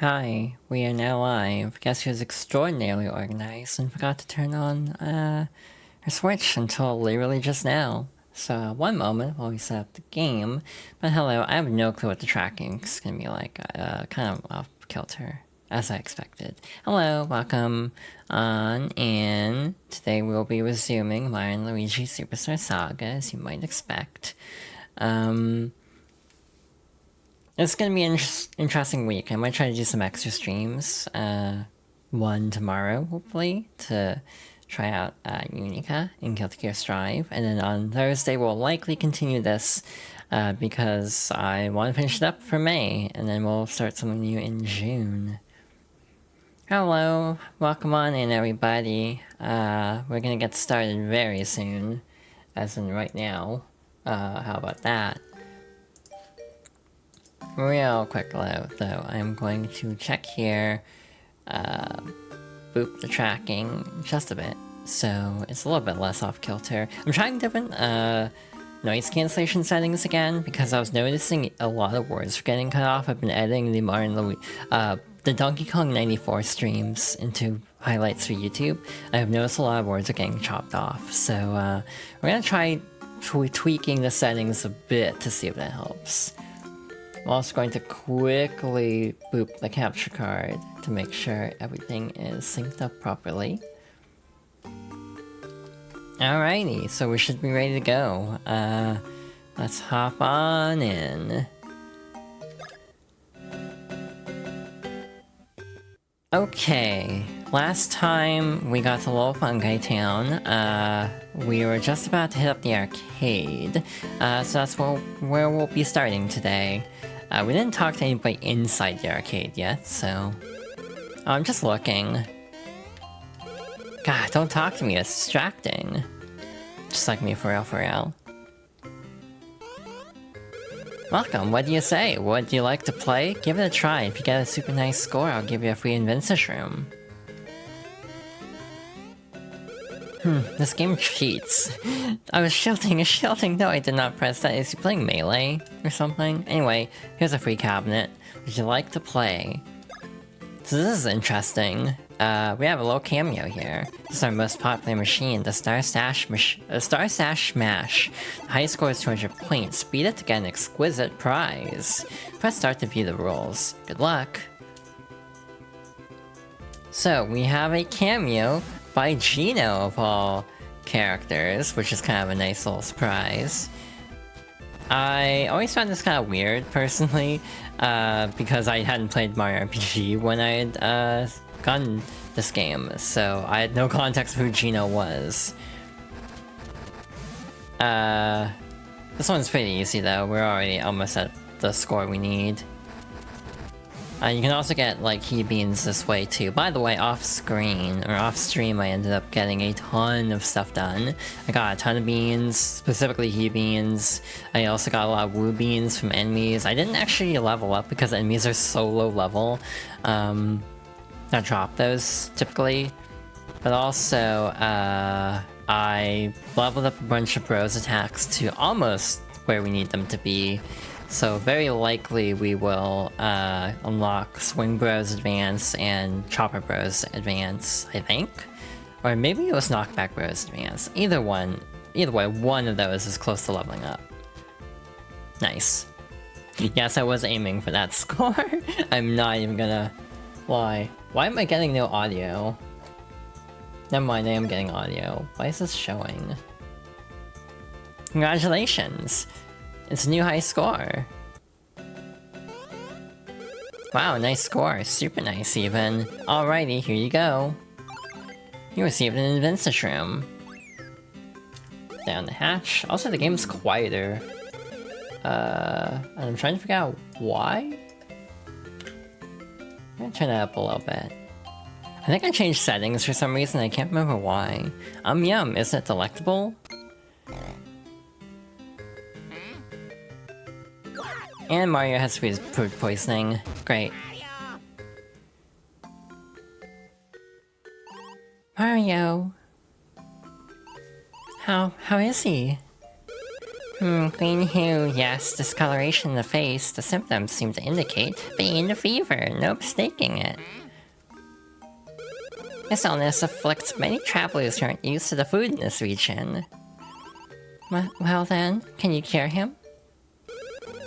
Hi, we are now live. Guess who's extraordinarily organized and forgot to turn on her Switch until literally just now. So one moment while we set up the game. But hello, I have no clue what the tracking is gonna be like. Kind of off kilter, as I expected. Hello, welcome on in. Today we'll be resuming Mario and Luigi Superstar Saga, as you might expect. It's gonna be an interesting week. I might try to do some extra streams. One tomorrow, hopefully, to try out Unica in Guilty Gear Strive. And then on Thursday, we'll likely continue this because I want to finish it up for May. And then we'll start something new in June. Hello, welcome on in, everybody. We're gonna get started very soon, as in right now. How about that? Real quick though, I'm going to check here, boop the tracking just a bit, so it's a little bit less off kilter. I'm trying different noise cancellation settings again, because I was noticing a lot of words were getting cut off. I've been editing the Donkey Kong 94 streams into highlights for YouTube. I have noticed a lot of words are getting chopped off, so we're gonna try tweaking the settings a bit to see if that helps. I'm also going to quickly boop the capture card to make sure everything is synced up properly. Alrighty, so we should be ready to go. Let's hop on in. Okay, last time we got to Little Fungi Town, we were just about to hit up the arcade, so that's where we'll be starting today. We didn't talk to anybody inside the arcade yet, so... I'm just looking. God, don't talk to me, it's distracting. Just like me, for real. Welcome, what do you say? Would you like to play? Give it a try. If you get a super nice score, I'll give you a free Inventus room. This game cheats. I was shielding. No, I did not press that. Is he playing Melee or something? Anyway, here's a free cabinet. Would you like to play? So this is interesting. We have a little cameo here. This is our most popular machine, the Star Sash Smash. The high score is 200 points. Beat it to get an exquisite prize. Press start to view the rules. Good luck. So, we have a cameo by Gino of all characters, which is kind of a nice little surprise. I always found this kind of weird, personally, because I hadn't played Mario RPG when I had gotten this game, so I had no context of who Gino was. This one's pretty easy though, we're already almost at the score we need. You can also get, like, Heat Beans this way, too. By the way, off-screen, or off-stream, I ended up getting a ton of stuff done. I got a ton of beans, specifically Heat Beans. I also got a lot of Woo Beans from enemies. I didn't actually level up because enemies are so low level. I drop those, typically. But also, I leveled up a bunch of Bros attacks to almost where we need them to be. So very likely we will unlock Swing Bros Advance and Chopper Bros Advance, I think? Or maybe it was Knockback Bros Advance. Either way, one of those is close to leveling up. Nice. Yes, I was aiming for that score. I'm not even gonna lie. Why am I getting no audio? Never mind, I am getting audio. Why is this showing? Congratulations! It's a new high score. Wow, nice score. Super nice, even. Alrighty, here you go. You received an Inventus room. Down the hatch. Also, the game's quieter. And I'm trying to figure out why? I'm gonna turn that up a little bit. I think I changed settings for some reason, I can't remember why. Yum, isn't it delectable? And Mario has food poisoning. Great. Mario! How is he? Green hue, yes, discoloration in the face. The symptoms seem to indicate being a fever, no mistaking it. This illness afflicts many travelers who aren't used to the food in this region. Well then, can you cure him?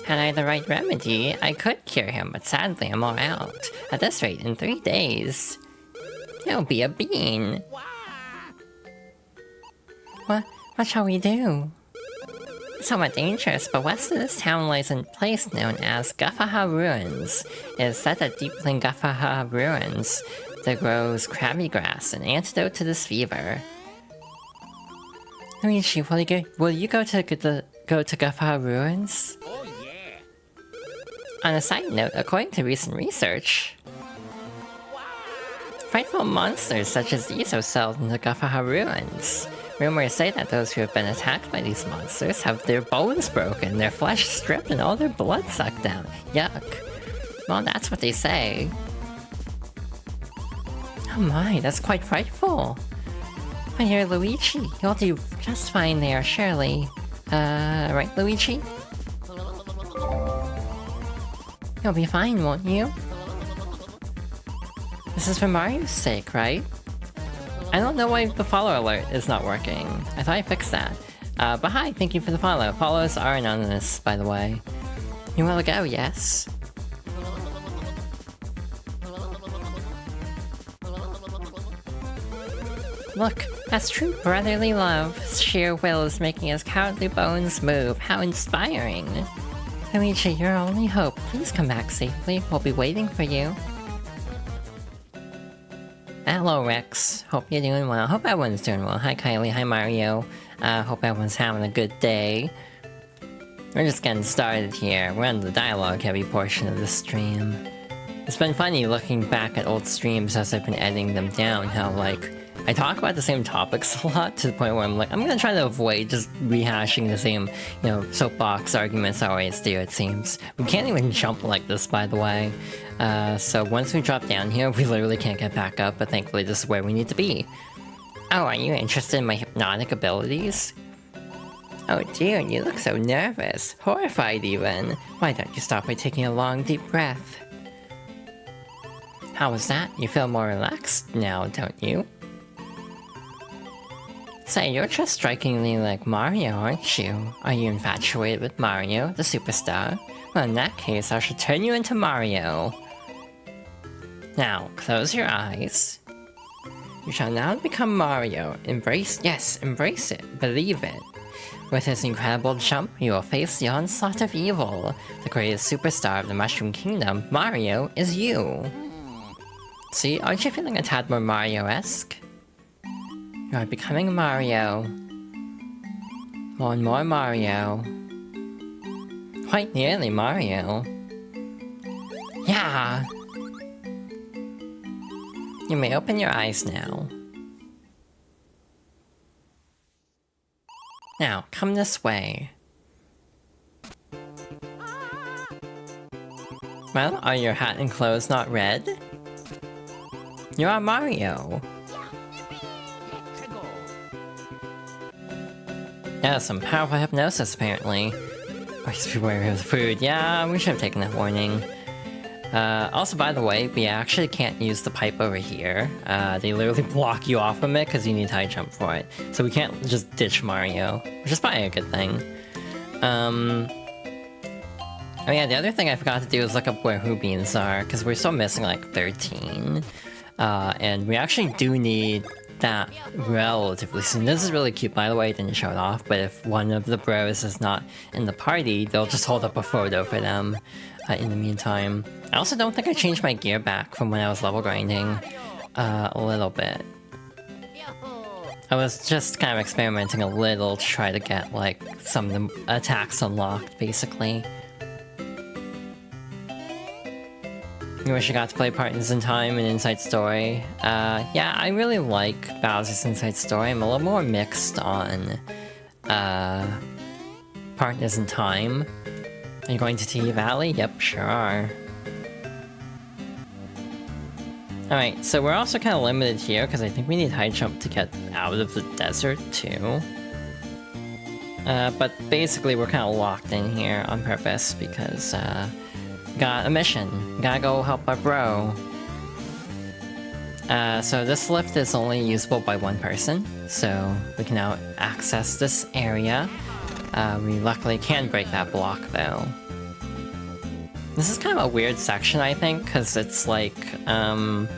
Had I the right remedy, I could cure him, but sadly I'm all out. At this rate, in 3 days, he'll be a bean. What shall we do? Somewhat dangerous, but west of this town lies a place known as Guffaha Ruins. It is said that deep within Guffaha Ruins, there grows crabby grass, an antidote to this fever. Luigi, will you go to Guffaha Ruins? Oh yeah. On a side note, according to recent research, frightful monsters such as these are settled in the Guffaha Ruins. Rumors say that those who have been attacked by these monsters have their bones broken, their flesh stripped, and all their blood sucked out. Yuck. Well, that's what they say. Oh my, that's quite frightful. My dear Luigi, you'll do just fine there, surely. Right, Luigi? You'll be fine, won't you? This is for Mario's sake, right? I don't know why the follow alert is not working. I thought I fixed that. But hi, thank you for the follow. Follows are anonymous, by the way. You wanna go, yes? Look, that's true brotherly love. Sheer will is making his cowardly bones move. How inspiring. Luigi, your only hope. Please come back safely. We'll be waiting for you. Hello, Rex. Hope you're doing well. Hope everyone's doing well. Hi, Kylie. Hi, Mario. Hope everyone's having a good day. We're just getting started here. We're on the dialogue-heavy portion of the stream. It's been funny looking back at old streams as I've been editing them down, how, like, I talk about the same topics a lot, to the point where I'm like, I'm gonna try to avoid just rehashing the same, you know, soapbox arguments I always do, it seems. We can't even jump like this, by the way. So once we drop down here, we literally can't get back up, but thankfully this is where we need to be. Oh, are you interested in my hypnotic abilities? Oh dear, you look so nervous. Horrified even. Why don't you stop by taking a long, deep breath? How was that? You feel more relaxed now, don't you? Say, you're just strikingly like Mario, aren't you? Are you infatuated with Mario, the superstar? Well, in that case, I should turn you into Mario. Now, close your eyes. You shall now become Mario. Embrace it. Believe it. With his incredible jump, you will face the onslaught of evil. The greatest superstar of the Mushroom Kingdom, Mario, is you. See, aren't you feeling a tad more Mario-esque? You are becoming Mario. More and more Mario. Quite nearly Mario. Yeah! You may open your eyes now. Now, come this way. Well, are your hat and clothes not red? You are Mario. Yeah, some powerful hypnosis, apparently. Always be wary of the food. Yeah, we should have taken that warning. Also, by the way, we actually can't use the pipe over here. They literally block you off from it because you need high jump for it. So we can't just ditch Mario, which is probably a good thing. Oh yeah, the other thing I forgot to do is look up where Who Beans are, because we're still missing like 13. And we actually do need that relatively soon. This is really cute, by the way. I didn't show it off, but if one of the bros is not in the party, they'll just hold up a photo for them in the meantime. I also don't think I changed my gear back from when I was level grinding a little bit. I was just kind of experimenting a little to try to get like some of the attacks unlocked, basically. You wish you got to play Partners in Time and Inside Story. Yeah, I really like Bowser's Inside Story. I'm a little more mixed on Partners in Time. Are you going to Tea Valley? Yep, sure are. Alright, so we're also kind of limited here, because I think we need high jump to get out of the desert, too. But basically we're kind of locked in here on purpose because got a mission. Gotta go help our bro. So this lift is only usable by one person, so we can now access this area. We luckily can break that block though. This is kind of a weird section, I think, because it's like, kind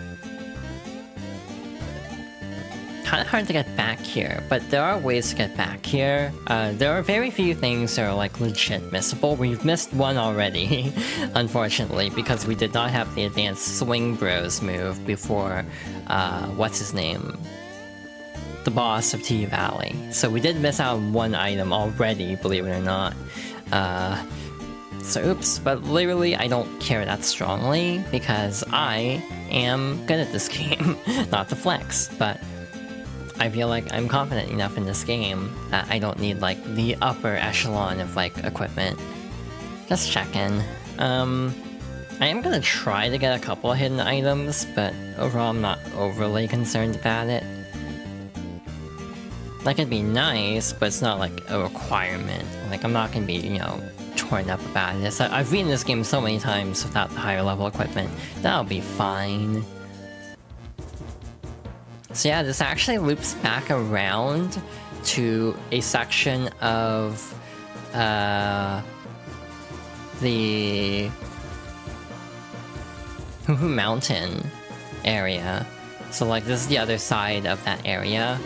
of hard to get back here, but there are ways to get back here. There are very few things that are like legit missable. We've missed one already, unfortunately, because we did not have the advanced Swing Bros move before, what's his name? The boss of T Valley. So we did miss out on one item already, believe it or not. So oops, but literally I don't care that strongly because I am good at this game. Not to flex, but I feel like I'm confident enough in this game that I don't need like the upper echelon of like equipment. Just checking. I am gonna try to get a couple of hidden items, but overall I'm not overly concerned about it. That could be nice, but it's not like a requirement. Like I'm not gonna be, you know, torn up about it. So I've beaten this game so many times without the higher level equipment. That'll be fine. So yeah, this actually loops back around to a section of the Hoo-Hoo Mountain area. So like this is the other side of that area.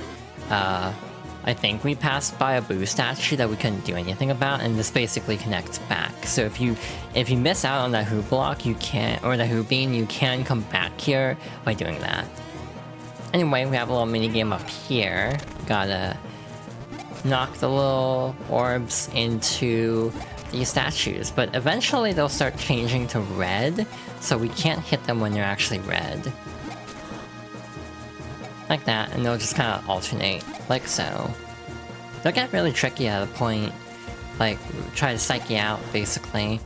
I think we passed by a Boo statue that we couldn't do anything about, and this basically connects back. So if you miss out on that Hoo block, you can, or the Hoo bean, you can come back here by doing that. Anyway, we have a little mini game up here. Gotta knock the little orbs into these statues, but eventually they'll start changing to red, so we can't hit them when they're actually red. Like that, and they'll just kind of alternate, like so. They'll get really tricky at a point, like, try to psych you out, basically.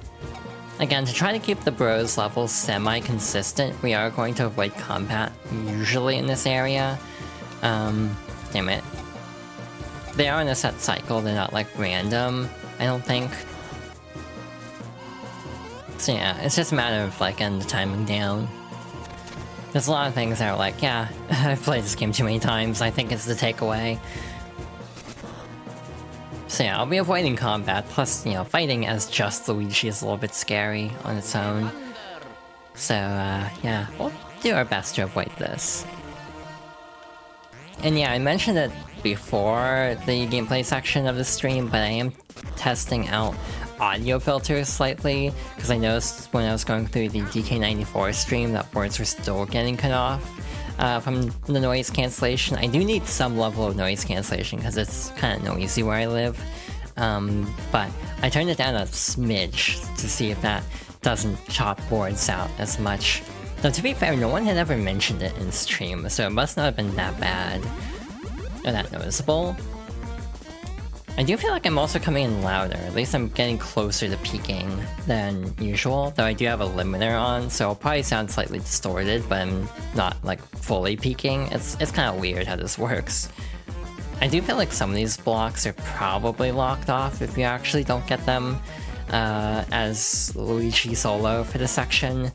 Again, to try to keep the bros levels semi-consistent, we are going to avoid combat, usually in this area. Damn it. They are in a set cycle, they're not, like, random, I don't think. So yeah, it's just a matter of, like, getting the timing down. There's a lot of things that are like, yeah, I've played this game too many times, I think it's the takeaway. So yeah, I'll be avoiding combat, plus, you know, fighting as just Luigi is a little bit scary on its own. So, yeah, we'll do our best to avoid this. And yeah, I mentioned it before the gameplay section of the stream, but I am testing out audio filters slightly, because I noticed when I was going through the DK94 stream that words were still getting cut off from the noise cancellation. I do need some level of noise cancellation because it's kind of noisy where I live, but I turned it down a smidge to see if that doesn't chop boards out as much. Though to be fair, no one had ever mentioned it in stream, so it must not have been that bad or that noticeable. I do feel like I'm also coming in louder, at least I'm getting closer to peaking than usual, though I do have a limiter on, so I'll probably sound slightly distorted, but I'm not, like, fully peaking. It's kind of weird how this works. I do feel like some of these blocks are probably locked off if you actually don't get them as Luigi solo for this section.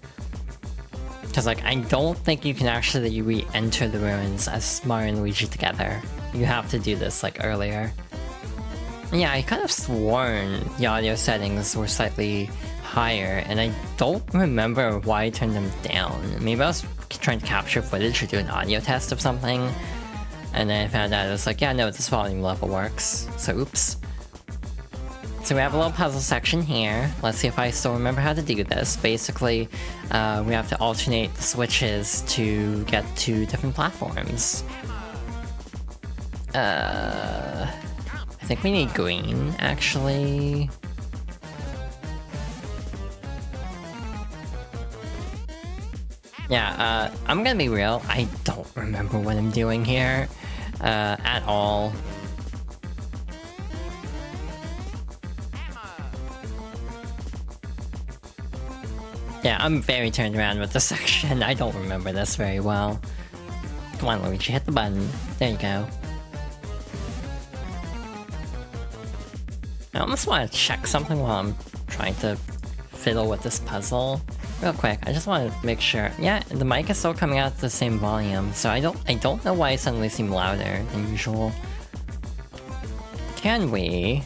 Because, like, I don't think you can actually re-enter the ruins as Mario and Luigi together. You have to do this, like, earlier. Yeah, I kind of sworn the audio settings were slightly higher, and I don't remember why I turned them down. Maybe I was trying to capture footage or do an audio test of something, and then I found out it was like, yeah, no, this volume level works, so oops. So we have a little puzzle section here. Let's see if I still remember how to do this. Basically, we have to alternate the switches to get to different platforms. I think we need green, actually. Yeah, I'm gonna be real, I don't remember what I'm doing here, at all. Yeah, I'm very turned around with this section, I don't remember this very well. Come on, Luigi, hit the button. There you go. I almost want to check something while I'm trying to fiddle with this puzzle. Real quick, I just want to make sure. Yeah, the mic is still coming out at the same volume, so I don't know why it suddenly seemed louder than usual. Can we?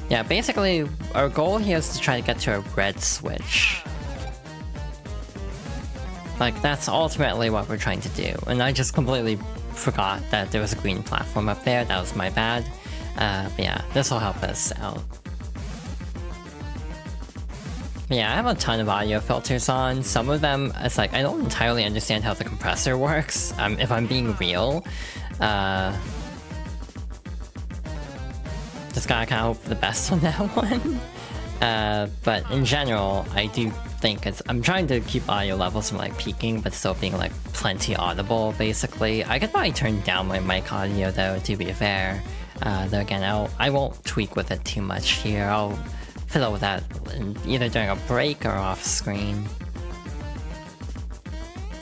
Yeah, basically, our goal here is to try to get to a red switch. Like, that's ultimately what we're trying to do. And I just completely forgot that there was a green platform up there. That was my bad. But yeah, this will help us out. Yeah, I have a ton of audio filters on. Some of them, it's like, I don't entirely understand how the compressor works, if I'm being real. Just gotta kind of hope for the best on that one. But in general, I do think I'm trying to keep audio levels from like peaking, but still being like plenty audible, basically. I could probably turn down my mic audio though, to be fair. Though again, I won't tweak with it too much here. I'll fiddle with that either during a break or off screen.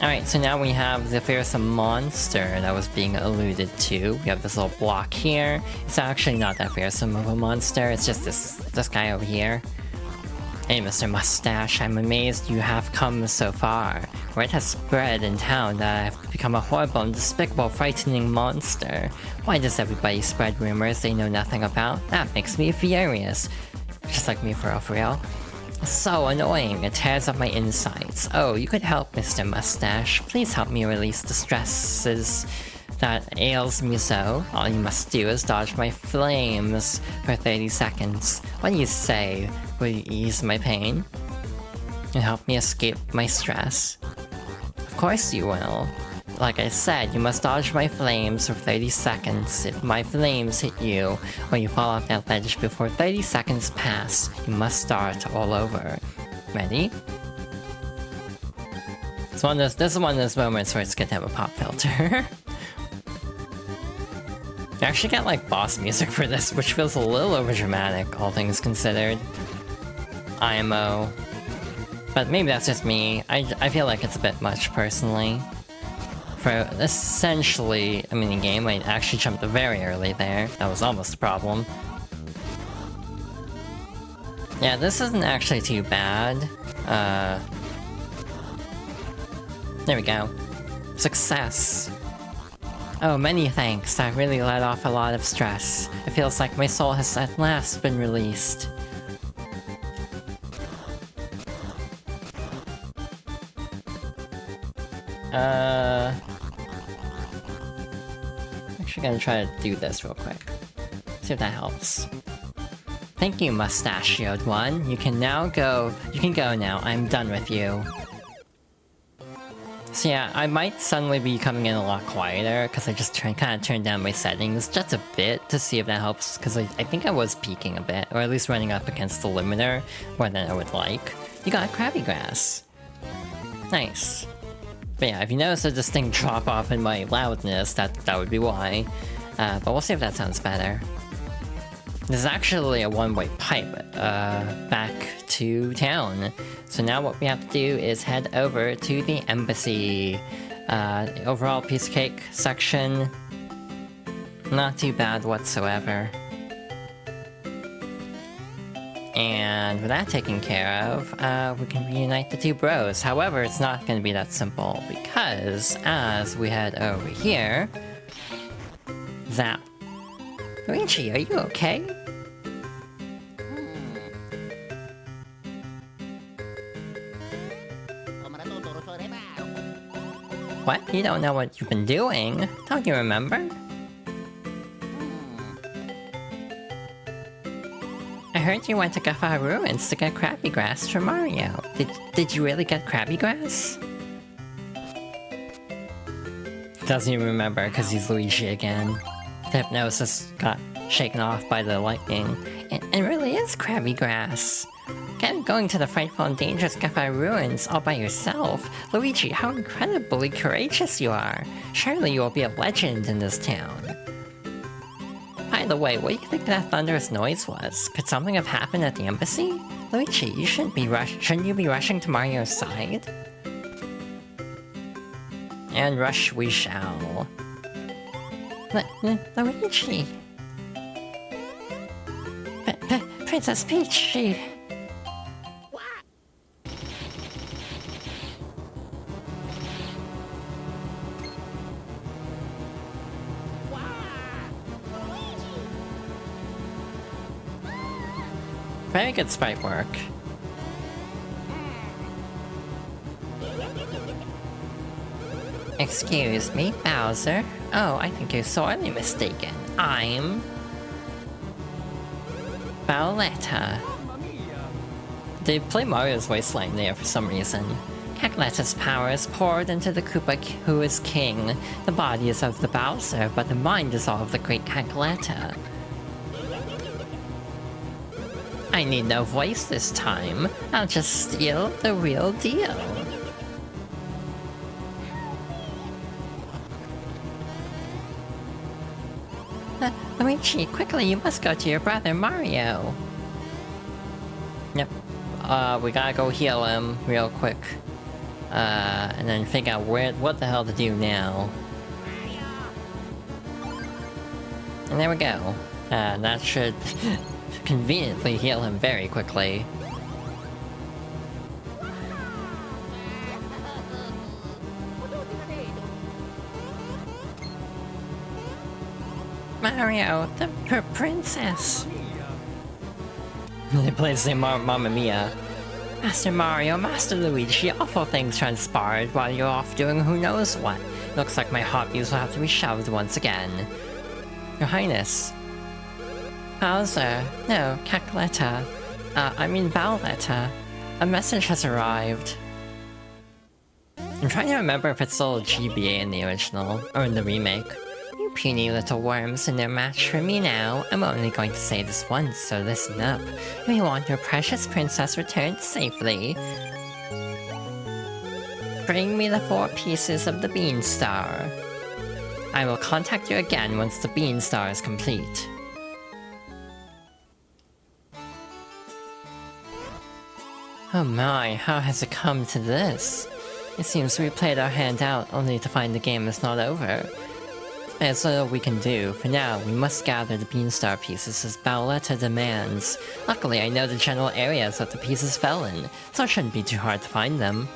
Alright, so now we have the fearsome monster that was being alluded to. We have this little block here. It's actually not that fearsome of a monster, it's just this guy over here. Hey, Mr. Mustache, I'm amazed you have come so far. Word has spread in town that I have become a horrible and despicable, frightening monster. Why does everybody spread rumors they know nothing about? That makes me furious. Just like me for real. So annoying, it tears up my insides. Oh, you could help, Mr. Mustache. Please help me release the stresses that ails me so. All you must do is dodge my flames for 30 seconds. What do you say? Will you ease my pain? And help me escape my stress? Of course you will. Like I said, you must dodge my flames for 30 seconds. If my flames hit you, or you fall off that ledge before 30 seconds pass, you must start all over. Ready? This is one of those moments where it's good to have a pop filter. You actually get like boss music for this, which feels a little overdramatic, all things considered. IMO. But maybe that's just me. I feel like it's a bit much, personally. For essentially a minigame, I actually jumped very early there. That was almost a problem. Yeah, this isn't actually too bad. There we go. Success. Oh, many thanks. That really let off a lot of stress. It feels like my soul has at last been released. Actually gonna try to do this real quick. See if that helps. Thank you, mustachioed one. You can go now. I'm done with you. So yeah, I might suddenly be coming in a lot quieter, because I just kind of turned down my settings just a bit to see if that helps, because I think I was peaking a bit, or at least running up against the limiter more than I would like. You got Krabby Grass. Nice. But yeah, if you notice a distinct drop off in my loudness, that would be why. But we'll see if that sounds better. This is actually a one-way pipe back to town. So now what we have to do is head over to the embassy. The overall piece of cake section, not too bad whatsoever. And with that taken care of, we can reunite the two bros. However, it's not going to be that simple, because as we head over here... Zap. Luigi, are you okay? What? You don't know what you've been doing? Don't you remember? I heard you went to Gaffa Ruins to get Krabby Grass for Mario. Did you really get Krabby Grass? Doesn't even remember because he's Luigi again. The hypnosis got shaken off by the lightning. It really is Krabby Grass. Again, going to the frightful and dangerous Gaffa Ruins all by yourself. Luigi, how incredibly courageous you are. Surely you will be a legend in this town. By the way, what do you think that thunderous noise was? Could something have happened at the embassy? Luigi, you shouldn't you be rushing to Mario's side? And rush we shall. Luigi. Princess Peach, she... Very good sprite work. Excuse me, Bowser. Oh, I think you're sorely mistaken. I'm... Bowletta. They play Mario's voice line there for some reason. Cackleta's power is poured into the Koopa who is king. The body is of the Bowser, but the mind is all of the great Cackleta. I need no voice this time. I'll just steal the real deal. Luigi, quickly, you must go to your brother Mario. Yep. We gotta go heal him real quick. And then figure out what the hell to do now. And there we go. That should conveniently heal him very quickly. Mario, the princess. They play the same Mamma Mia. Master Mario, Master Luigi, awful things transpired while you're off doing who knows what. Looks like my hobbies will have to be shelved once again. Your Highness. Bowser. No, Cackleta. I mean Bowletta. A message has arrived. I'm trying to remember if it's still GBA in the original, or in the remake. You puny little worms in their match for me now. I'm only going to say this once, so listen up. We want your precious princess returned safely. Bring me the 4 pieces of the Bean Star. I will contact you again once the Bean Star is complete. Oh my, how has it come to this? It seems we played our hand out only to find the game is not over. There's little we can do. For now, we must gather the Beanstar pieces as Bowletta demands. Luckily, I know the general areas that the pieces fell in, so it shouldn't be too hard to find them.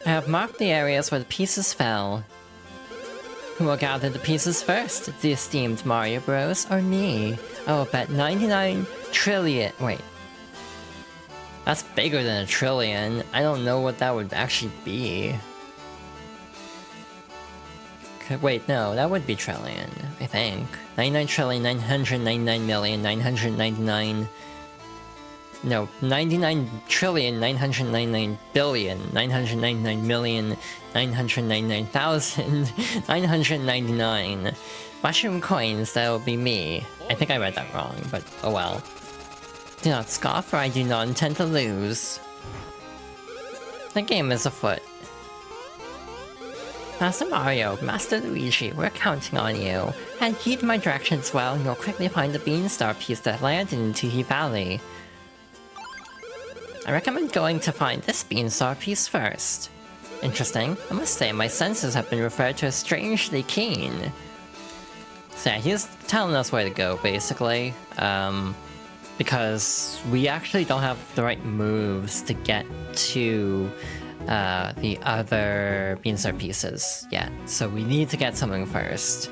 I have marked the areas where the pieces fell. Who will gather the pieces first? The esteemed Mario Bros. Or me? I will bet 99 trillion... Wait. That's bigger than a trillion. I don't know what that would actually be. Wait, no, that would be trillion, I think. 99,999,999... No, 99,999,999,999,999 mushroom coins, that would be me. I think I read that wrong, but oh well. Do not scoff, or I do not intend to lose. The game is afoot. Master Mario, Master Luigi, we're counting on you. And heed my directions well, and you'll quickly find the Beanstar piece that landed in Tuhi Valley. I recommend going to find this Beanstar piece first. Interesting. I must say, my senses have been referred to as strangely keen. So yeah, he's telling us where to go, basically. Because we actually don't have the right moves to get to the other Beanstar pieces yet. So we need to get something first.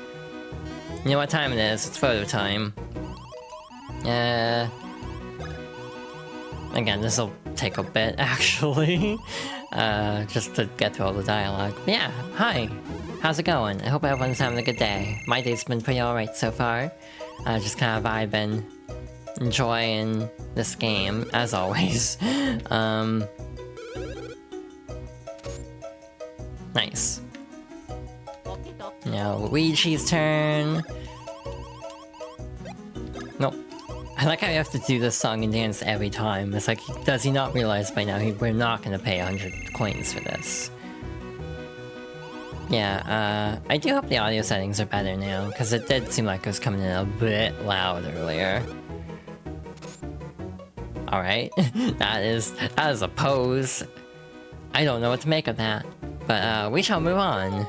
You know what time it is? It's photo time. Again, this will take a bit, actually. Just to get through all the dialogue. But yeah, hi! How's it going? I hope everyone's having a good day. My day's been pretty alright so far. Just kind of vibing. Enjoying this game, as always. Nice. Now, Luigi's turn. Nope. I like how you have to do this song and dance every time. It's like, does he not realize by now we're not gonna pay 100 coins for this? Yeah, I do hope the audio settings are better now, because it did seem like it was coming in a bit loud earlier. Alright, that is a pose. I don't know what to make of that, but we shall move on.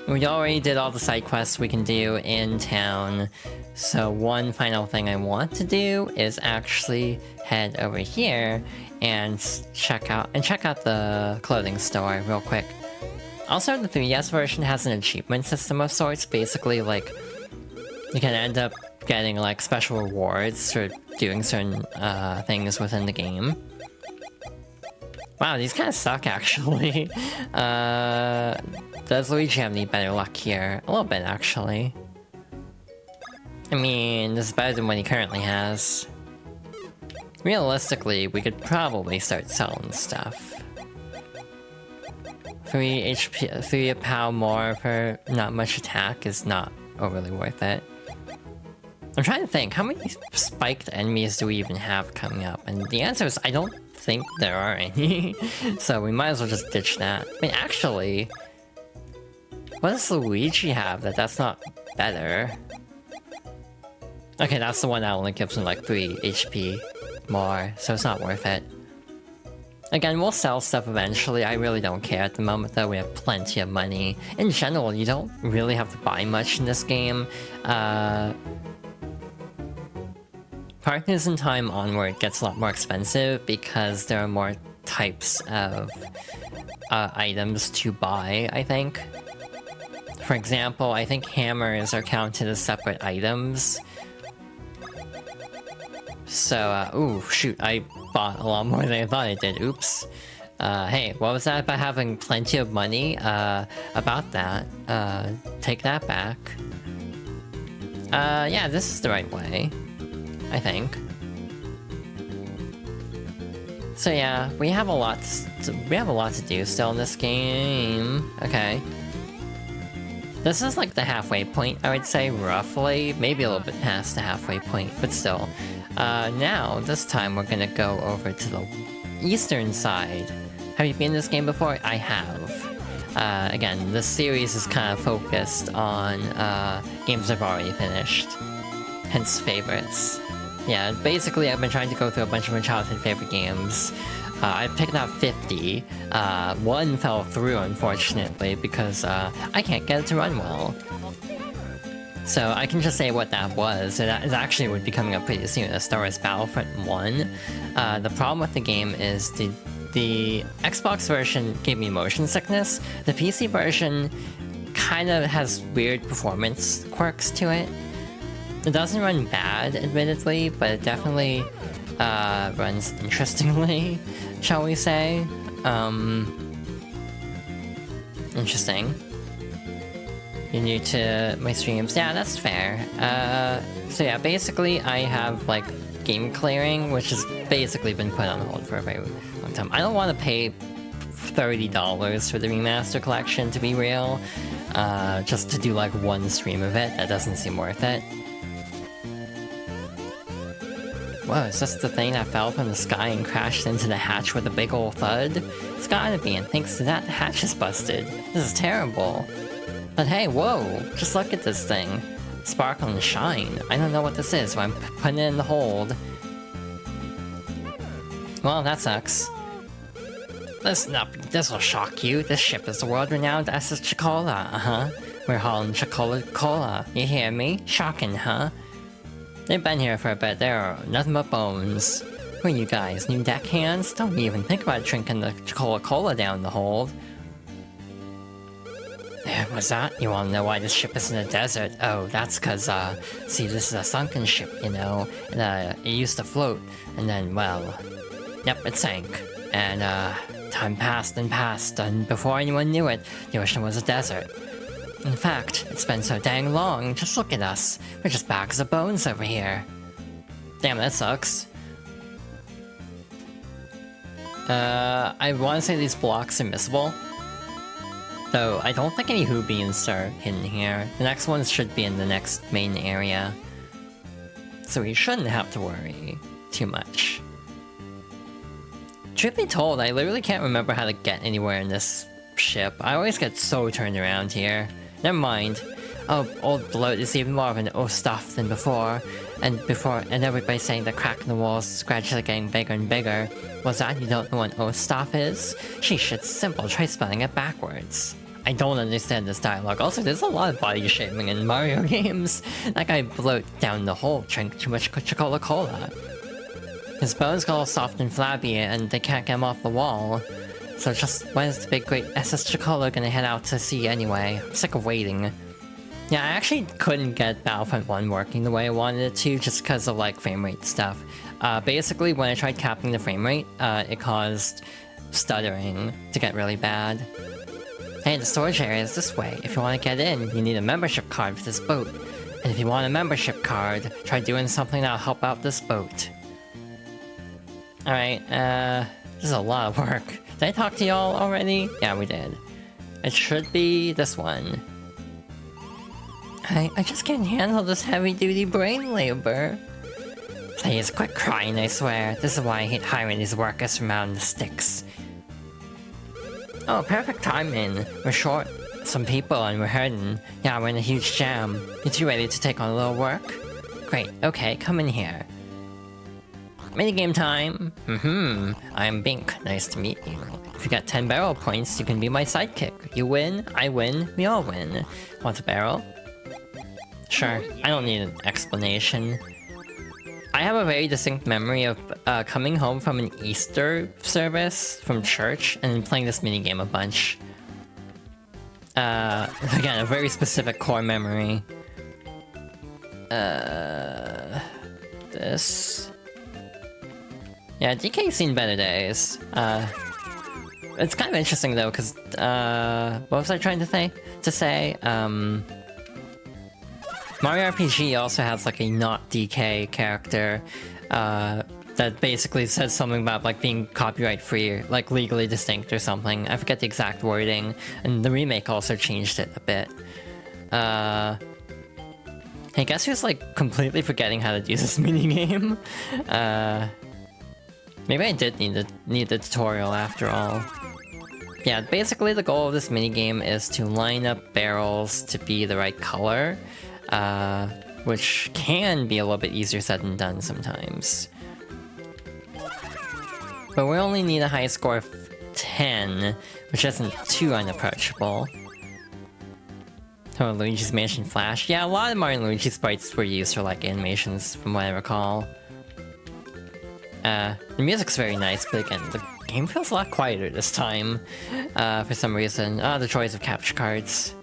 We already did all the side quests we can do in town, so one final thing I want to do is actually head over here and check out the clothing store real quick. Also, the 3DS version has an achievement system of sorts. Basically, like, you can end up getting like special rewards for doing certain things within the game. Wow, these kind of suck actually. Does Luigi have any better luck here? A little bit actually. I mean, this is better than what he currently has. Realistically, we could probably start selling stuff. 3 HP, 3 pow more for not much attack is not overly worth it. I'm trying to think, how many spiked enemies do we even have coming up? And the answer is, I don't think there are any. So we might as well just ditch that. I mean, actually, what does Luigi have that's not better? Okay, that's the one that only gives him like 3 HP more, so it's not worth it. Again, we'll sell stuff eventually. I really don't care at the moment though. We have plenty of money. In general, you don't really have to buy much in this game. Partners in Time onward gets a lot more expensive because there are more types of items to buy, I think. For example, I think hammers are counted as separate items. So, ooh, shoot, I bought a lot more than I thought I did, oops. Hey, what was that about having plenty of money? About that, take that back. Yeah, this is the right way, I think. So yeah, we have a lot to do still in this game. Okay. This is like the halfway point, I would say, roughly. Maybe a little bit past the halfway point, but still. Now, this time we're gonna go over to the eastern side. Have you been in this game before? I have. Again, this series is kind of focused on games I've already finished. Hence favorites. Yeah, basically I've been trying to go through a bunch of my childhood favorite games. I picked out 50. One fell through, unfortunately, because I can't get it to run well. So I can just say what that was. It actually would be coming up pretty soon, as Star Wars Battlefront 1. The problem with the game is the Xbox version gave me motion sickness. The PC version kind of has weird performance quirks to it. It doesn't run bad, admittedly, but it definitely runs interestingly, shall we say. Interesting. You're new to my streams. Yeah, that's fair. So yeah, basically I have like game clearing, which has basically been put on hold for a very long time. I don't want to pay $30 for the remaster collection, to be real. Just to do like one stream of it, that doesn't seem worth it. Whoa, is this the thing that fell from the sky and crashed into the hatch with a big ol' thud? It's gotta be, and thanks to that, the hatch is busted. This is terrible. But hey, whoa, just look at this thing. Sparkle and shine. I don't know what this is, but I'm putting it in the hold. Well, that sucks. This will shock you. This ship is the world-renowned SS Chicola, We're hauling Chicola Cola. You hear me? Shocking, huh? They've been here for a bit. They're nothing but bones. Who are you guys, new deckhands? Don't even think about drinking the Chicola Cola down the hold. What's that? You wanna know why this ship is in the desert? Oh, that's cause, see, this is a sunken ship, you know? And, it used to float, and then, well... Yep, it sank. And, time passed and passed, and before anyone knew it, the ocean was a desert. In fact, it's been so dang long, just look at us. We're just bags of bones over here. Damn, that sucks. I wanna say these blocks are missable. Though, I don't think any Hoobians are hidden here. The next ones should be in the next main area. So we shouldn't have to worry too much. Truth be told, I literally can't remember how to get anywhere in this ship. I always get so turned around here. Never mind. Oh, old bloat is even more of an oh stuff than before. And everybody's saying the crack in the walls, scratches are getting bigger and bigger. Was that you don't know what oh stuff is? She should simple try spelling it backwards. I don't understand this dialogue. Also, there's a lot of body shaming in Mario games. That guy bloat down the hole, drank too much Coca-Cola. His bones got all soft and flabby, and they can't get him off the wall. So just when is the big great SS Chocola gonna head out to sea anyway? I'm sick of waiting. Yeah, I actually couldn't get Battlefront 1 working the way I wanted it to, just because of like frame rate stuff. Basically, when I tried capping the frame rate, it caused stuttering to get really bad. Hey, the storage area is this way. If you want to get in, you need a membership card for this boat. And if you want a membership card, try doing something that'll help out this boat. Alright, this is a lot of work. Did I talk to y'all already? Yeah, we did. It should be this one. I just can't handle this heavy-duty brain labor. Please, quit crying, I swear. This is why I hate hiring these workers from out in the sticks. Oh, perfect timing. We're short some people and we're hurting. Yeah, we're in a huge jam. You two ready to take on a little work? Great, okay, come in here. Minigame time! I'm Bink, nice to meet you. If you got 10 barrel points, you can be my sidekick. You win, I win, we all win. Want a barrel? Sure, I don't need an explanation. I have a very distinct memory of coming home from an Easter service from church and then playing this minigame a bunch. Again, a very specific core memory. This... Yeah, DK's seen better days. It's kind of interesting though, because, what was I trying to say? Mario RPG also has like a not DK character, that basically says something about like being copyright free, like legally distinct or something. I forget the exact wording, and the remake also changed it a bit. Hey, guess who's like completely forgetting how to do this minigame? Maybe I did need the tutorial after all. Yeah, basically the goal of this minigame is to line up barrels to be the right color, which can be a little bit easier said than done sometimes. But we only need a high score of 10, which isn't too unapproachable. Oh, Luigi's Mansion Flash. Yeah, a lot of Mario and Luigi sprites were used for like animations from what I recall. The music's very nice, but again, the game feels a lot quieter this time, for some reason. The joys of capture cards.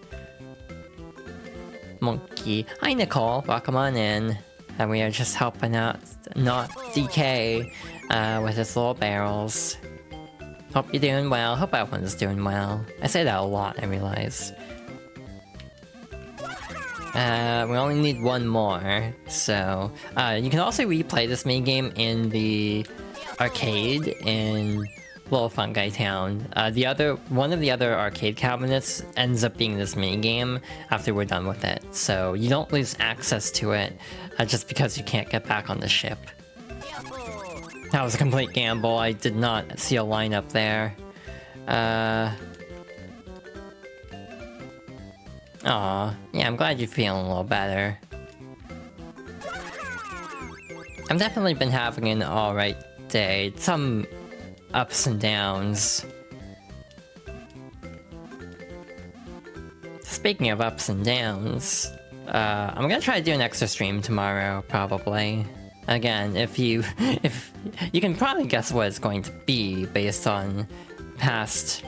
Monkey. Hi, Nicole. Welcome on in. And we are just helping out not DK, with his little barrels. Hope you're doing well. Hope everyone's doing well. I say that a lot, I realize. We only need one more, so... you can also replay this minigame in the arcade in Little Fungi Town. One of the other arcade cabinets ends up being this minigame after we're done with it, so you don't lose access to it just because you can't get back on the ship. That was a complete gamble. I did not see a lineup there. Aw, yeah, I'm glad you're feeling a little better. I've definitely been having an alright day. Some ups and downs. Speaking of ups and downs, I'm gonna try to do an extra stream tomorrow, probably. Again, if you can probably guess what it's going to be based on past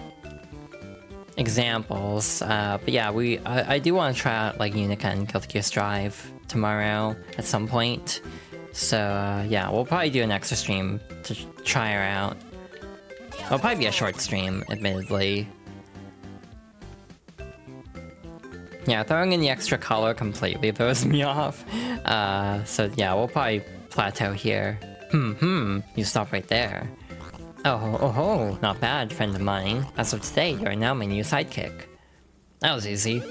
examples, but yeah, I do want to try out like Unica and Guilty Gear Strive tomorrow at some point. So yeah, we'll probably do an extra stream to try her out. It'll probably be a short stream, admittedly. Yeah, throwing in the extra color completely throws me off. So yeah, we'll probably plateau here. You stop right there. Oh, not bad, friend of mine. As of today, you are now my new sidekick. That was easy.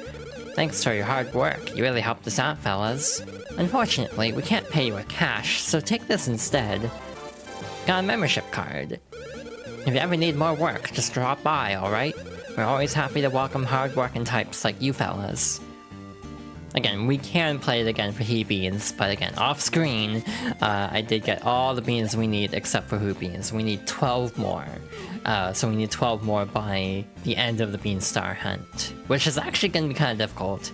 Thanks for your hard work. You really helped us out, fellas. Unfortunately, we can't pay you with cash, so take this instead. Got a membership card. If you ever need more work, just drop by, alright? We're always happy to welcome hard-working types like you fellas. Again, we can play it again for He Beans, but again, off screen, I did get all the beans we need except for Who Beans. We need 12 more. So we need 12 more by the end of the Bean Star Hunt, which is actually going to be kind of difficult.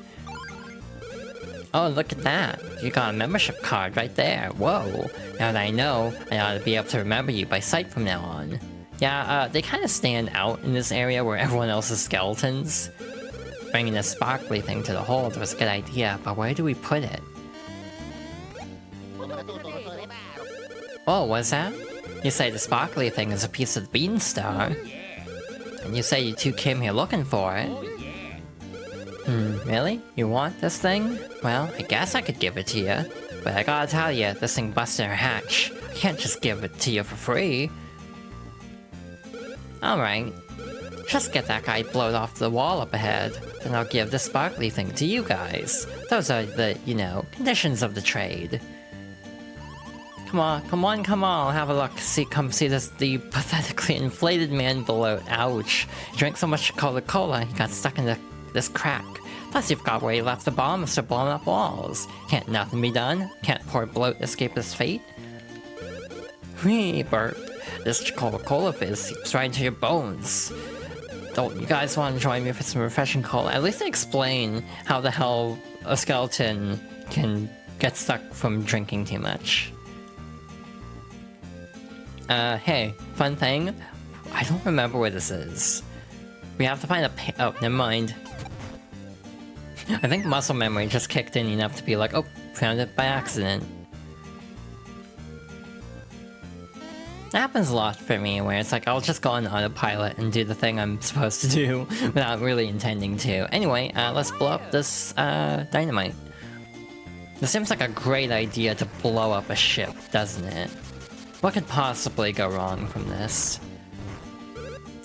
Oh, look at that. You got a membership card right there. Whoa. Now that I know, I ought to be able to remember you by sight from now on. Yeah, they kind of stand out in this area where everyone else is skeletons. Bringing the sparkly thing to the hold was a good idea, but where do we put it? Oh, what's that? You say the sparkly thing is a piece of the Bean Star. And you say you two came here looking for it. Really? You want this thing? Well, I guess I could give it to you. But I gotta tell you, this thing busted our hatch. I can't just give it to you for free. Alright. Just get that guy blowed off the wall up ahead. Then I'll give the sparkly thing to you guys. Those are the, you know, conditions of the trade. Come on, I'll have a look. Come see this, the pathetically inflated man below. Ouch. He drank so much Coca-Cola, he got stuck in this crack. Plus you've got where he left the bomb, so blowing up walls. Can't nothing be done? Can't poor bloat escape his fate? Whee, burp. This Coca-Cola fizz seeps right into your bones. Don't you guys want to join me for some refreshing cola? At least explain how the hell a skeleton can get stuck from drinking too much. Hey, fun thing. I don't remember where this is. We have to find a oh, never mind. I think muscle memory just kicked in enough to be like, oh, found it by accident. It happens a lot for me, where it's like, I'll just go on autopilot and do the thing I'm supposed to do without really intending to. Anyway, let's blow up this, dynamite. This seems like a great idea to blow up a ship, doesn't it? What could possibly go wrong from this?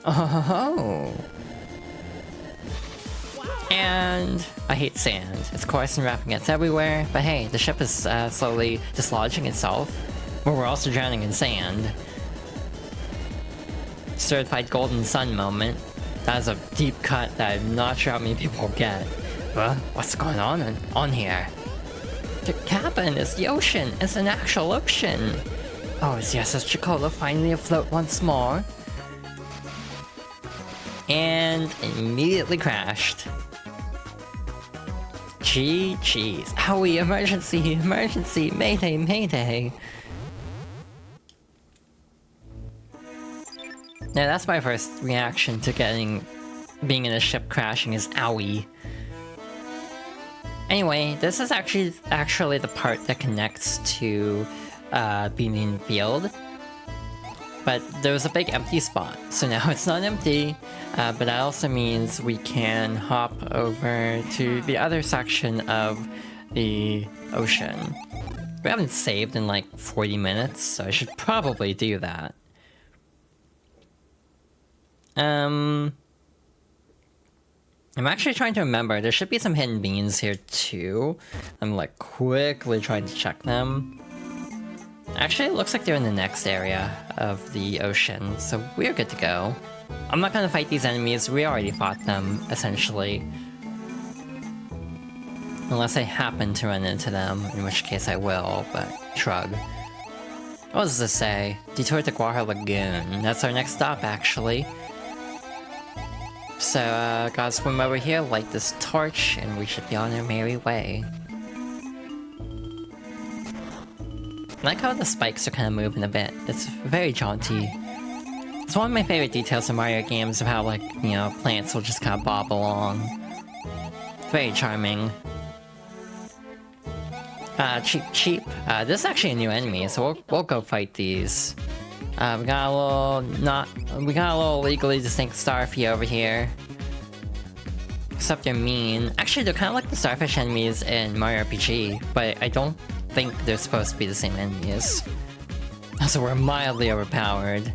Oh! And I hate sand. It's coarse and rough and gets everywhere, but hey, the ship is slowly dislodging itself, but we're also drowning in sand. Certified golden sun moment. That is a deep cut that I'm not sure how many people will get. What's going on here? The cabin is the ocean. It's an actual ocean. Oh, yes, is Chicola finally afloat once more? And immediately crashed. Gee, jeez. Owie, emergency, mayday, mayday. Now that's my first reaction to being in a ship crashing is owie. Anyway, this is actually the part that connects to Beaming Field. But there was a big empty spot, so now it's not empty, but that also means we can hop over to the other section of the ocean. We haven't saved in like 40 minutes, so I should probably do that. I'm actually trying to remember, there should be some hidden beans here too. I'm like quickly trying to check them. Actually, it looks like they're in the next area of the ocean, so we're good to go. I'm not gonna fight these enemies, we already fought them, essentially. Unless I happen to run into them, in which case I will, but shrug. What does this say? Detour to Guaja Lagoon. That's our next stop, actually. So, gotta swim over here, light this torch, and we should be on our merry way. I like how the spikes are kind of moving a bit. It's very jaunty. It's one of my favorite details in Mario games of how, like, you know, plants will just kind of bob along. It's very charming. Cheap. This is actually a new enemy, so we'll go fight these. We got a little legally distinct starfy over here. Except they're mean. Actually, they're kind of like the starfish enemies in Mario RPG, but I don't think they're supposed to be the same enemies. So we're mildly overpowered.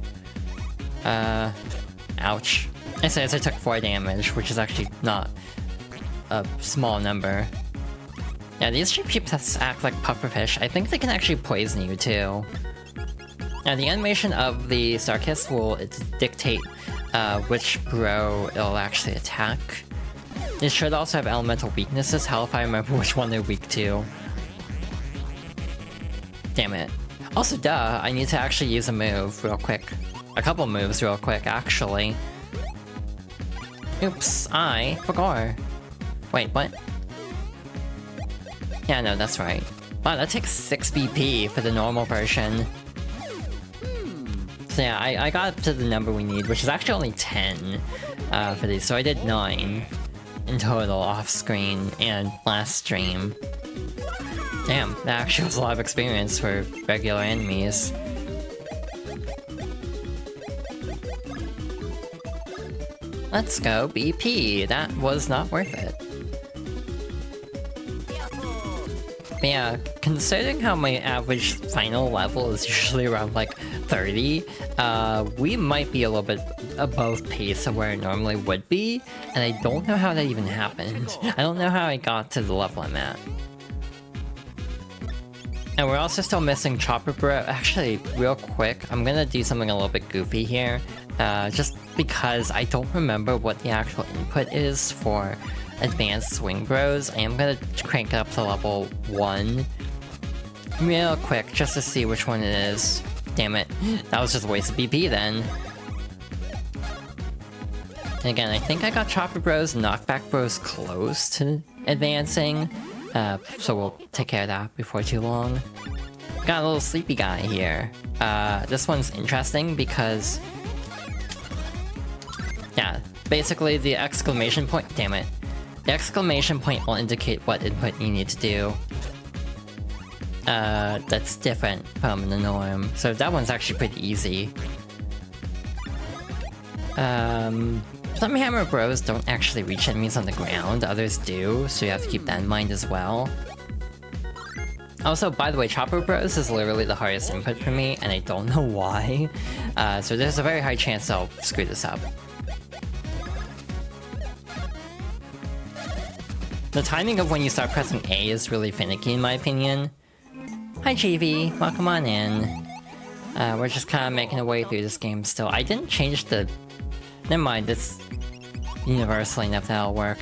Ouch. I took 4 damage, which is actually not a small number. Yeah, these sheep act like pufferfish. I think they can actually poison you too. Now, the animation of the Starkiss will dictate which bro it'll actually attack. It should also have elemental weaknesses. Hell if I remember which one they're weak to. Damn it. Also, duh, I need to actually use a move real quick. A couple moves real quick, actually. Oops, I forgot. Wait, what? Yeah, no, that's right. Wow, that takes 6 BP for the normal version. So yeah, I got up to the number we need, which is actually only 10 for these. So I did 9 in total off-screen and last stream. Damn, that actually was a lot of experience for regular enemies. Let's go BP, that was not worth it. But yeah, considering how my average final level is usually around like 30, we might be a little bit above pace of where it normally would be, and I don't know how that even happened. I don't know how I got to the level I'm at. And we're also still missing Chopper Bro. Actually, real quick, I'm gonna do something a little bit goofy here, just because I don't remember what the actual input is for Advanced Swing Bros. I am gonna crank it up to level 1 real quick, just to see which one it is. Damn it, that was just a waste of BP then. And again, I think I got Chopper Bros and Knockback Bros close to advancing, so we'll take care of that before too long. Got a little sleepy guy here. This one's interesting because... yeah, basically the exclamation point... damn it. The exclamation point will indicate what input you need to do. That's different from the norm. So that one's actually pretty easy. Some Hammer Bros don't actually reach enemies on the ground, others do, so you have to keep that in mind as well. Also, by the way, Chopper Bros is literally the hardest input for me, and I don't know why. So there's a very high chance I'll screw this up. The timing of when you start pressing A is really finicky in my opinion. Hi GV, welcome on in. We're just kind of making our way through this game still. I didn't change the... never mind, it's universally enough that'll work.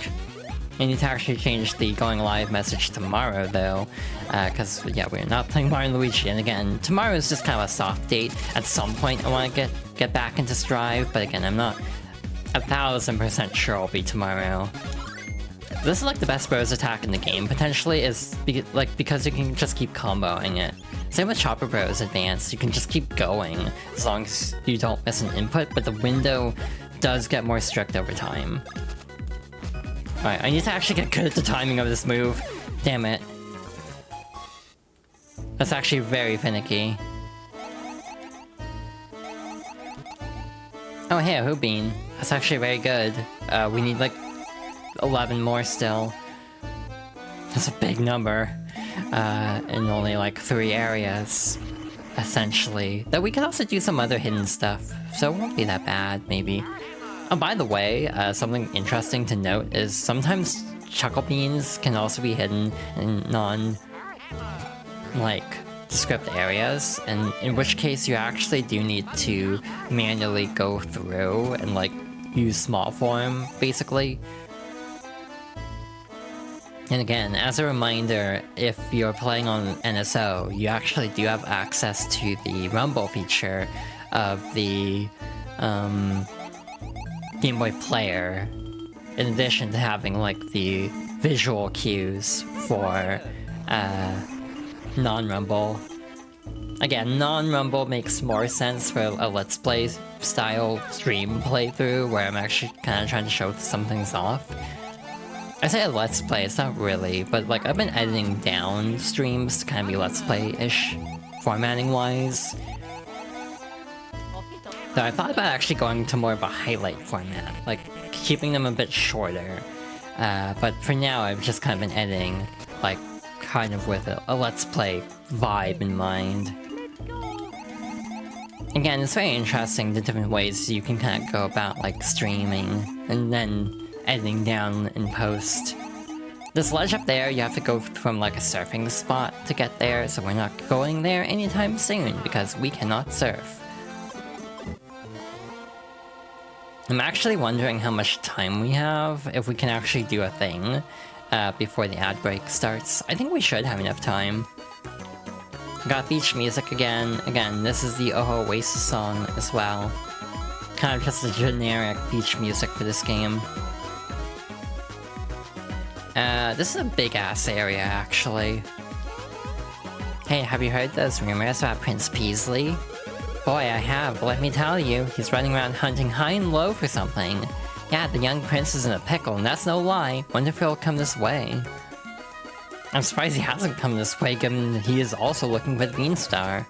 I need to actually change the going live message tomorrow though, because yeah, we're not playing Mario and Luigi, and again, tomorrow is just kind of a soft date. At some point I want to get back into Strive, but again, I'm not 1000% sure I'll be tomorrow. This is like the best Bros attack in the game, potentially, is because you can just keep comboing it. Same with Chopper Bros Advanced, you can just keep going as long as you don't miss an input, but the window does get more strict over time. Alright, I need to actually get good at the timing of this move. Damn it. That's actually very finicky. Oh hey, a Hoobbean. That's actually very good. We need like 11 more still. That's a big number. In only like 3 areas, essentially. Though we could also do some other hidden stuff, so it won't be that bad, maybe. Oh, by the way, something interesting to note is sometimes Chuckle Beans can also be hidden in non-descript areas, and in which case you actually do need to manually go through and, use small form, basically. And again, as a reminder, if you're playing on NSO, you actually do have access to the Rumble feature of the Game Boy Player, in addition to having the visual cues for non-Rumble. Again, non-Rumble makes more sense for a Let's Play style stream playthrough, where I'm actually kind of trying to show some things off. I say a Let's Play, it's not really, but I've been editing down streams to kind of be Let's Play-ish, formatting-wise. So I thought about actually going to more of a highlight format, keeping them a bit shorter. But for now, I've just kind of been editing, kind of with a Let's Play vibe in mind. Again, it's very interesting the different ways you can kind of go about, streaming, and then editing down in post. This ledge up there, you have to go from a surfing spot to get there, so we're not going there anytime soon because we cannot surf. I'm actually wondering how much time we have, if we can actually do a thing before the ad break starts. I think we should have enough time. Got beach music again. Again, this is the Oh Oasis song as well. Kind of just a generic beach music for this game. This is a big-ass area, actually. Hey, have you heard those rumors about Prince Peasley? Boy, I have. Let me tell you, he's running around hunting high and low for something. Yeah, the young prince is in a pickle, and that's no lie. Wonder if he'll come this way. I'm surprised he hasn't come this way, given that he is also looking for the Beanstar.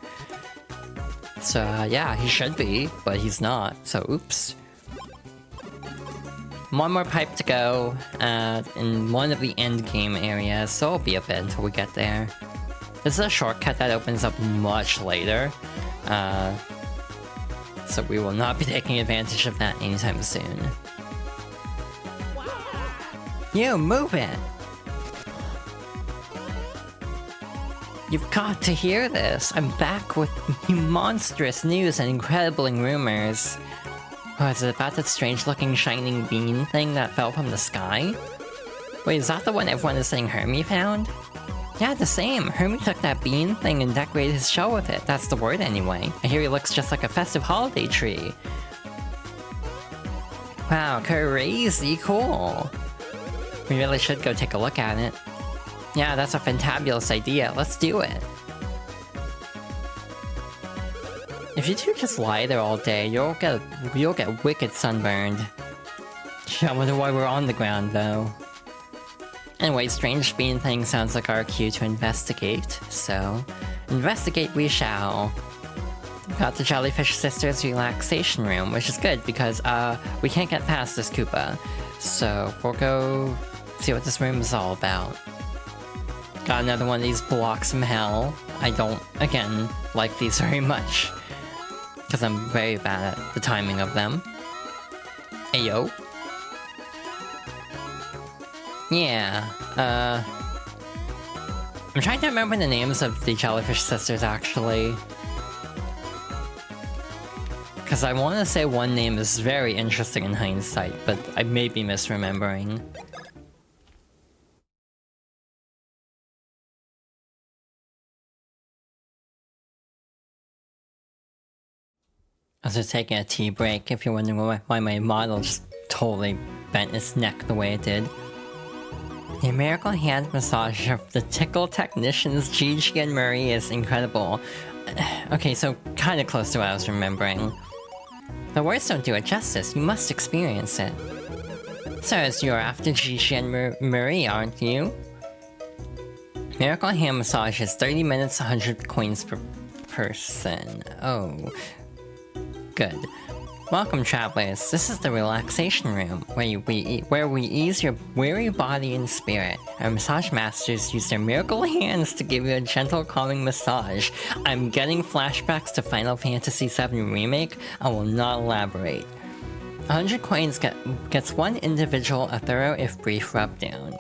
So, yeah, he should be, but he's not, so oops. One more pipe to go, in one of the endgame areas, so it'll be a bit until we get there. This is a shortcut that opens up much later, so we will not be taking advantage of that anytime soon. You, move it! You've got to hear this! I'm back with monstrous news and incredible rumors. Oh, is it about that strange-looking shining bean thing that fell from the sky? Wait, is that the one everyone is saying Hermie found? Yeah, the same! Hermie took that bean thing and decorated his show with it. That's the word anyway. I hear he looks just like a festive holiday tree. Wow, crazy cool! We really should go take a look at it. Yeah, that's a fantabulous idea. Let's do it. If you two just lie there all day, you'll get wicked sunburned. I wonder why we're on the ground, though. Anyway, strange bean thing sounds like our cue to investigate, so... investigate we shall. We've got the Jellyfish Sisters relaxation room, which is good because, we can't get past this Koopa. So, we'll go see what this room is all about. Got another one of these blocks from hell. I don't, again, like these very much. Because I'm very bad at the timing of them. Ayo. Yeah, I'm trying to remember the names of the Jellyfish Sisters, actually. Because I want to say one name is very interesting in hindsight, but I may be misremembering. I was just taking a tea break, if you're wondering why my model just totally bent its neck the way it did. The miracle hand massage of the tickle technicians Gigi and Marie is incredible. Okay, so kinda close to what I was remembering. The words don't do it justice, you must experience it. Sirs, you're after Gigi and Marie, aren't you? Miracle hand massage is 30 minutes, 100 coins per person. Oh. Good. Welcome, travelers. This is the relaxation room, where we ease your weary body and spirit. Our massage masters use their miracle hands to give you a gentle, calming massage. I'm getting flashbacks to Final Fantasy VII Remake. I will not elaborate. 100 coins gets one individual a thorough, if brief, rubdown.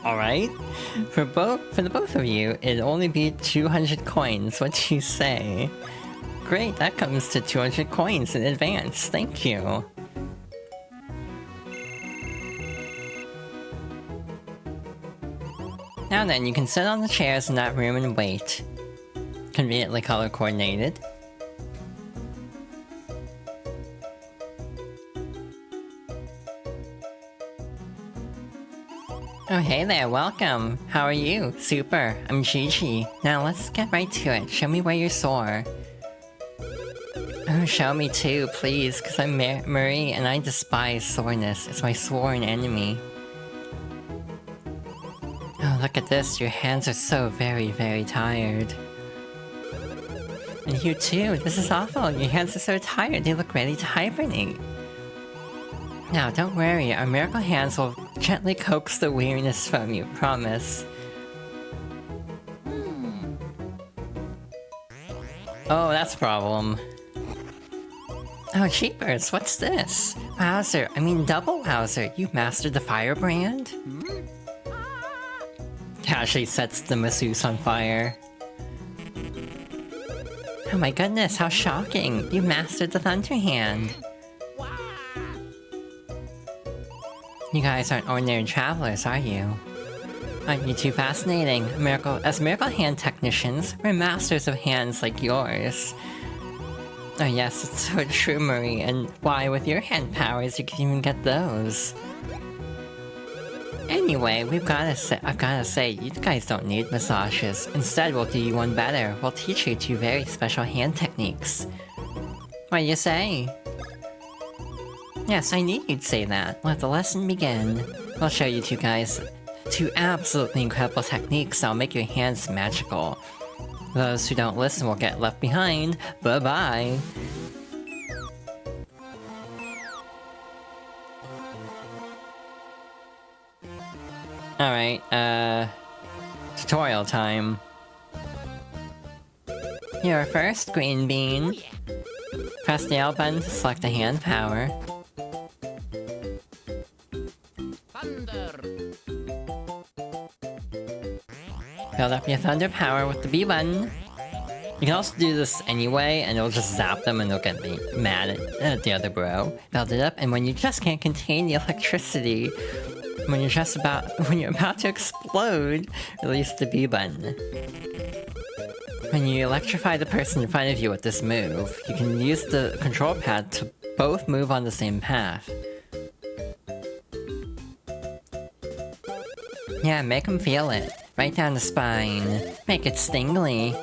Alright? For the both of you, it'd only be 200 coins. What do you say? Great, that comes to 200 coins in advance, thank you. Now then, you can sit on the chairs in that room and wait. Conveniently color coordinated. Oh hey there, welcome! How are you? Super, I'm Gigi. Now let's get right to it, show me where you're sore. Oh, show me too, please, because I'm Marie and I despise soreness. It's my sworn enemy. Oh, look at this. Your hands are so very, very tired. And you too. This is awful. Your hands are so tired. They look ready to hibernate. Now, don't worry. Our miracle hands will gently coax the weariness from you. Promise. Oh, that's a problem. Oh, cheapers, what's this? Wowzer, I mean double wowzer, you mastered the firebrand? Casually sets the masseuse on fire. Oh my goodness, how shocking! You mastered the thunder hand! You guys aren't ordinary travelers, are you? Aren't you too fascinating? As miracle hand technicians, we're masters of hands like yours. Oh yes, it's so true, Marie, and why with your hand powers you can even get those? Anyway, I've gotta say, you guys don't need massages. Instead, we'll do you one better. We'll teach you 2 very special hand techniques. What do you say? Yes, I knew you'd say that. Let the lesson begin. We'll show you 2 guys 2 absolutely incredible techniques that'll make your hands magical. Those who don't listen will get left behind. Bye-bye! Alright, tutorial time. Your first green bean. Press the L button to select a hand power. Build up your thunder power with the B button. You can also do this anyway, and it'll just zap them and they'll get mad at the other bro. Build it up, and when you just can't contain the electricity, when you're about to explode, release the B button. When you electrify the person in front of you with this move, you can use the control pad to both move on the same path. Yeah, make them feel it. Right down the spine. Make it stingly.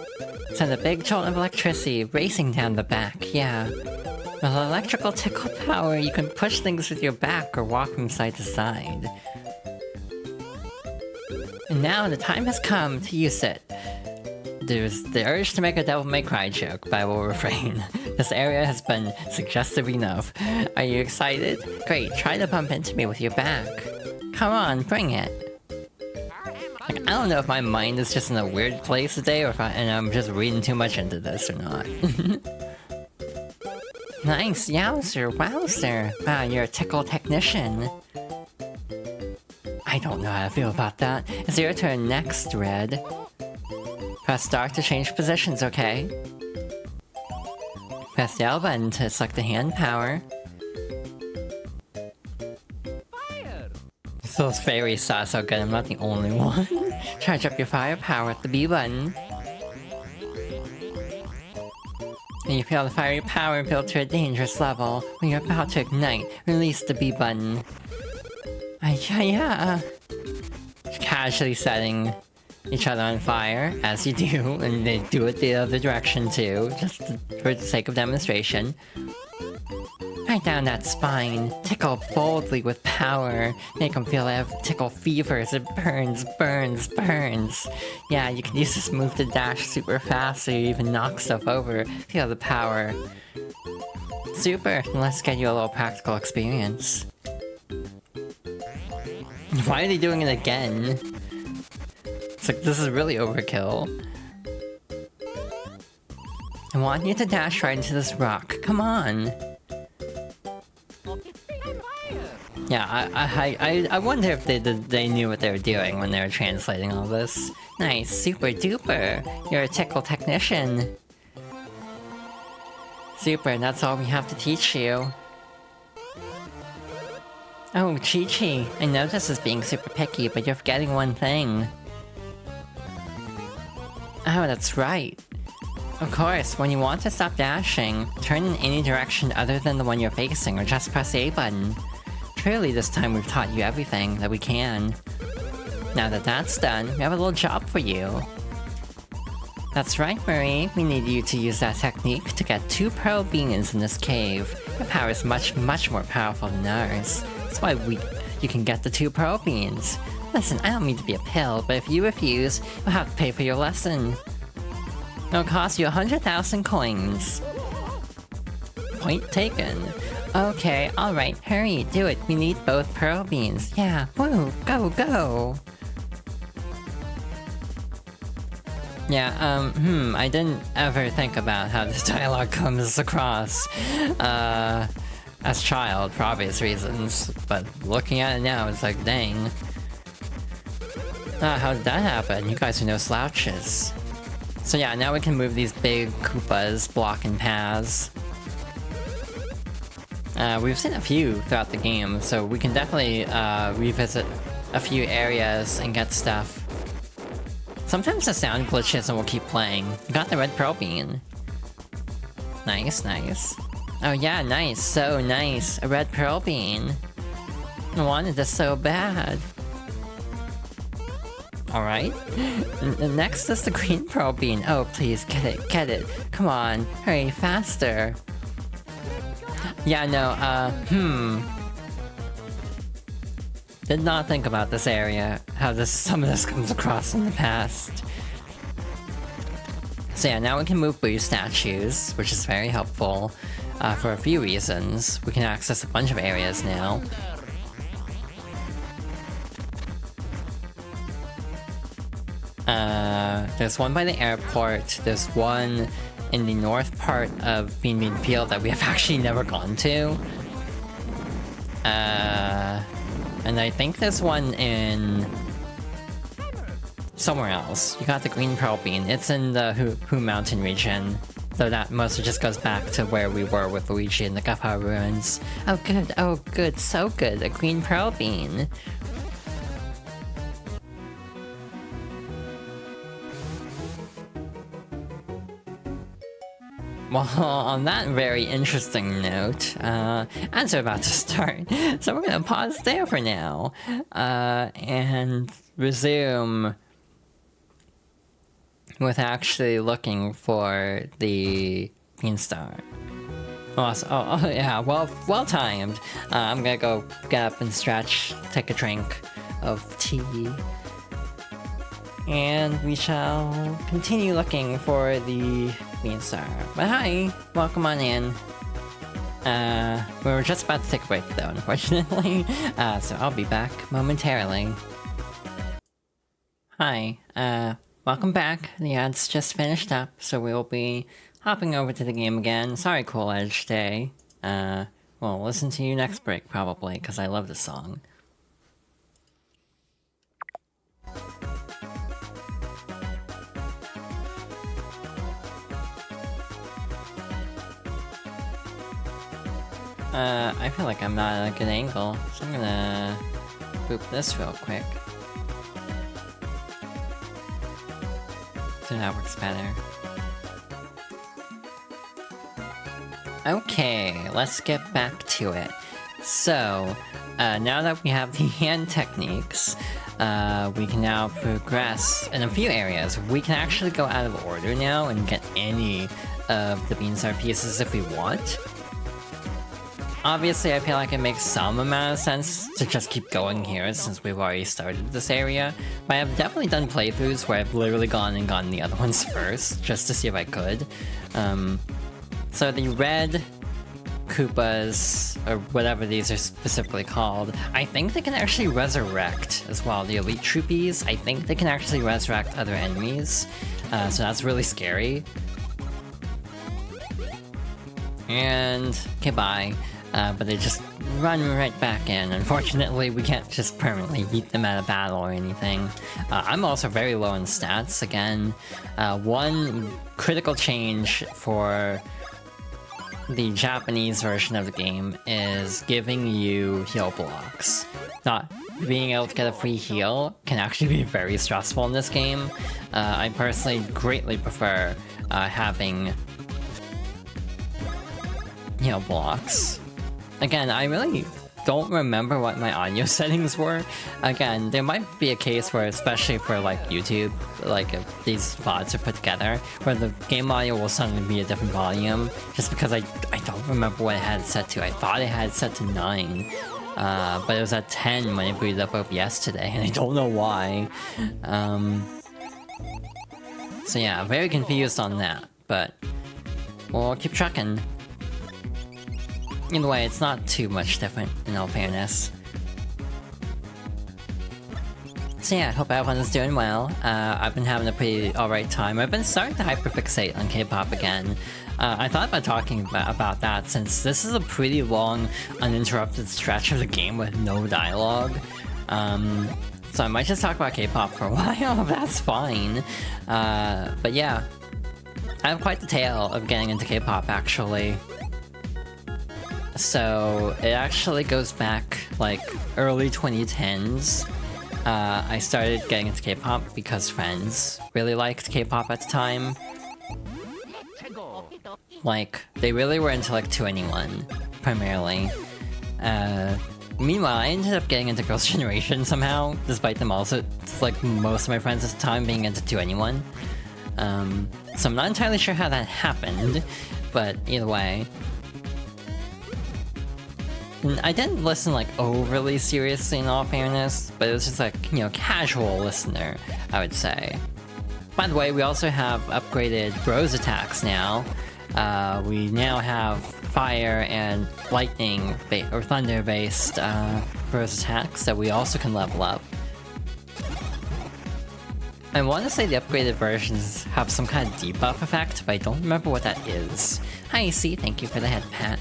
Send a big jolt of electricity racing down the back, yeah. With electrical tickle power, you can push things with your back or walk from side to side. And now the time has come to use it. There's the urge to make a Devil May Cry joke, but I will refrain. This area has been suggestive enough. Are you excited? Great, try to bump into me with your back. Come on, bring it. Like, I don't know if my mind is just in a weird place today, or if I'm just reading too much into this or not. Nice, yowzer, wowzer. Wow, you're a tickle technician. I don't know how to feel about that. It's your turn next, Red. Press start to change positions, okay? Press the L button to select the hand power. Those fairies saw so good, I'm not the only one. Charge up your firepower with the B button. And you feel the fiery power build to a dangerous level. When you're about to ignite, release the B button. Yeah. Casually setting each other on fire, as you do, and they do it the other direction too, just for the sake of demonstration. Right down that spine, tickle boldly with power, make them feel tickle fever as it burns. Yeah, you can use this move to dash super fast so you even knock stuff over, feel the power. Super, let's get you a little practical experience. Why are they doing it again? It's like, this is really overkill. I want you to dash right into this rock, come on! Yeah, I wonder if they knew what they were doing when they were translating all this. Nice, super duper! You're a tickle technician! Super, that's all we have to teach you. Oh, Chi-Chi, I know this is being super picky, but you're forgetting one thing. Oh, that's right. Of course, when you want to stop dashing, turn in any direction other than the one you're facing, or just press the A button. Truly, this time we've taught you everything that we can. Now that that's done, we have a little job for you. That's right, Marie. We need you to use that technique to get 2 pearl beans in this cave. Your power is much more powerful than ours. That's why you can get the 2 pearl beans. Listen, I don't mean to be a pill, but if you refuse, you'll have to pay for your lesson. It'll cost you 100,000 coins. Point taken. Okay, alright, hurry, do it. We need both pearl beans. Yeah, woo, go! Yeah, I didn't ever think about how this dialogue comes across, as child, for obvious reasons. But looking at it now, it's like, dang. How did that happen? You guys are no slouches. So yeah, now we can move these big Koopas blocking paths. We've seen a few throughout the game, so we can definitely revisit a few areas and get stuff. Sometimes the sound glitches and we'll keep playing. You got the red pearl bean. Nice, nice. Oh yeah, nice, so nice. A red pearl bean. I wanted this so bad. Alright. Next is the green pearl bean. Oh, please, get it. Come on, hurry, faster. Yeah, no, did not think about this area, how some of this comes across in the past. So yeah, now we can move blue statues, which is very helpful for a few reasons. We can access a bunch of areas now. There's one by the airport, there's one in the north part of Bean Bean Field that we have actually never gone to. And I think there's one in somewhere else. You got the green pearl bean. It's in the Hu Mountain region. Though that mostly just goes back to where we were with Luigi in the Guffaw ruins. Oh good, so good, a green pearl bean. Well, on that very interesting note, ads are about to start, so we're gonna pause there for now, and resume with actually looking for the Beanstar. Awesome. Oh yeah, well timed. I'm gonna go get up and stretch, take a drink of tea, and we shall continue looking for the Beanstar. But hi, welcome on in. We were just about to take a break though, unfortunately. So I'll be back momentarily. Hi, welcome back. The ads just finished up, so we'll be hopping over to the game again. Sorry, Cool Edge Day. We'll listen to you next break probably, because I love the song. I feel like I'm not at a good angle, so I'm gonna boop this real quick. So that works better. Okay, let's get back to it. So, now that we have the hand techniques, we can now progress in a few areas. We can actually go out of order now and get any of the Beanstar pieces if we want. Obviously, I feel like it makes some amount of sense to just keep going here since we've already started this area, but I've definitely done playthroughs where I've literally gone and gotten the other ones first, just to see if I could. So the red Koopas, or whatever these are specifically called, I think they can actually resurrect as well. The Elite Troopies, I think they can actually resurrect other enemies, so that's really scary. And, okay, bye. But they just run right back in. Unfortunately, we can't just permanently beat them at a battle or anything. I'm also very low in stats. Again, one critical change for the Japanese version of the game is giving you heal blocks. Not being able to get a free heal can actually be very stressful in this game. I personally greatly prefer having heal blocks. Again, I really don't remember what my audio settings were. Again, there might be a case where, especially for like YouTube, like if these VODs are put together, where the game audio will suddenly be a different volume, just because I don't remember what it had it set to. I thought it had it set to 9, but it was at 10 when it booted up OBS today, and I don't know why. So yeah, very confused on that, but we'll keep trucking. Either way, it's not too much different, in all fairness. So yeah, I hope everyone's doing well. I've been having a pretty alright time. I've been starting to hyperfixate on K-pop again. I thought about talking about that since this is a pretty long, uninterrupted stretch of the game with no dialogue. So I might just talk about K-pop for a while, if that's fine. But yeah, I have quite the tale of getting into K-pop, actually. So it actually goes back like early 2010s. I started getting into K-pop because friends really liked K-pop at the time. Like, they really were into like 2NE1, primarily. Meanwhile, I ended up getting into Girls' Generation somehow, despite them also, like, most of my friends at the time being into 2NE1. So I'm not entirely sure how that happened, but either way. And I didn't listen, like, overly seriously in all fairness, but it was just like, you know, casual listener, I would say. By the way, we also have upgraded Bros attacks now. We now have fire and lightning or thunder based Bros attacks that we also can level up. I want to say the upgraded versions have some kind of debuff effect, but I don't remember what that is. Hi AC, thank you for the head pat.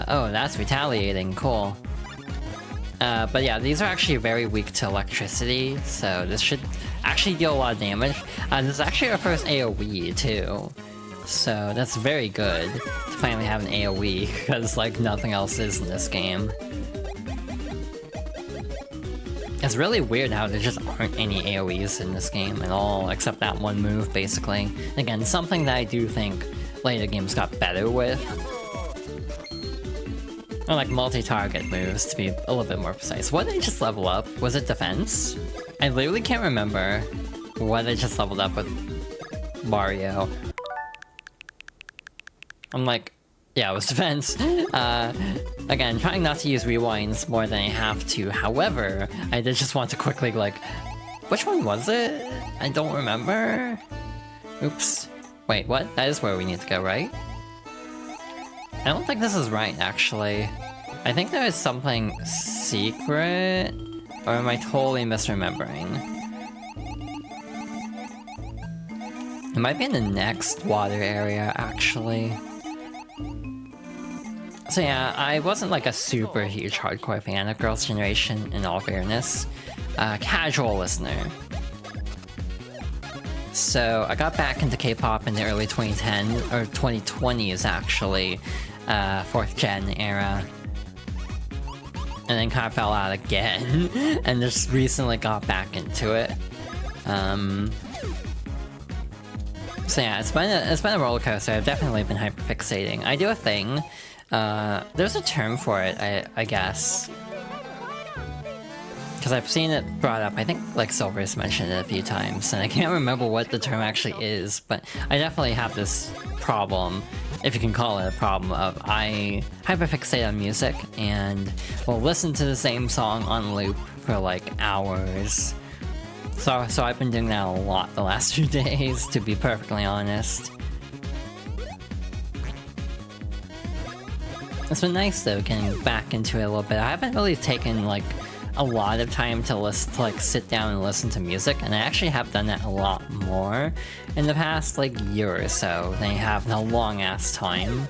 Oh, that's retaliating, cool. But yeah, these are actually very weak to electricity, so this should actually deal a lot of damage. This is actually our first AoE too, so that's very good to finally have an AoE, because like nothing else is in this game. It's really weird how there just aren't any AoEs in this game at all, except that one move basically. Again, something that I do think later games got better with. Or like multi-target moves, to be a little bit more precise. What did I just level up? Was it defense? I literally can't remember what I just leveled up with Mario. I'm like, yeah, it was defense. Again, trying not to use rewinds more than I have to. However, I did just want to quickly, like, which one was it? I don't remember. Oops. Wait, what? That is where we need to go, right? I don't think this is right, actually. I think there is something secret, or am I totally misremembering? It might be in the next water area, actually. So yeah, I wasn't like a super huge hardcore fan of Girls' Generation, in all fairness. Casual listener. So I got back into K-pop in the early 2010 or 2020s actually, 4th gen era, and then kind of fell out again, and just recently got back into it. So yeah, it's been a roller coaster. I've definitely been hyperfixating. I do a thing. There's a term for it, I guess. Because I've seen it brought up, I think like Silver's mentioned it a few times, and I can't remember what the term actually is, but I definitely have this problem, if you can call it a problem, of I hyperfixate on music and will listen to the same song on loop for like hours. So I've been doing that a lot the last few days, to be perfectly honest. It's been nice though, getting back into it a little bit. I haven't really taken like a lot of time to listen, to like sit down and listen to music, and I actually have done that a lot more in the past like year or so than I have in a long ass time.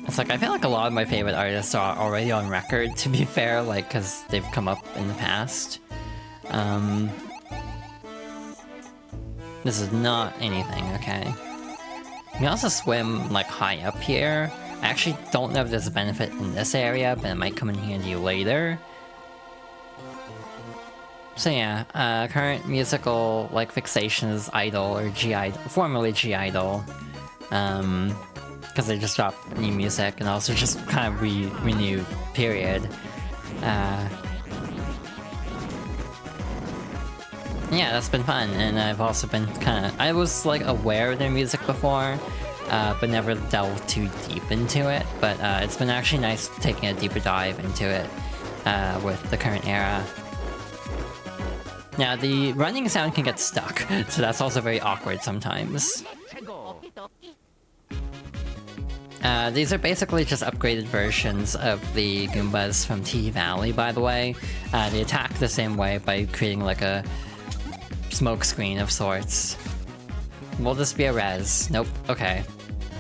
It's like I feel like a lot of my favorite artists are already on record, to be fair, like because they've come up in the past. This is not anything, okay. You can also swim like high up here. I actually don't know if there's a benefit in this area, but it might come in handy later. So yeah, current musical like fixation is Idol, or G-Idol, formerly G-Idol. Because they just dropped new music and also just kind of renewed, period. Yeah, that's been fun, and I've also been I was like aware of their music before, but never delved too deep into it, but it's been actually nice taking a deeper dive into it with the current era. Now, the running sound can get stuck, so that's also very awkward sometimes. These are basically just upgraded versions of the Goombas from T-Valley, by the way. They attack the same way by creating like a smoke screen of sorts. Will this be a res? Nope, okay.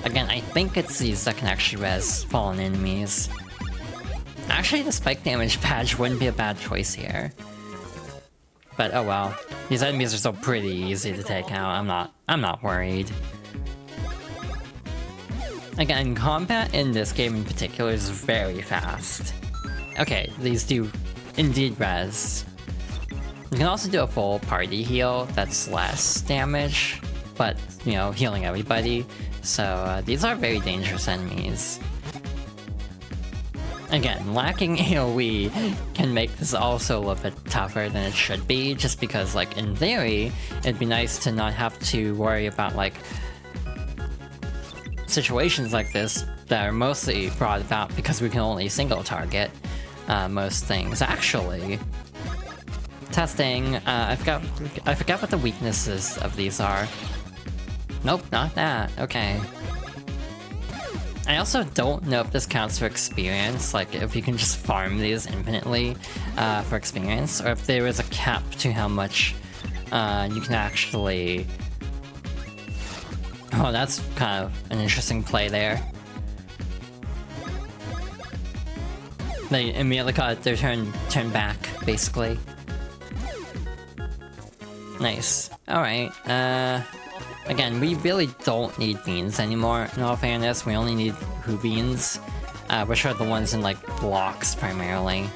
Again, I think it's these that can actually res fallen enemies. Actually, the spike damage badge wouldn't be a bad choice here. But oh well. These enemies are still pretty easy to take out. I'm not worried. Again, combat in this game in particular is very fast. Okay, these do indeed res. You can also do a full party heal that's less damage, but, you know, healing everybody. So these are very dangerous enemies. Again, lacking AoE can make this also a little bit tougher than it should be, just because, like, in theory, it'd be nice to not have to worry about, like, situations like this that are mostly brought about because we can only single target most things. Actually, testing, I forgot what the weaknesses of these are. Nope, not that. Okay. I also don't know if this counts for experience, like if you can just farm these infinitely for experience, or if there is a cap to how much you can actually... Oh, that's kind of an interesting play there. They immediately got their turn back, basically. Nice. Alright, again, we really don't need beans anymore, in all fairness. We only need who beans, which are the ones in, like, blocks, primarily.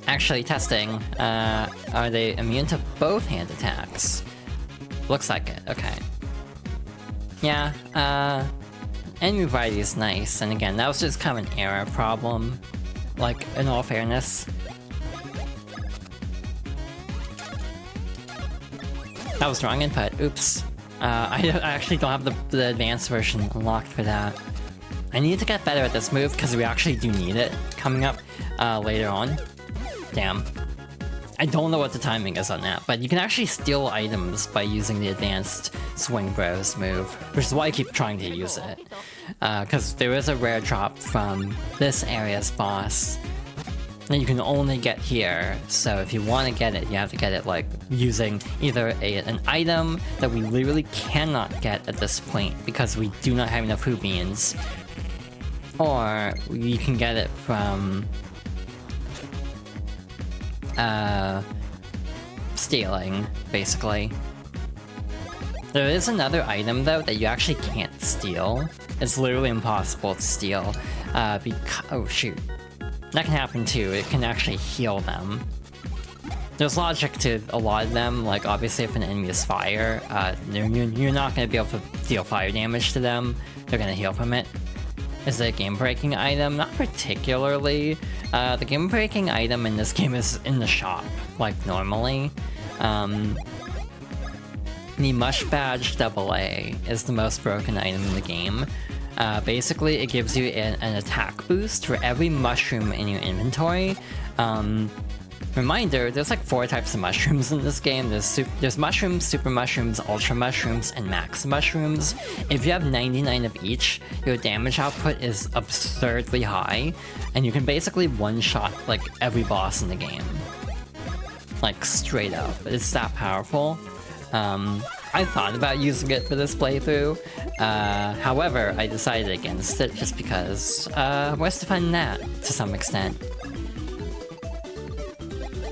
Actually, testing, are they immune to both hand attacks? Looks like it, okay. Yeah, enemy variety is nice, and again, that was just kind of an error problem, like, in all fairness. That was wrong input, oops. I actually don't have the advanced version unlocked for that. I need to get better at this move, because we actually do need it coming up later on. Damn. I don't know what the timing is on that, but you can actually steal items by using the advanced Swing Bros move, which is why I keep trying to use it. Because there is a rare drop from this area's boss that you can only get here, so if you want to get it, you have to get it like using either an item that we literally cannot get at this point because we do not have enough Hoo Beans, or you can get it from stealing, basically. There is another item though that you actually can't steal. It's literally impossible to steal because... oh shoot. That can happen too, it can actually heal them. There's logic to a lot of them, like obviously if an enemy is fire, you're not going to be able to deal fire damage to them, they're going to heal from it. Is it a game-breaking item? Not particularly. The game-breaking item in this game is in the shop, like normally. The Mush Badge AA is the most broken item in the game. Basically, it gives you an attack boost for every mushroom in your inventory. Reminder, there's like 4 types of mushrooms in this game. There's mushrooms, super mushrooms, ultra mushrooms, and max mushrooms. If you have 99 of each, your damage output is absurdly high, and you can basically one-shot like every boss in the game. Like straight up, it's that powerful. I thought about using it for this playthrough, however, I decided against it just because, what's to find that, to some extent.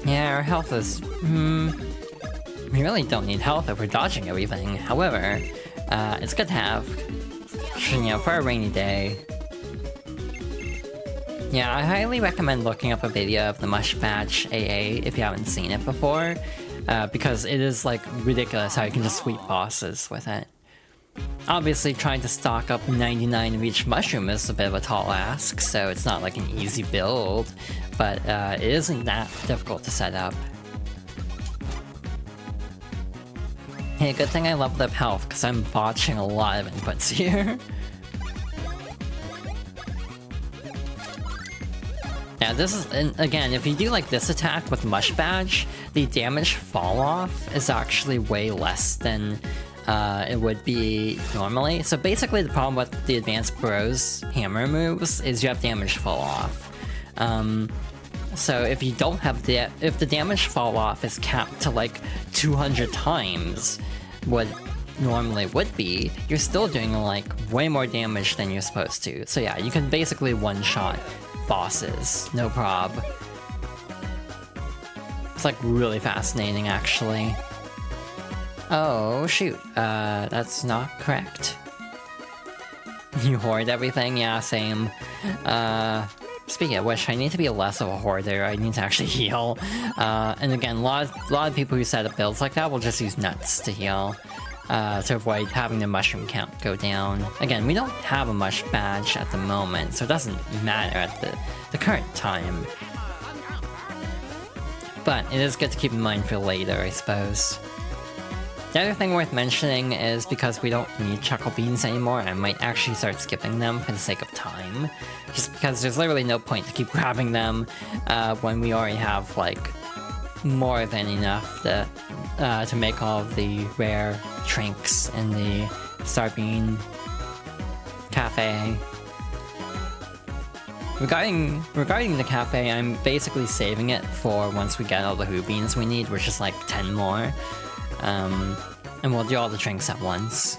Yeah, our health is... we really don't need health if we're dodging everything. However, it's good to have, you know, for a rainy day. Yeah, I highly recommend looking up a video of the Mush Badge AA if you haven't seen it before, because it is, like, ridiculous how you can just sweep bosses with it. Obviously, trying to stock up 99 of each mushroom is a bit of a tall ask, so it's not like an easy build, but it isn't that difficult to set up. Hey, good thing I leveled up health, because I'm botching a lot of inputs here. Yeah, this is, and again, if you do like this attack with Mush Badge, the damage fall off is actually way less than it would be normally. So basically the problem with the Advanced Bros hammer moves is you have damage fall off. So if you don't have if the damage fall off is capped to like 200 times what normally would be, you're still doing like way more damage than you're supposed to. So yeah, you can basically one-shot bosses, no prob. It's like really fascinating, actually. Oh, shoot. That's not correct. You hoard everything? Yeah, same. Speaking of which, I need to be less of a hoarder. I need to actually heal. And again, a lot of people who set up builds like that will just use nuts to heal. To avoid having the mushroom count go down. Again, we don't have a mush badge at the moment, so it doesn't matter at the current time. But it is good to keep in mind for later, I suppose. The other thing worth mentioning is because we don't need chuckle beans anymore, I might actually start skipping them for the sake of time. Just because there's literally no point to keep grabbing them when we already have, like, more than enough to make all of the rare trinks in the Starbean Cafe. Regarding the cafe, I'm basically saving it for once we get all the Who Beans we need, which is like 10 more. And we'll do all the drinks at once.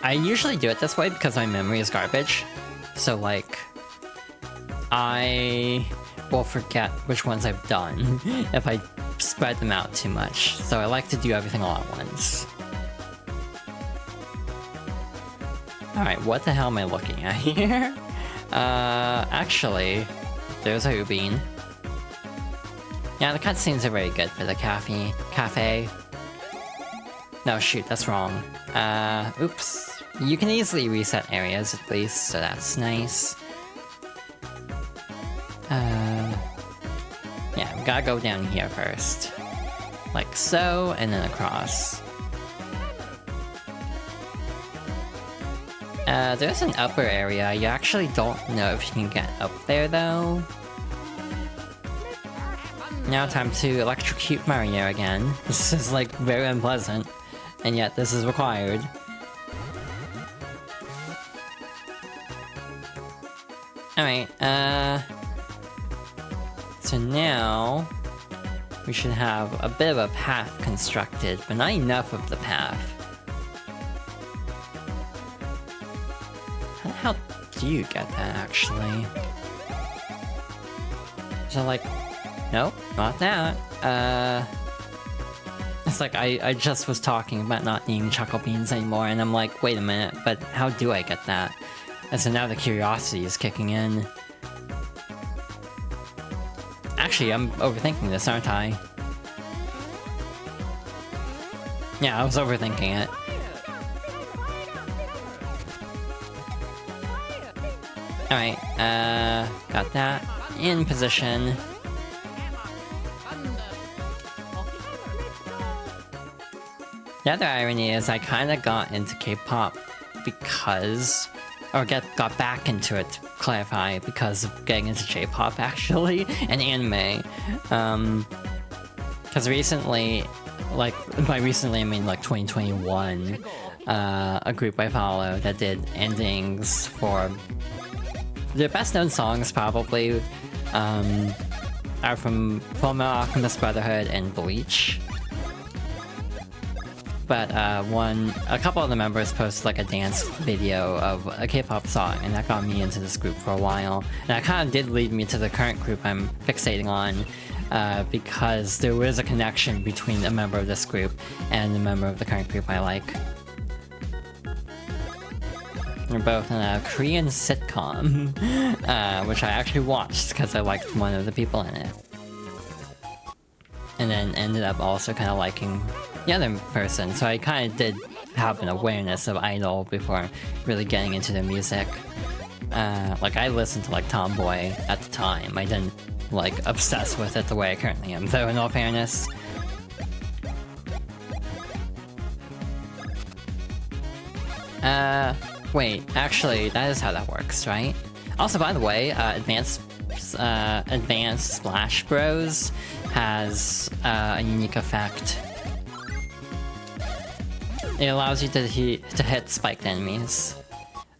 I usually do it this way because my memory is garbage. So like, I will forget which ones I've done if I spread them out too much. So I like to do everything all at once. Alright, what the hell am I looking at here? Actually, there's a Who Bean. Yeah, the cutscenes are very good for the cafe. No, shoot, that's wrong. Oops. You can easily reset areas at least, so that's nice. Yeah, we gotta go down here first. Like so, and then across. There's an upper area. You actually don't know if you can get up there, though. Now time to electrocute Mario again. This is, like, very unpleasant. And yet, this is required. Alright, so now we should have a bit of a path constructed, but not enough of the path. How the hell do you get that, actually? So, like, nope, not that. It's like I just was talking about not needing chuckle beans anymore, and I'm like, wait a minute, but how do I get that? And so now the curiosity is kicking in. Actually, I'm overthinking this, aren't I? Yeah, I was overthinking it. Alright, got that in position. The other irony is I kinda got into K-pop because... or got back into it, to clarify, because of getting into J-pop, actually, and anime. Because recently, like, by recently I mean like 2021, a group I follow that did endings for... their best known songs, probably, are from Fullmetal Alchemist Brotherhood and Bleach. But a couple of the members posted like a dance video of a K-pop song, and that got me into this group for a while. And that kind of did lead me to the current group I'm fixating on, because there was a connection between a member of this group and a member of the current group I like. They're both in a Korean sitcom, which I actually watched because I liked one of the people in it. And then ended up also kind of liking the other person, so I kind of did have an awareness of Idol before really getting into their music. Like, I listened to, like, Tomboy at the time. I didn't, like, obsess with it the way I currently am, though, in all fairness. Wait, actually, that is how that works, right? Also, by the way, Advanced Splash Bros has a unique effect. It allows you to hit spiked enemies.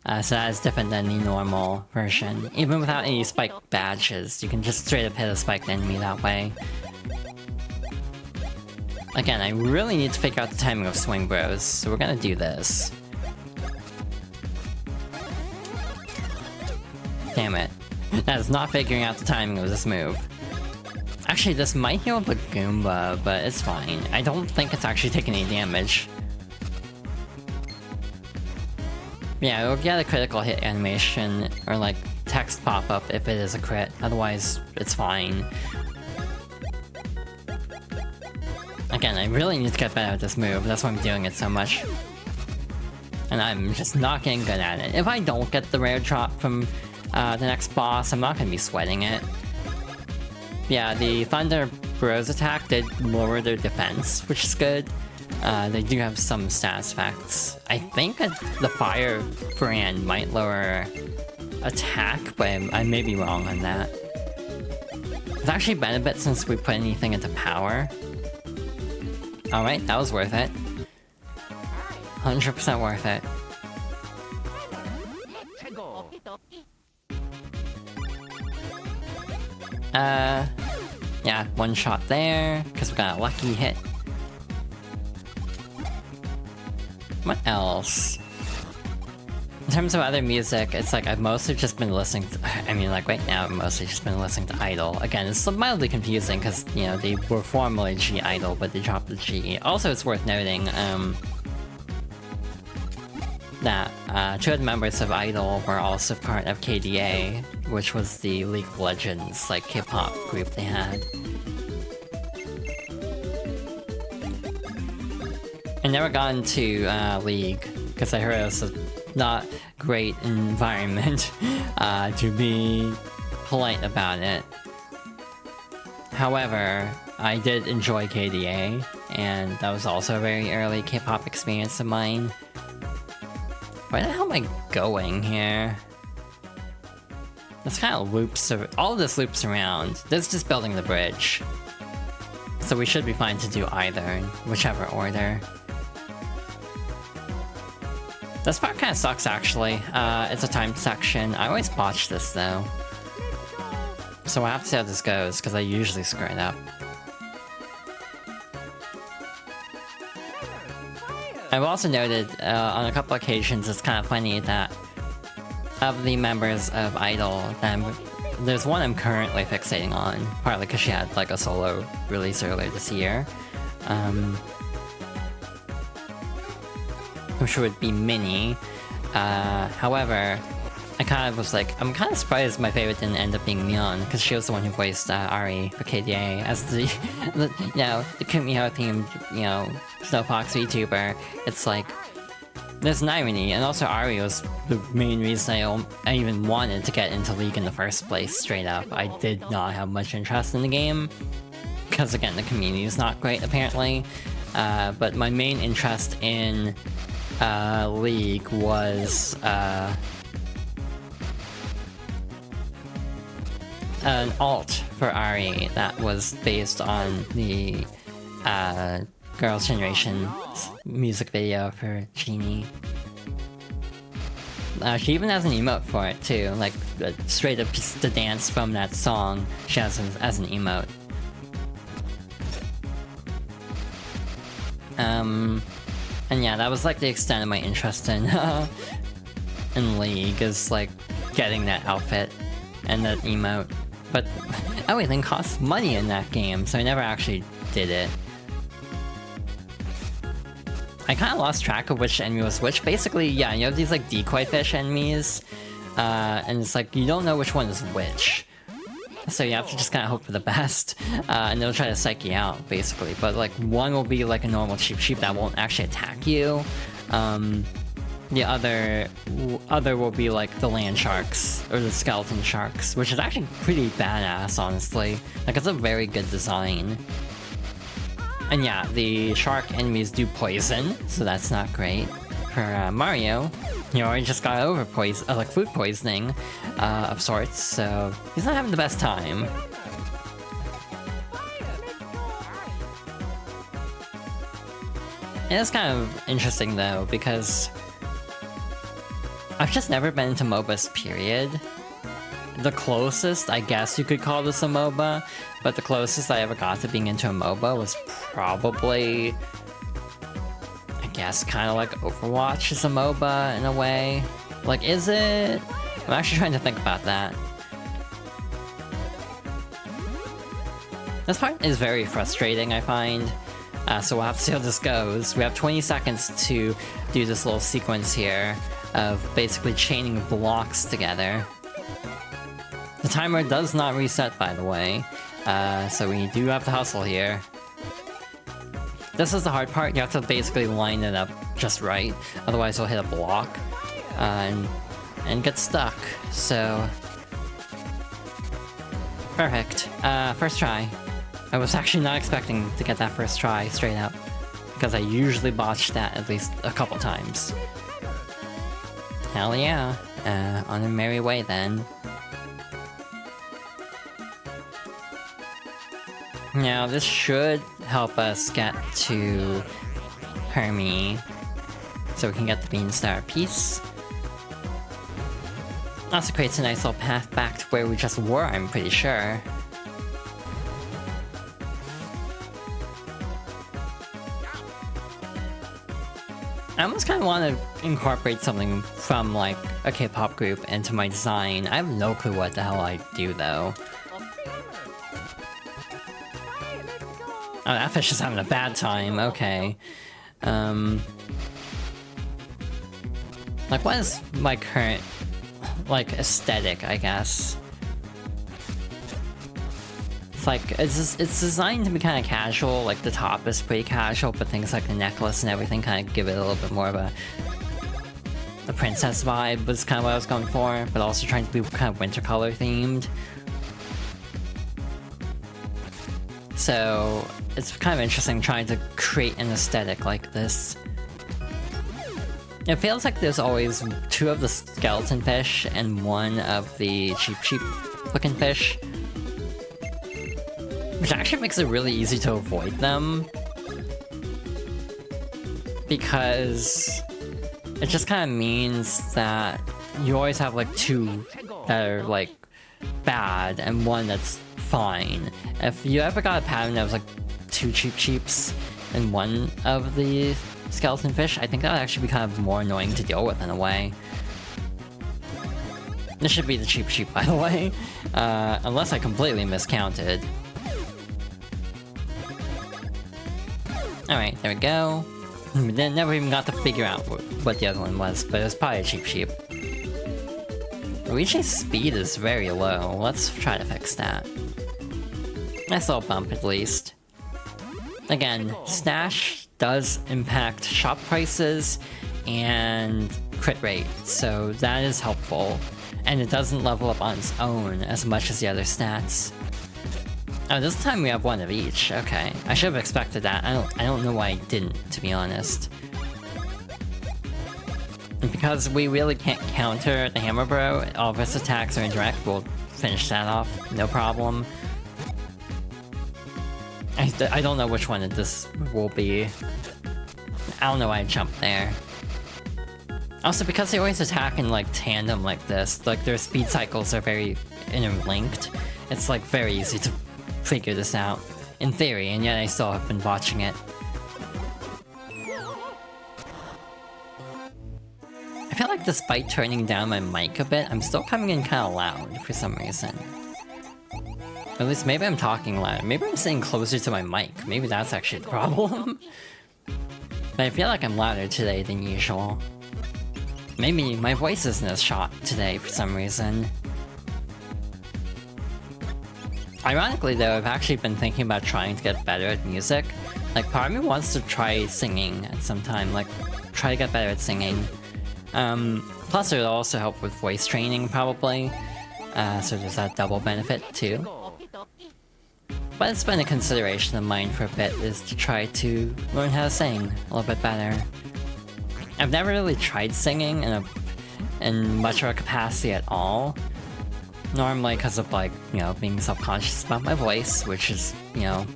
So that is different than the normal version. Even without any spiked badges, you can just straight up hit a spiked enemy that way. Again, I really need to figure out the timing of Swing Bros, so we're gonna do this. Damn it. That is not figuring out the timing of this move. Actually, this might heal the Goomba, but it's fine. I don't think it's actually taking any damage. Yeah, it'll get a critical hit animation, or like text pop-up if it is a crit. Otherwise, it's fine. Again, I really need to get better at this move. That's why I'm doing it so much. And I'm just not getting good at it. If I don't get the rare drop from the next boss, I'm not gonna be sweating it. Yeah, the Thunder Bros attack did lower their defense, which is good. They do have some stats effects. I think the Fire brand might lower attack, but I may be wrong on that. It's actually been a bit since we put anything into power. Alright, that was worth it. 100% worth it. Yeah, one shot there, because we got a lucky hit. What else? In terms of other music, it's like I've mostly just been listening to, I mean, like right now I've mostly just been listening to Idol. Again, it's mildly confusing because, you know, they were formerly G Idol, but they dropped the G. Also, it's worth noting that two of the members of Idol were also part of KDA, which was the League of Legends, like, K-pop group they had. I never got into League, because I heard it was a not great environment to be polite about it. However, I did enjoy KDA, and that was also a very early K-pop experience of mine. Where the hell am I going here? This kind of loops, all of this loops around. This is just building the bridge. So we should be fine to do either, in whichever order. This part kind of sucks, actually. It's a timed section. I always botch this, though. So we'll have to see how this goes, because I usually screw it up. I've also noted on a couple occasions, it's kind of funny that of the members of Idol, there's one I'm currently fixating on, partly because she had like a solo release earlier this year. Which would be Minnie. However, I kind of was like, I'm kind of surprised my favorite didn't end up being Myeon, because she was the one who voiced Ari for KDA as the, you know, the Kumiho themed, you know, Snow Fox VTuber. It's like, there's an irony, and also Ari was the main reason I even wanted to get into League in the first place, straight up. I did not have much interest in the game, because again, the community is not great apparently, but my main interest in League was an alt for Ari that was based on the Girls' Generation music video for Genie. She even has an emote for it too, like straight up the dance from that song she has as an emote. And yeah, that was like the extent of my interest in League, is like getting that outfit and that emote. But everything costs money in that game, so I never actually did it. I kind of lost track of which enemy was which. Basically, yeah, you have these like decoy fish enemies, and it's like you don't know which one is which. So you have to just kind of hope for the best, and they'll try to psych you out, basically. But like, one will be like a normal cheap sheep that won't actually attack you. The other will be like the land sharks, or the skeleton sharks, which is actually pretty badass, honestly. Like, it's a very good design. And yeah, the shark enemies do poison, so that's not great. For Mario, he already just got over like food poisoning of sorts, so he's not having the best time. It is kind of interesting though, because I've just never been into MOBAs, period. The closest, I guess you could call this a MOBA, but the closest I ever got to being into a MOBA was probably, I guess, kind of like Overwatch is a MOBA in a way. Like, is it? I'm actually trying to think about that. This part is very frustrating, I find. So we'll have to see how this goes. We have 20 seconds to do this little sequence here of basically chaining blocks together. The timer does not reset, by the way, so we do have to hustle here. This is the hard part. You have to basically line it up just right, otherwise you'll hit a block and get stuck. So perfect. First try. I was actually not expecting to get that first try straight up, because I usually botch that at least a couple times. Hell yeah. On a merry way then. Now this should help us get to Hermie, so we can get the Beanstar piece. Also creates a nice little path back to where we just were, I'm pretty sure. I almost kind of want to incorporate something from, like, a K-pop group into my design. I have no clue what the hell I do, though. Oh, that fish is having a bad time, okay. Like, what is my current, like, aesthetic, I guess? It's like, it's designed to be kind of casual, like the top is pretty casual, but things like the necklace and everything kind of give it a little bit more of a princess vibe was kind of what I was going for, but also trying to be kind of winter color themed. So it's kind of interesting trying to create an aesthetic like this. It feels like there's always two of the skeleton fish and one of the cheap looking fish, which actually makes it really easy to avoid them, because it just kind of means that you always have like two that are like bad and one that's fine. If you ever got a pattern that was like two cheaps and one of the skeleton fish, I think that would actually be kind of more annoying to deal with in a way. This should be the cheap, by the way, unless I completely miscounted. Alright, there we go. We never even got to figure out what the other one was, but it was probably a cheap. Luigi's speed is very low. Let's try to fix that. Nice little bump, at least. Again, Stash does impact shop prices and crit rate, so that is helpful. And it doesn't level up on its own as much as the other stats. Oh, this time we have one of each. Okay, I should have expected that. I don't know why I didn't, to be honest. And because we really can't counter the Hammer Bro, all of its attacks are indirect, we'll finish that off, no problem. I don't know which one this will be. I don't know why I jumped there. Also, because they always attack in like tandem like this, like their speed cycles are very interlinked, it's like very easy to figure this out, in theory, and yet I still have been watching it. I feel like despite turning down my mic a bit, I'm still coming in kind of loud for some reason. At least maybe I'm talking loud. Maybe I'm sitting closer to my mic. Maybe that's actually the problem. But I feel like I'm louder today than usual. Maybe my voice isn't as shot today for some reason. Ironically though, I've actually been thinking about trying to get better at music. Like, part of me wants to try singing at some time, like, try to get better at singing. Plus it would also help with voice training, probably. So there's that double benefit too. But it's been a consideration of mine for a bit, is to try to learn how to sing a little bit better. I've never really tried singing in much of a capacity at all. Normally because of, like, you know, being self-conscious about my voice, which is, you know,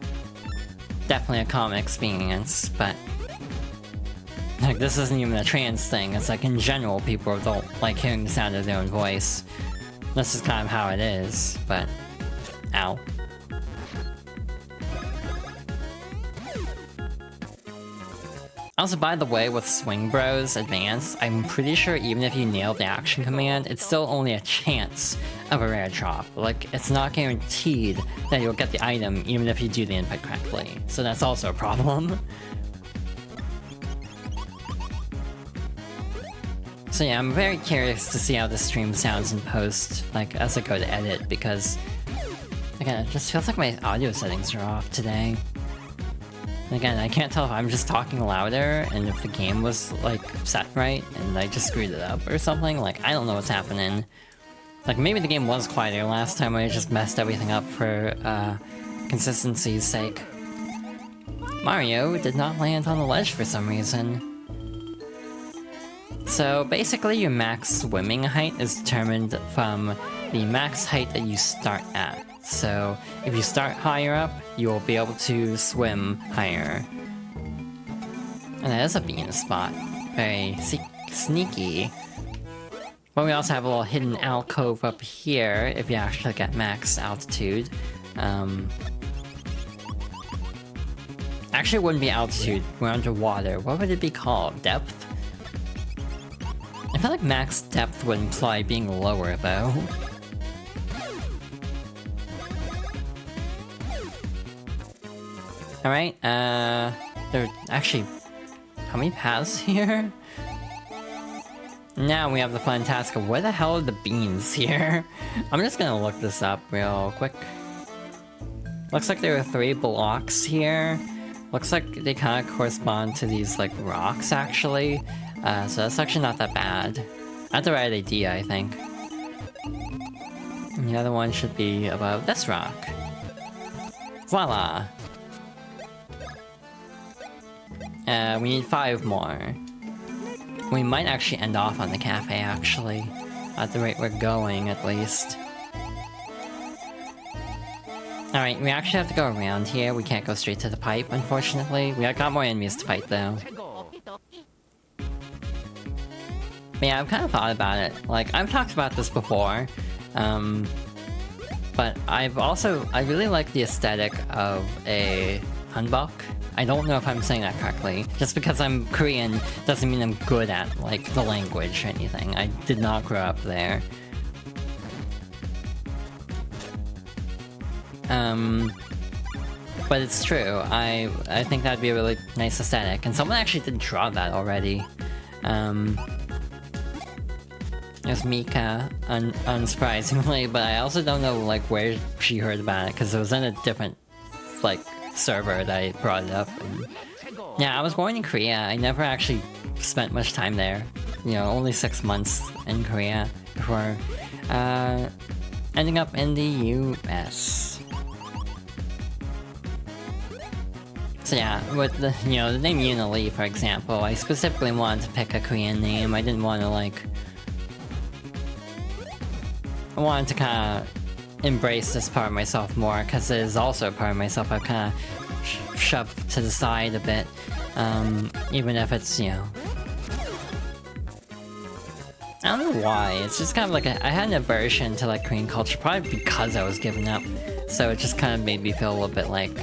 definitely a common experience, but like, this isn't even a trans thing. It's like, in general, people don't like hearing the sound of their own voice. This is kind of how it is, but ow. Also, by the way, with Swing Bros Advanced, I'm pretty sure even if you nail the action command, it's still only a chance of a rare drop. Like, it's not guaranteed that you'll get the item even if you do the input correctly. So that's also a problem. So yeah, I'm very curious to see how the stream sounds in post, like as I go to edit, because again, it just feels like my audio settings are off today. And again, I can't tell if I'm just talking louder and if the game was like set right and I just screwed it up or something. Like, I don't know what's happening. Like, maybe the game was quieter last time, I just messed everything up for consistency's sake. Mario did not land on the ledge for some reason. So basically your max swimming height is determined from the max height that you start at. So if you start higher up, you will be able to swim higher. And that is a bean spot. Very sneaky. But we also have a little hidden alcove up here if you actually get max altitude. Actually, it wouldn't be altitude, we're underwater. What would it be called? Depth? I feel like max depth would imply being lower, though. Alright, there are actually... how many paths here? Now we have the fun task of where the hell are the beans here? I'm just gonna look this up real quick. Looks like there are 3 blocks here. Looks like they kind of correspond to these, like, rocks, actually. So that's actually not that bad. I had the right idea, I think. And the other one should be above this rock. Voila! We need 5 more. We might actually end off on the cafe, actually. At the rate we're going, at least. Alright, we actually have to go around here. We can't go straight to the pipe, unfortunately. We got more enemies to fight, though. But yeah, I've kind of thought about it. Like, I've talked about this before. But I really like the aesthetic of a hanbok. I don't know if I'm saying that correctly. Just because I'm Korean doesn't mean I'm good at, like, the language or anything. I did not grow up there. But it's true. I think that'd be a really nice aesthetic. And someone actually did draw that already. There's Mika, unsurprisingly, but I also don't know, like, where she heard about it, because it was in a different, like, server that I brought it up. And yeah, I was born in Korea. I never actually spent much time there. You know, only 6 months in Korea before ending up in the US. So yeah, with the, you know, the name Yuna, for example, I specifically wanted to pick a Korean name. I didn't want to, like... I wanted to kind of embrace this part of myself more, because it is also a part of myself I've kind of shoved to the side a bit, even if it's, you know... I don't know why, it's just kind of like I had an aversion to, like, Korean culture, probably because I was giving up, so it just kind of made me feel a little bit like...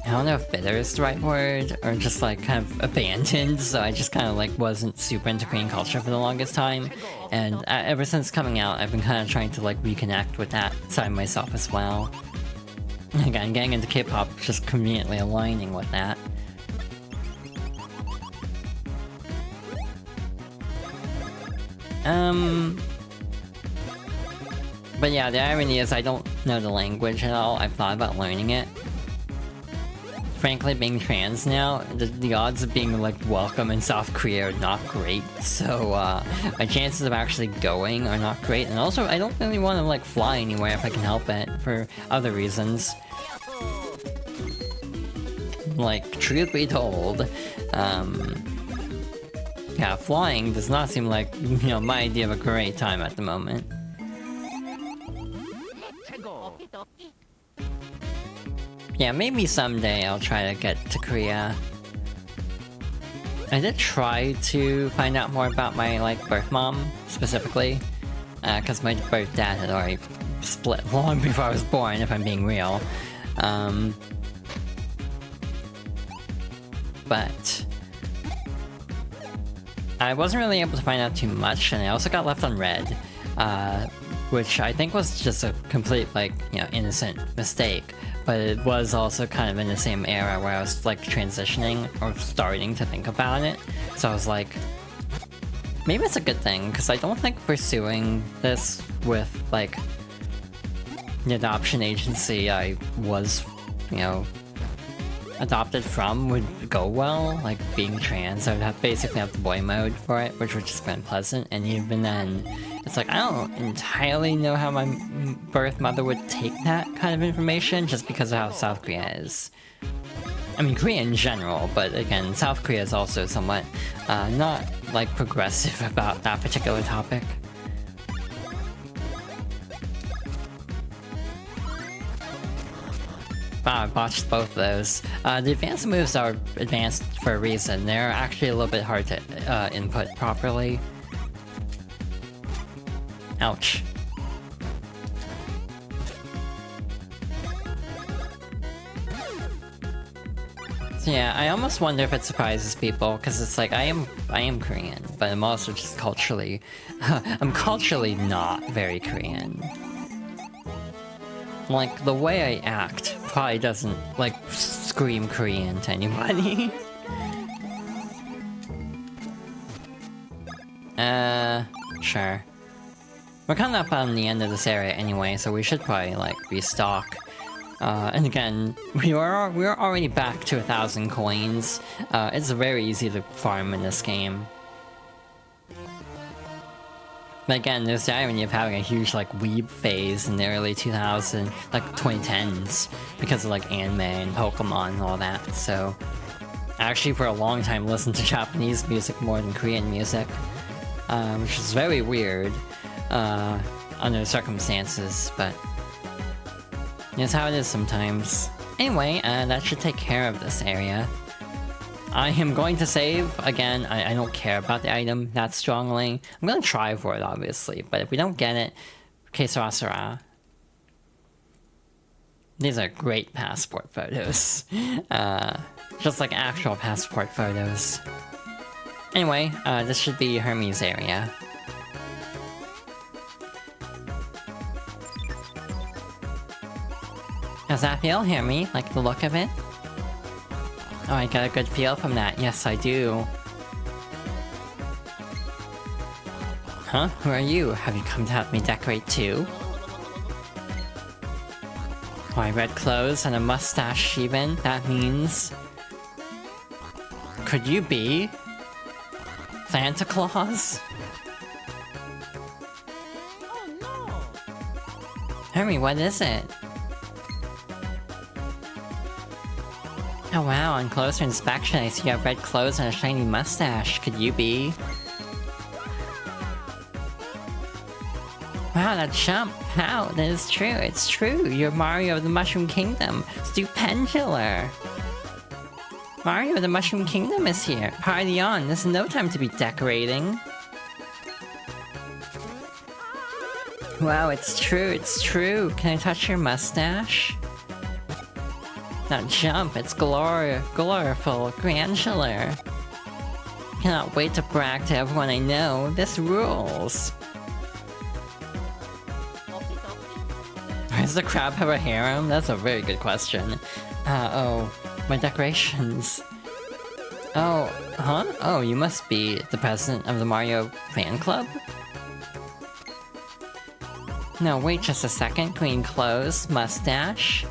I don't know if bitter is the right word, or just, like, kind of abandoned, so I just kind of, like, wasn't super into Korean culture for the longest time, and ever since coming out, I've been kind of trying to, like, reconnect with that side of myself as well. Again, getting into K-pop, just conveniently aligning with that. But yeah, the irony is I don't know the language at all. I've thought about learning it. Frankly, being trans now, the odds of being, like, welcome in South Korea are not great, so, my chances of actually going are not great, and also, I don't really want to, like, fly anywhere if I can help it, for other reasons. Like, truth be told, yeah, flying does not seem like, you know, my idea of a great time at the moment. Yeah, maybe someday I'll try to get to Korea. I did try to find out more about my, like, birth mom, specifically. Because my birth dad had already split long before I was born, if I'm being real. But... I wasn't really able to find out too much, and I also got left on red. which I think was just a complete, like, you know, innocent mistake. But it was also kind of in the same era where I was, like, transitioning or starting to think about it. So I was like, maybe it's a good thing, because I don't think pursuing this with, like, the adoption agency I was, you know, adopted from would go well. Like, being trans, I would basically have the boy mode for it, which would just been pleasant, and even then, it's like, I don't entirely know how my birth mother would take that kind of information, just because of how South Korea is. I mean, Korea in general, but again, South Korea is also somewhat not, like, progressive about that particular topic. Wow, I botched both of those. The advanced moves are advanced for a reason. They're actually a little bit hard to input properly. Ouch. So yeah, I almost wonder if it surprises people, because it's like, I am Korean, but I'm also just culturally... I'm culturally not very Korean. Like, the way I act probably doesn't, like, scream Korean to anybody. Sure. We're coming up on the end of this area anyway, so we should probably, like, restock. And again, we're already back to 1,000 coins. It's very easy to farm in this game. But again, there's the irony of having a huge, like, weeb phase in the early 2000s, like, 2010s, because of, like, anime and Pokemon and all that, so... I actually, for a long time, listened to Japanese music more than Korean music, which is very weird, under the circumstances, but... it's how it is sometimes. Anyway, that should take care of this area. I am going to save. Again, I don't care about the item that strongly. I'm gonna try for it, obviously, but if we don't get it, que sera sera. These are great passport photos. Just like actual passport photos. Anyway, this should be Hermes area. How's that feel? Hear me? Like the look of it? Oh, I got a good feel from that. Yes, I do. Huh? Who are you? Have you come to help me decorate too? Why, red clothes and a mustache even? That means... could you be... Santa Claus? Oh no! Hermie, what is it? Oh wow, on closer inspection I see you have red clothes and a shiny mustache. Could you be? Wow, that jump! How? That is true, it's true! You're Mario of the Mushroom Kingdom! Stupendular! Mario of the Mushroom Kingdom is here! Party on! There's no time to be decorating! Wow, it's true, it's true! Can I touch your mustache? Now jump, it's gloriful, grandular. Cannot wait to brag to everyone I know. This rules. Does the crab have a harem? That's a very good question. Oh, my decorations. Oh, huh? Oh, you must be the president of the Mario fan club? No, wait just a second. Green clothes, mustache.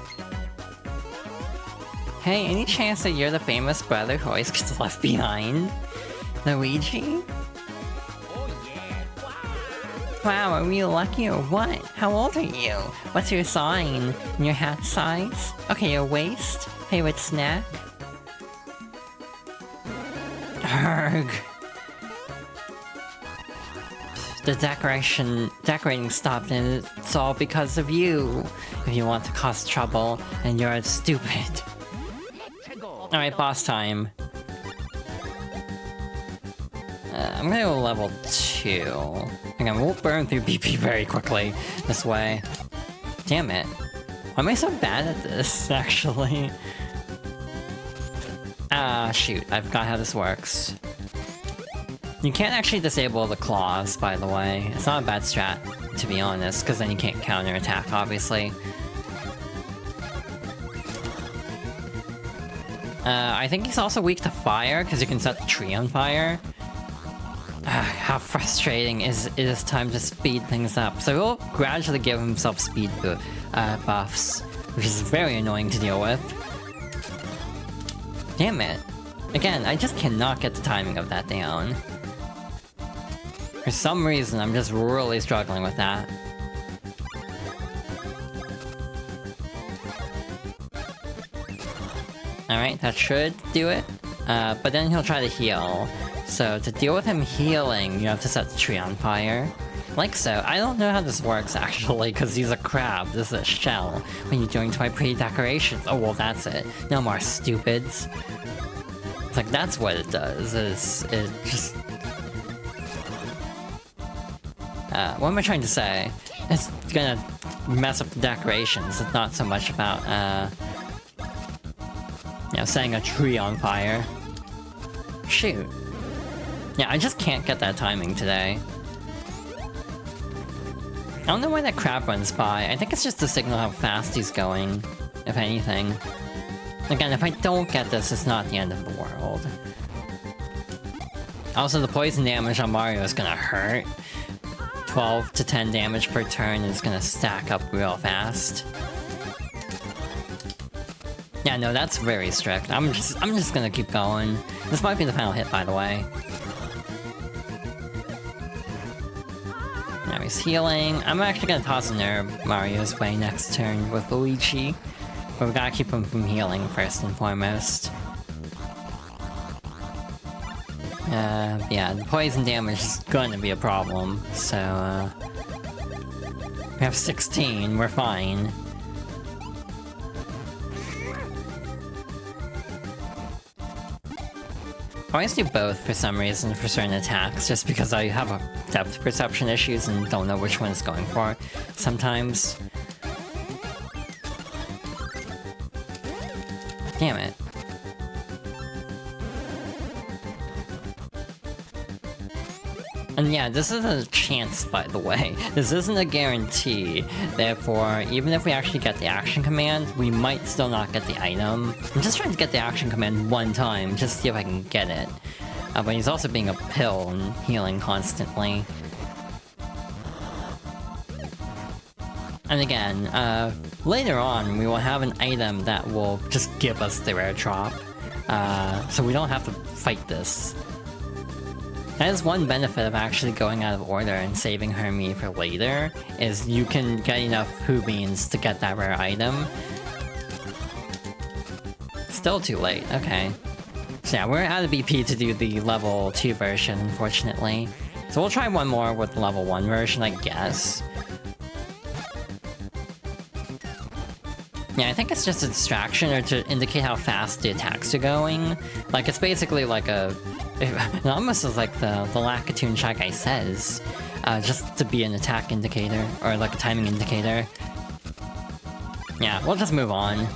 Hey, any chance that you're the famous brother who always gets left behind? Luigi? Oh yeah! Wow, are we lucky or what? How old are you? What's your sign? And your hat size? Okay, your waist? Favorite snack? Arrgh. The decorating stopped and it's all because of you. If you want to cause trouble, and you're stupid. Alright, boss time. I'm gonna go level 2. Again, we'll burn through BP very quickly this way. Damn it. Why am I so bad at this, actually? Ah, shoot. I forgot how this works. You can't actually disable the claws, by the way. It's not a bad strat. to be honest, because then you can't counterattack, obviously. I think he's also weak to fire, because you can set the tree on fire. How frustrating it is time to speed things up. So he'll gradually give himself speed buffs, which is very annoying to deal with. Damn it. Again, I just cannot get the timing of that down. For some reason, I'm just really struggling with that. Alright, that should do it. But then he'll try to heal. So to deal with him healing, you have to set the tree on fire. Like so. I don't know how this works actually, because he's a crab. This is a shell. When you join to my pretty decorations. Oh well, that's it. No more stupids. It's like, that's what it does, is it just... what am I trying to say? It's gonna mess up the decorations. It's not so much about, you know, setting a tree on fire. Shoot. Yeah, I just can't get that timing today. I don't know why that crab runs by. I think it's just to signal how fast he's going, if anything. Again, if I don't get this, it's not the end of the world. Also, the poison damage on Mario is gonna hurt. 12 to 10 damage per turn is gonna stack up real fast. Yeah, no, that's very strict. I'm just gonna keep going. This might be the final hit, by the way. Now he's healing. I'm actually gonna toss a nerve Mario's way next turn with Luigi. But we gotta keep him from healing first and foremost. Yeah, the poison damage is gonna be a problem, so, we have 16, we're fine. I always do both for some reason for certain attacks, just because I have depth perception issues and don't know which one it's going for sometimes. Damn it. And yeah, this is a chance, by the way. This isn't a guarantee. Therefore, even if we actually get the action command, we might still not get the item. I'm just trying to get the action command one time, just to see if I can get it. But he's also being a pill and healing constantly. And again, later on, we will have an item that will just give us the rare drop. So we don't have to fight this. That is one benefit of actually going out of order and saving Hermie for later, is you can get enough Who Beans to get that rare item. Still too late, okay. So yeah, we're out of BP to do the level 2 version, unfortunately. So we'll try one more with the level 1 version, I guess. Yeah, I think it's just a distraction or to indicate how fast the attacks are going. Like, it's basically like a... It almost is like the Lackatoon Shy Guy says. Just to be an attack indicator, or like a timing indicator. Yeah, we'll just move on.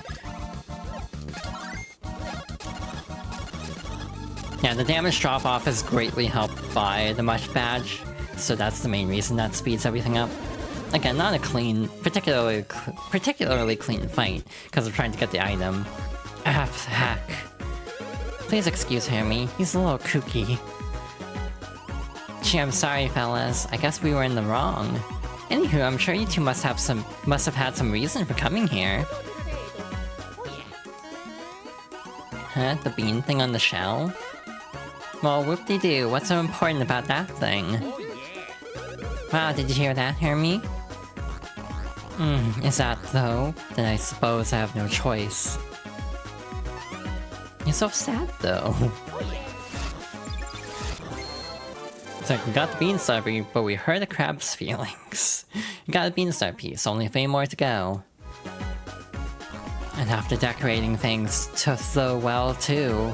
Yeah, the damage drop-off is greatly helped by the Mush Badge, so that's the main reason that speeds everything up. Again, not a clean, particularly clean fight, because we're trying to get the item. Heck. Please excuse Hermie, he's a little kooky. Gee, I'm sorry, fellas. I guess we were in the wrong. Anywho, I'm sure you two must have had some reason for coming here. Huh? The bean thing on the shell? Well, whoop-de-doo, what's so important about that thing? Wow, did you hear that, Hermie? Is that though? Then I suppose I have no choice. You're so sad though. It's like, we got the Beanstar, but we hurt the crab's feelings. We got a Beanstar piece, only 3 more to go. And after decorating things so well too,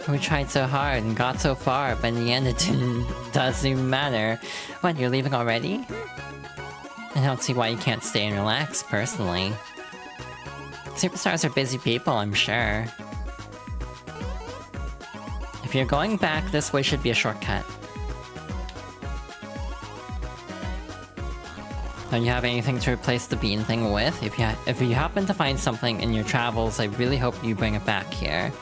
we tried so hard and got so far, but in the end it doesn't even matter. What, you're leaving already? I don't see why you can't stay and relax, personally. Superstars are busy people, I'm sure. If you're going back, this way should be a shortcut. Don't you have anything to replace the bean thing with? If you happen to find something in your travels, I really hope you bring it back here.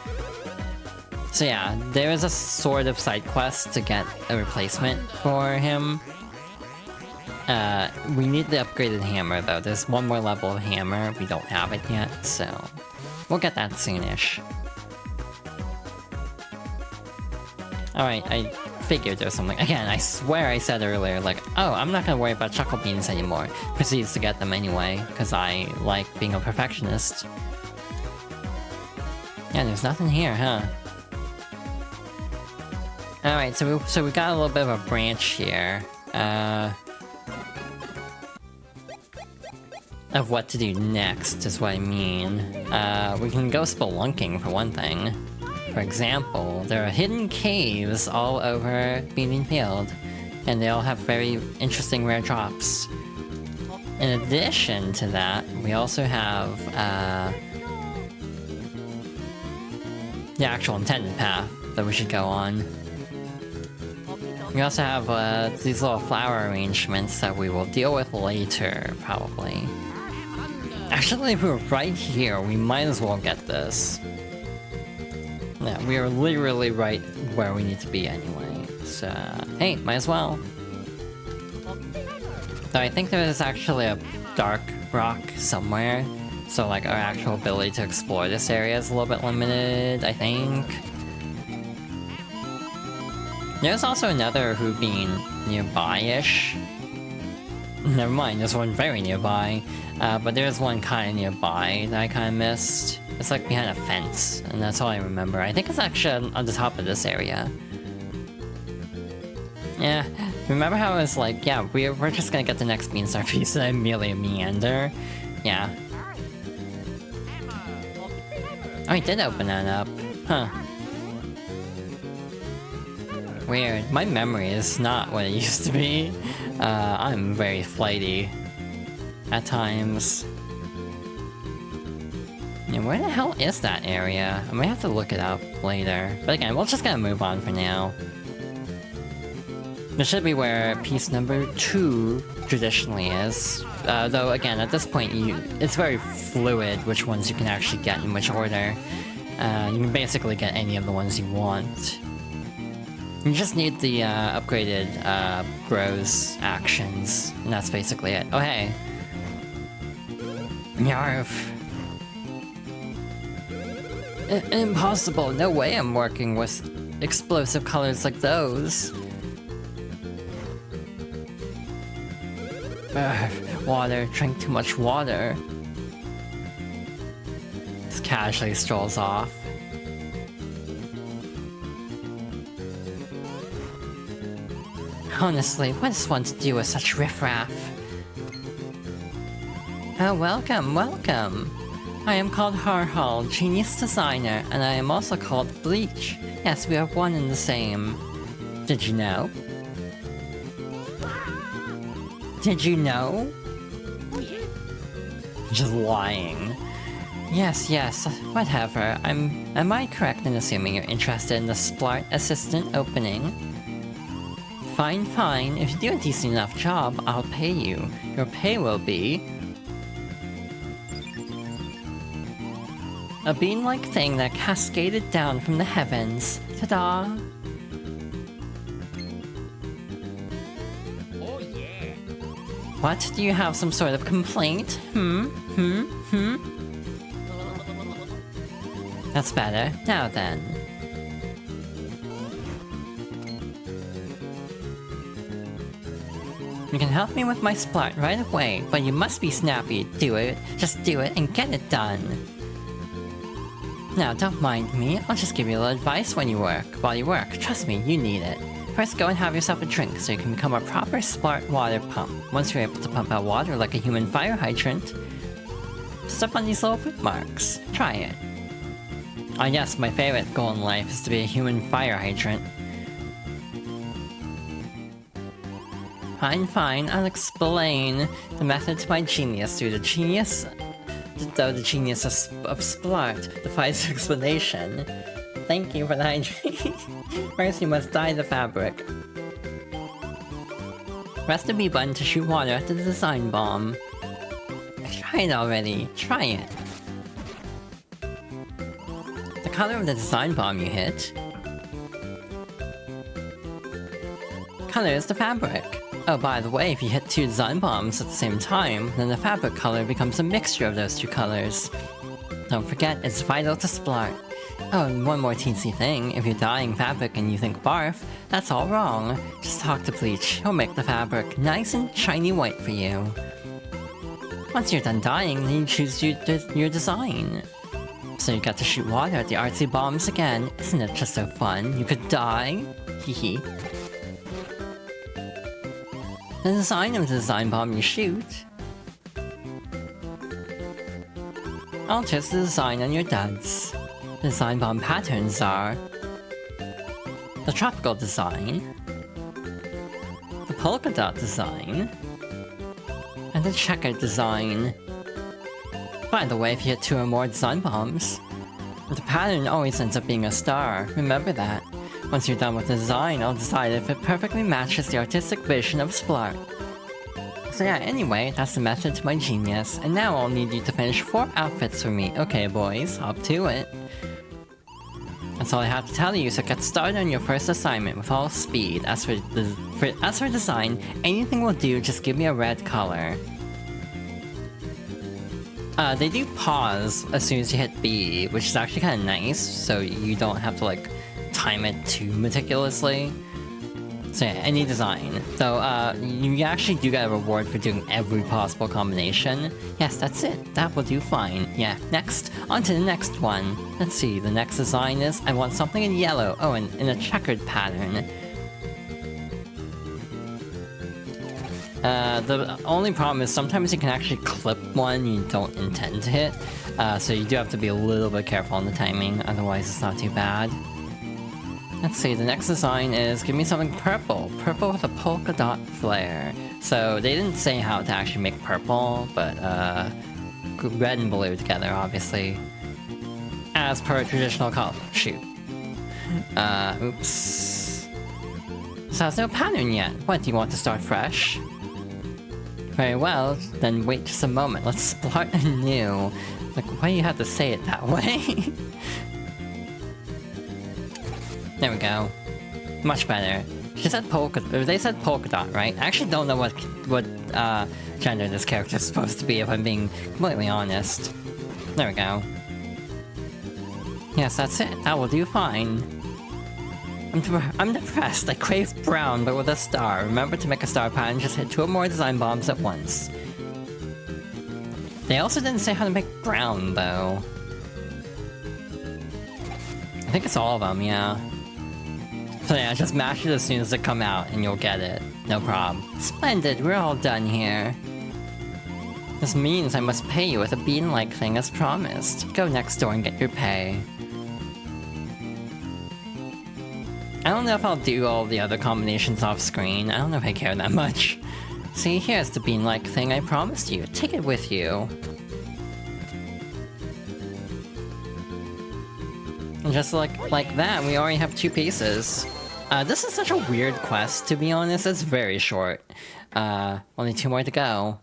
So yeah, there is a sort of side quest to get a replacement for him. We need the upgraded hammer though. There's one more level of hammer. We don't have it yet, so we'll get that soonish. Alright, I figured there's something. Again, I swear I said earlier, like, oh, I'm not gonna worry about chuckle beans anymore. Proceeds to get them anyway, because I like being a perfectionist. Yeah, there's nothing here, huh? Alright, so we got a little bit of a branch here. Of what to do next, is what I mean. We can go spelunking, for one thing. For example, there are hidden caves all over Beaming Field, and they all have very interesting rare drops. In addition to that, we also have the actual intended path that we should go on. We also have these little flower arrangements that we will deal with later, probably. Actually, if we're right here, we might as well get this. Yeah, we are literally right where we need to be anyway, so hey, might as well. Though I think there is actually a dark rock somewhere, so like our actual ability to explore this area is a little bit limited, I think. There's also another Hoobin nearby-ish. Never mind, there's one very nearby. But there's one kind of nearby that I kind of missed. It's like behind a fence, and that's all I remember. I think it's actually on the top of this area. Yeah, remember how I was like, yeah, we're just gonna get the next Beanstar piece and immediately meander? Yeah. Oh, he did open that up. Huh. Weird. My memory is not what it used to be. I'm very flighty. At times. Yeah, where the hell is that area? I might have to look it up later. But again, we're just gonna move on for now. This should be where piece number 2 traditionally is. Though again, at this point, it's very fluid which ones you can actually get in which order. You can basically get any of the ones you want. You just need the upgraded bros actions, and that's basically it. Oh hey! Yarf! Impossible! No way I'm working with explosive colors like those! Water, drink too much water. Just casually strolls off. Honestly, what is one to do with such riffraff? Oh, welcome, welcome! I am called Harhal, Genius Designer, and I am also called Bleach. Yes, we are one and the same. Did you know? Did you know? Just lying. Yes, yes, whatever. Am I correct in assuming you're interested in the Splart Assistant opening? Fine, fine. If you do a decent enough job, I'll pay you. Your pay will be... a bean-like thing that cascaded down from the heavens. Ta-da! Oh yeah! What? Do you have some sort of complaint? That's better. Now then. You can help me with my Splart right away, but you must be snappy. Do it. Just do it and get it done. Now, don't mind me. I'll just give you a little advice while you work. Trust me, you need it. First, go and have yourself a drink so you can become a proper Splart water pump. Once you're able to pump out water like a human fire hydrant, step on these little foot marks. Try it. Ah yes, my favorite goal in life is to be a human fire hydrant. Fine, fine, I'll explain the method to my genius through the genius of Splart defies explanation. Thank you for the hydrate. First you must dye the fabric. Press the B button to shoot water at the design bomb. Try it already. Try it. The color of the design bomb you hit. Color is the fabric. Oh, by the way, if you hit 2 design bombs at the same time, then the fabric color becomes a mixture of those 2 colors. Don't forget, it's vital to splart. Oh, and one more teensy thing, if you're dyeing fabric and you think barf, that's all wrong. Just talk to Bleach, he'll make the fabric nice and shiny white for you. Once you're done dyeing, then you choose your design. So you got to shoot water at the artsy bombs again, isn't it just so fun? You could dye? Hehe. The design of the design bomb you shoot alters the design on your duds. The design bomb patterns are the tropical design, the polka dot design, and the checkered design. By the way, if you hit 2 or more design bombs, the pattern always ends up being a star, remember that. Once you're done with the design, I'll decide if it perfectly matches the artistic vision of Splart. So yeah, anyway, that's the method to my genius, and now I'll need you to finish 4 outfits for me. Okay boys, up to it. That's all I have to tell you, so get started on your first assignment with all speed. As for design, anything will do, just give me a red color. They do pause as soon as you hit B, which is actually kind of nice, so you don't have to like time it too meticulously. So yeah, any design. Though, you actually do get a reward for doing every possible combination. Yes, that's it. That will do fine. Yeah, next. On to the next one. Let's see, the next design is, I want something in yellow. Oh, and in a checkered pattern. The only problem is sometimes you can actually clip one you don't intend to hit. So you do have to be a little bit careful on the timing, otherwise it's not too bad. Let's see, the next design is, give me something purple. Purple with a polka dot flare. So they didn't say how to actually make purple, but red and blue together, obviously. As per traditional color. Shoot. Oops. So there's no pattern yet. What, do you want to start fresh? Very well, then wait just a moment. Let's start anew. Like, why do you have to say it that way? There we go. Much better. She said polka, or they said polka dot, right? I actually don't know what gender this character is supposed to be, if I'm being completely honest. There we go. Yes, that's it. That will do fine. I'm depressed. I crave brown, but with a star. Remember to make a star pattern, just hit 2 or more design bombs at once. They also didn't say how to make brown, though. I think it's all of them, yeah. So yeah, just mash it as soon as they come out, and you'll get it. No problem. Splendid, we're all done here. This means I must pay you with a bean-like thing as promised. Go next door and get your pay. I don't know if I'll do all the other combinations off screen. I don't know if I care that much. See, here's the bean-like thing I promised you. Take it with you. And just like that, we already have 2 pieces. This is such a weird quest, to be honest. It's very short. Only 2 more to go.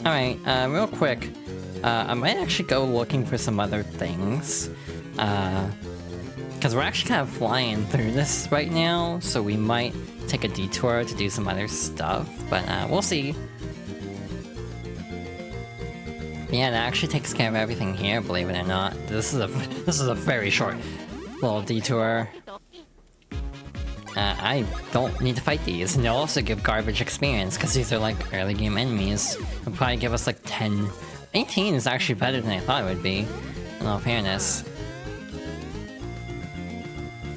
Alright, real quick. I might actually go looking for some other things. Because we're actually kind of flying through this right now, so we might take a detour to do some other stuff, but we'll see. Yeah, that actually takes care of everything here, believe it or not. This is a very short little detour. I don't need to fight these, and they'll also give garbage experience, because these are like early game enemies. They'll probably give us like 10... 18 is actually better than I thought it would be, in all fairness.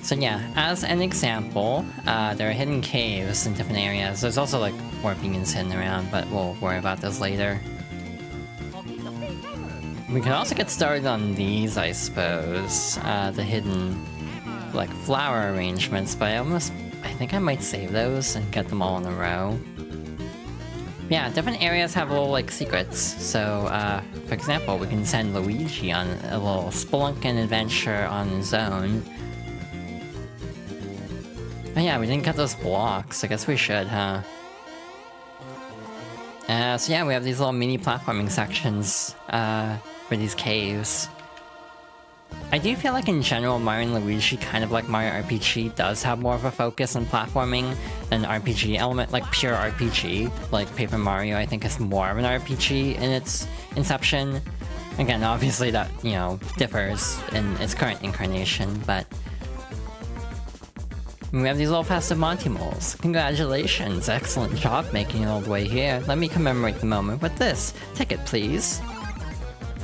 So yeah, as an example, there are hidden caves in different areas. There's also like more beacons hidden around, but we'll worry about those later. We can also get started on these, I suppose. The hidden, like, flower arrangements, but I think I might save those and get them all in a row. Yeah, different areas have little, like, secrets. So, for example, we can send Luigi on a little spelunking adventure on his own. Oh yeah, we didn't cut those blocks. I guess we should, huh? So yeah, we have these little mini platforming sections for these caves. I do feel like in general Mario and Luigi, kind of like Mario RPG, does have more of a focus on platforming than RPG element, like pure RPG. Like Paper Mario, I think is more of an RPG in its inception. Again, obviously that, you know, differs in its current incarnation, but... we have these little festive Monty moles. Congratulations, excellent job making it all the way here. Let me commemorate the moment with this. Ticket, please.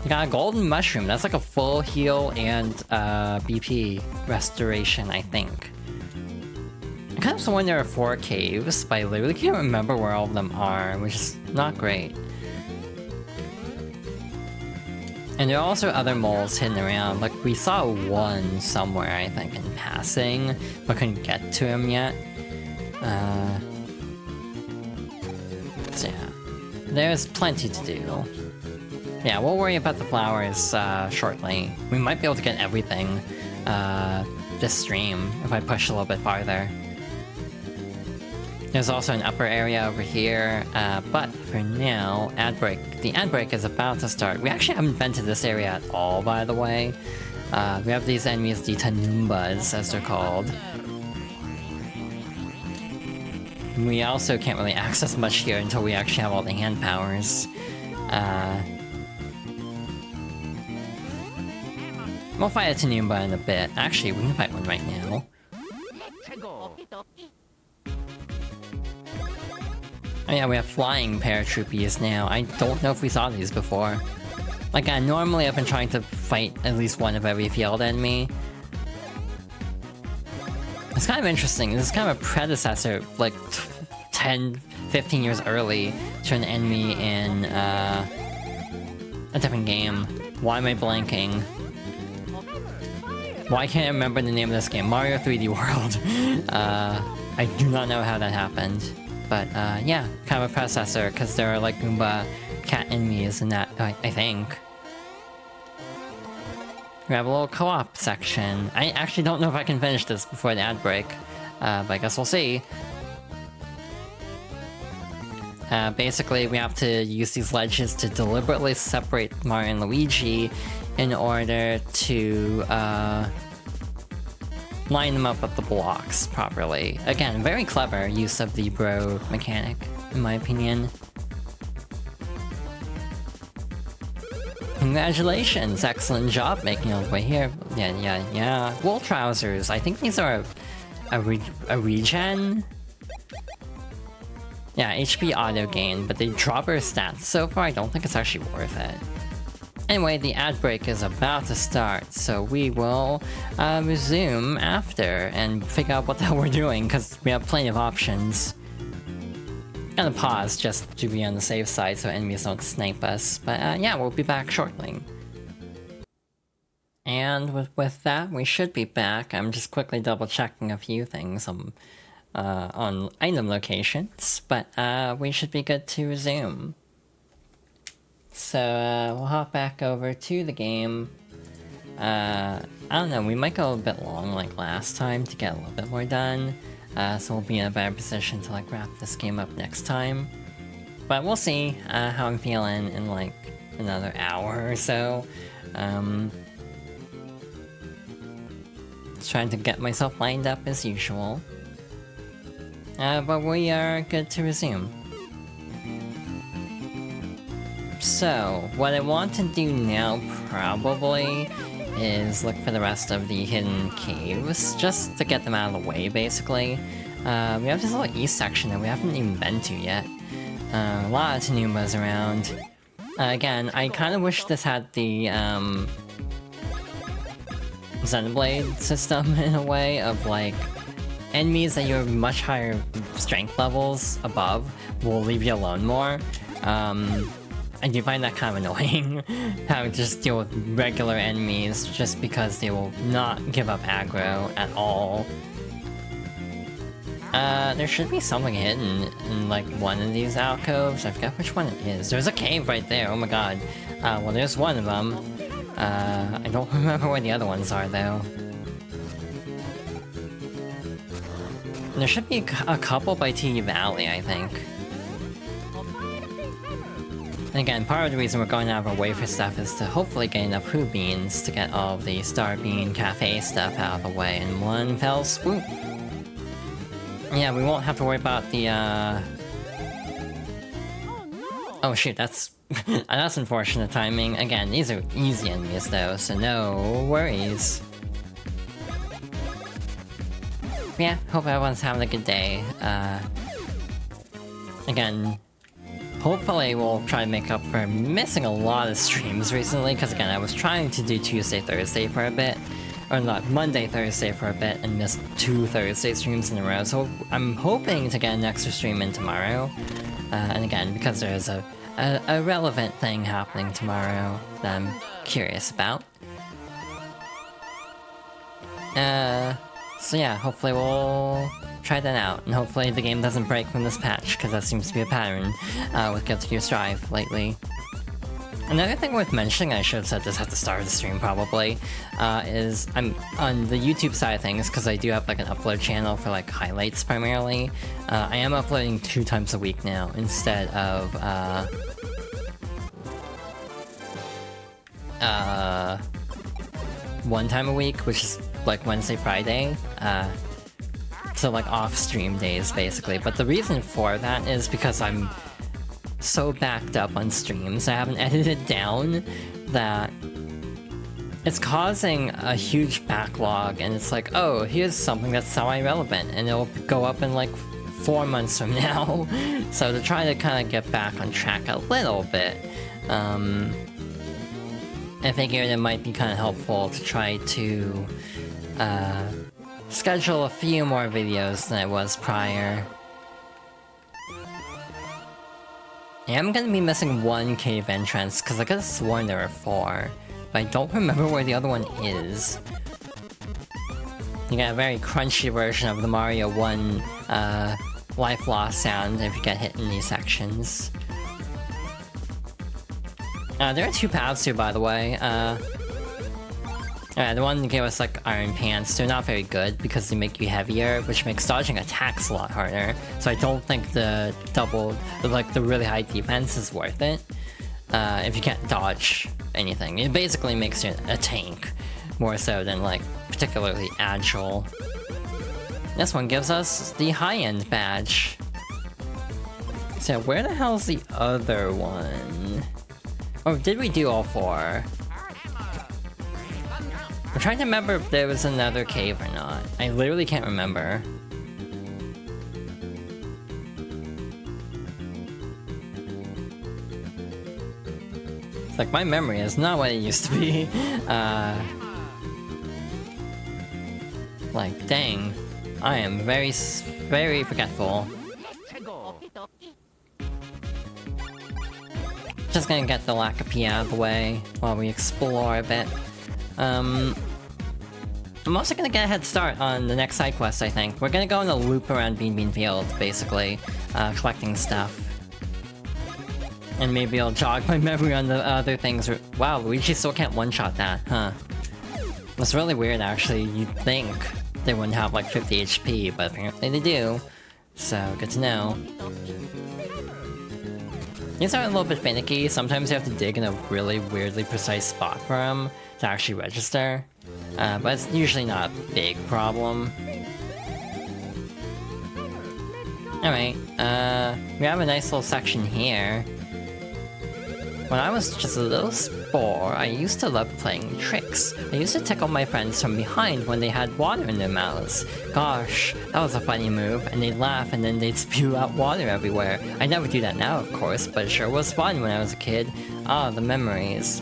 You got a golden mushroom. That's like a full heal and BP restoration, I think. I kind of sworn there are 4 caves, but I literally can't remember where all of them are, which is not great. And there are also other moles hidden around. Like, we saw one somewhere, I think, in passing, but couldn't get to him yet. So yeah, there's plenty to do. Yeah, we'll worry about the flowers shortly. We might be able to get everything this stream if I push a little bit farther. There's also an upper area over here, but for now, ad break. The ad break is about to start. We actually haven't been to this area at all, by the way. We have these enemies, the Tanoombas, as they're called. We also can't really access much here until we actually have all the hand powers. We'll fight a Tanoomba in a bit. Actually, we can fight one right now. Oh yeah, we have flying paratroopies now. I don't know if we saw these before. Like, normally I've been trying to fight at least one of every field enemy. It's kind of interesting. This is kind of a predecessor, like 10, 15 years early to an enemy in a different game. Why am I blanking? Why can't I remember the name of this game? Mario 3D World. I do not know how that happened. But, yeah, kind of a predecessor, because there are, like, Goomba cat enemies in that, I think. We have a little co-op section. I actually don't know if I can finish this before the ad break, but I guess we'll see. Basically, we have to use these ledges to deliberately separate Mario and Luigi in order to, line them up with the blocks properly. Again, very clever use of the bro mechanic, in my opinion. Congratulations, excellent job making it all the way here. Yeah. Wool trousers, I think these are a regen? Yeah, HP auto gain, but they drop our stats so far, I don't think it's actually worth it. Anyway, the ad break is about to start, so we will resume after and figure out what the hell we're doing, because we have plenty of options. Gonna pause just to be on the safe side so enemies don't snipe us, but yeah, we'll be back shortly. And with that, we should be back. I'm just quickly double checking a few things on item locations, but we should be good to resume. So, we'll hop back over to the game. I don't know, we might go a bit long like last time to get a little bit more done. So we'll be in a better position to like wrap this game up next time. But we'll see how I'm feeling in like another hour or so. Just trying to get myself lined up as usual. But we are good to resume. So, what I want to do now, probably, is look for the rest of the hidden caves, just to get them out of the way, basically. We have this little east section that we haven't even been to yet. A lot of Tanoombas around. Again, I kind of wish this had the, Xenoblade system, in a way, of, like, enemies that you have much higher strength levels above will leave you alone more. I do find that kind of annoying, having to just deal with regular enemies just because they will not give up aggro at all. There should be something hidden in like one of these alcoves. I forgot which one it is. There's a cave right there, oh my god. Well, there's one of them. I don't remember where the other ones are though. There should be a couple by T Valley, I think. And again, part of the reason we're going out of our way for stuff is to hopefully get enough Who Beans to get all of the Star Bean Cafe stuff out of the way in one fell swoop. Yeah, we won't have to worry about the, Oh shoot, that's... that's unfortunate timing. Again, these are easy enemies though, so no worries. Yeah, hope everyone's having a good day. Again... Hopefully we'll try to make up for missing a lot of streams recently, because again, I was trying to do Tuesday, Thursday for a bit. Or not, Monday, Thursday for a bit, and missed 2 Thursday streams in a row, so I'm hoping to get an extra stream in tomorrow. And again, because there's a relevant thing happening tomorrow that I'm curious about. So yeah, hopefully we'll try that out, and hopefully the game doesn't break from this patch, because that seems to be a pattern with Guilty Gear Strive lately. Another thing worth mentioning, I should have said this at the start of the stream probably, is I'm on the YouTube side of things, because I do have like an upload channel for like highlights primarily. I am uploading 2 times a week now, instead of 1 time a week, which is like Wednesday, Friday. So like off-stream days, basically. But the reason for that is because I'm so backed up on streams, I haven't edited down, that it's causing a huge backlog, and it's like, oh, here's something that's semi-relevant, and it'll go up in like 4 months from now. So to try to kind of get back on track a little bit, I figured it might be kind of helpful to try to schedule a few more videos than I was prior. I am gonna be missing 1 cave entrance, because I could've sworn there were 4, but I don't remember where the other one is. You get a very crunchy version of the Mario 1 life loss sound if you get hit in these sections. There are 2 paths here, by the way. The one that gave us like iron pants, they're not very good because they make you heavier, which makes dodging attacks a lot harder. So I don't think the the really high defense is worth it if you can't dodge anything. It basically makes you a tank, more so than like particularly agile. This one gives us the high-end badge. So where the hell's the other one? Or did we do all 4? I'm trying to remember if there was another cave or not. I literally can't remember. It's like my memory is not what it used to be. Like, dang. I am very forgetful. Just gonna get the Lackapia out of the way while we explore a bit. I'm also gonna get a head start on the next side quest, I think. We're gonna go on a loop around Bean Bean Field, basically, collecting stuff. And maybe I'll jog my memory on the other things. Wow, Luigi still can't one-shot that, huh? That's really weird, actually. You'd think they wouldn't have like 50 HP, but apparently they do. So, good to know. These are a little bit finicky. Sometimes you have to dig in a really weirdly precise spot for them to actually register. But it's usually not a big problem. Alright, we have a nice little section here. When I was just a little spore, I used to love playing tricks. I used to tickle my friends from behind when they had water in their mouths. Gosh, that was a funny move, and they'd laugh and then they'd spew out water everywhere. I never do that now, of course, but it sure was fun when I was a kid. Ah, the memories.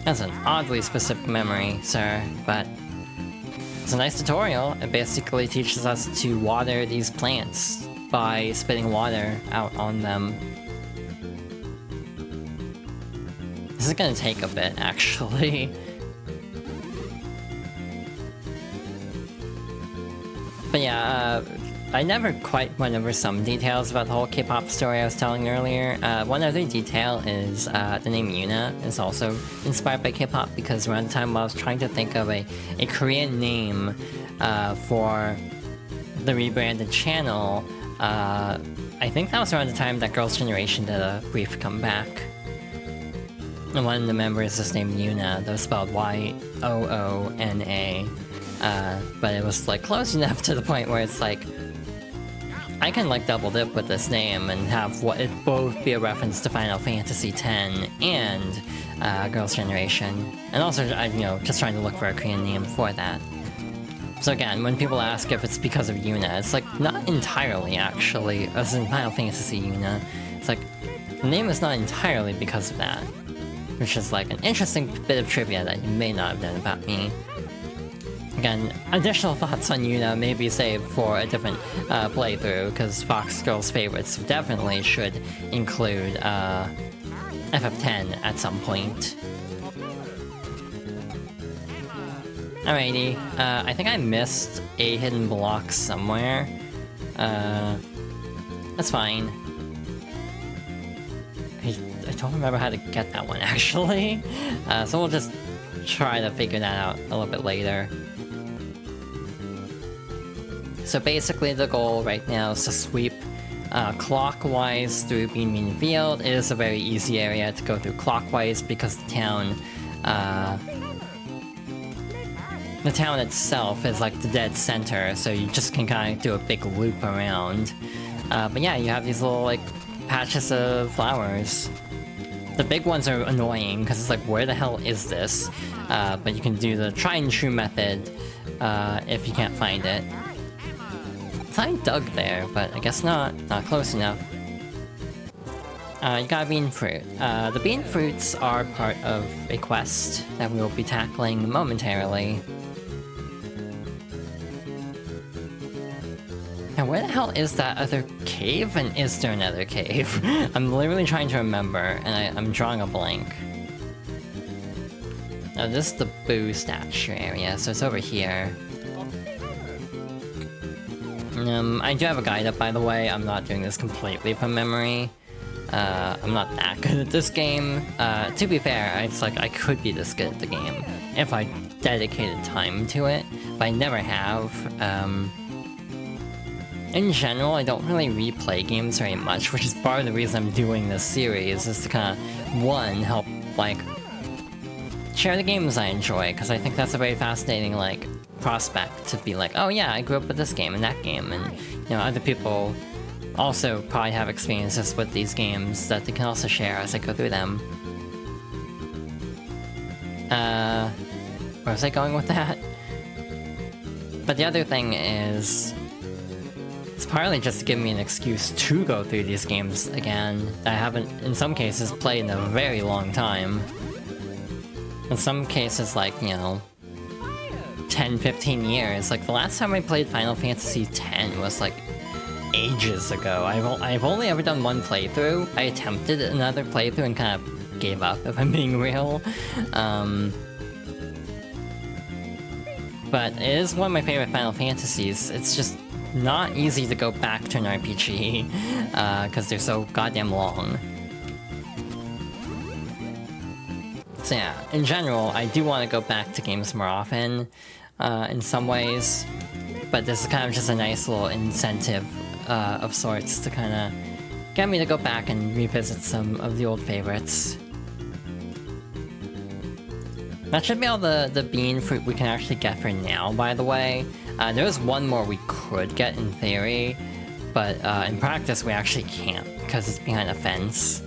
That's an oddly specific memory, sir, but it's a nice tutorial. It basically teaches us to water these plants by spitting water out on them. This is gonna take a bit, actually. But yeah, I never quite went over some details about the whole K-pop story I was telling earlier. One other detail is the name Yuna is also inspired by K-pop, because around the time I was trying to think of a Korean name for the rebranded channel, I think that was around the time that Girls' Generation did a brief comeback. And one of the members is named Yuna, that was spelled Y-O-O-N-A. But it was like close enough to the point where it's like, I can like double dip with this name and have it both be a reference to Final Fantasy X and Girls' Generation. And also, just trying to look for a Korean name for that. So again, when people ask if it's because of Yuna, it's like, not entirely actually, as in Final Fantasy Yuna. It's like, the name is not entirely because of that. Which is like an interesting bit of trivia that you may not have known about me. Again, additional thoughts on Yuna may be saved for a different playthrough, because Fox Girls Favorites definitely should include FF10 at some point. Alrighty, I think I missed a hidden block somewhere. That's fine. I don't remember how to get that one, actually. So we'll just try to figure that out a little bit later. So basically the goal right now is to sweep clockwise through Bean Bean Field. It is a very easy area to go through clockwise because the town itself is like the dead center, so you just can kind of do a big loop around. But yeah, you have these little like patches of flowers. The big ones are annoying because it's like, where the hell is this? But you can do the try and true method if you can't find it. I dug there, but I guess not. Not close enough. You got a bean fruit. The bean fruits are part of a quest that we will be tackling momentarily. Now, where the hell is that other cave? And is there another cave? I'm literally trying to remember, and I'm drawing a blank. Now, this is the Boo statue area, so it's over here. I do have a guide up, by the way. I'm not doing this completely from memory. I'm not that good at this game. To be fair, it's like I could be this good at the game if I dedicated time to it, but I never have. In general, I don't really replay games very much, which is part of the reason I'm doing this series, is to kind of, one, help, like, share the games I enjoy, because I think that's a very fascinating, like, prospect to be like, oh yeah, I grew up with this game and that game, and, other people also probably have experiences with these games that they can also share as I go through them. Where was I going with that? But the other thing is, it's partly just to give me an excuse to go through these games again that I haven't, in some cases, played in a very long time. In some cases, like, 10, 15 years. Like, the last time I played Final Fantasy X was, like, ages ago. I've only ever done one playthrough. I attempted another playthrough and kind of gave up, if I'm being real. But it is one of my favorite Final Fantasies. It's just not easy to go back to an RPG, because they're so goddamn long. So yeah, in general, I do want to go back to games more often, in some ways, but this is kind of just a nice little incentive of sorts to kind of get me to go back and revisit some of the old favorites. That should be all the bean fruit we can actually get for now, by the way. There is one more we could get in theory, but in practice we actually can't, because it's behind a fence.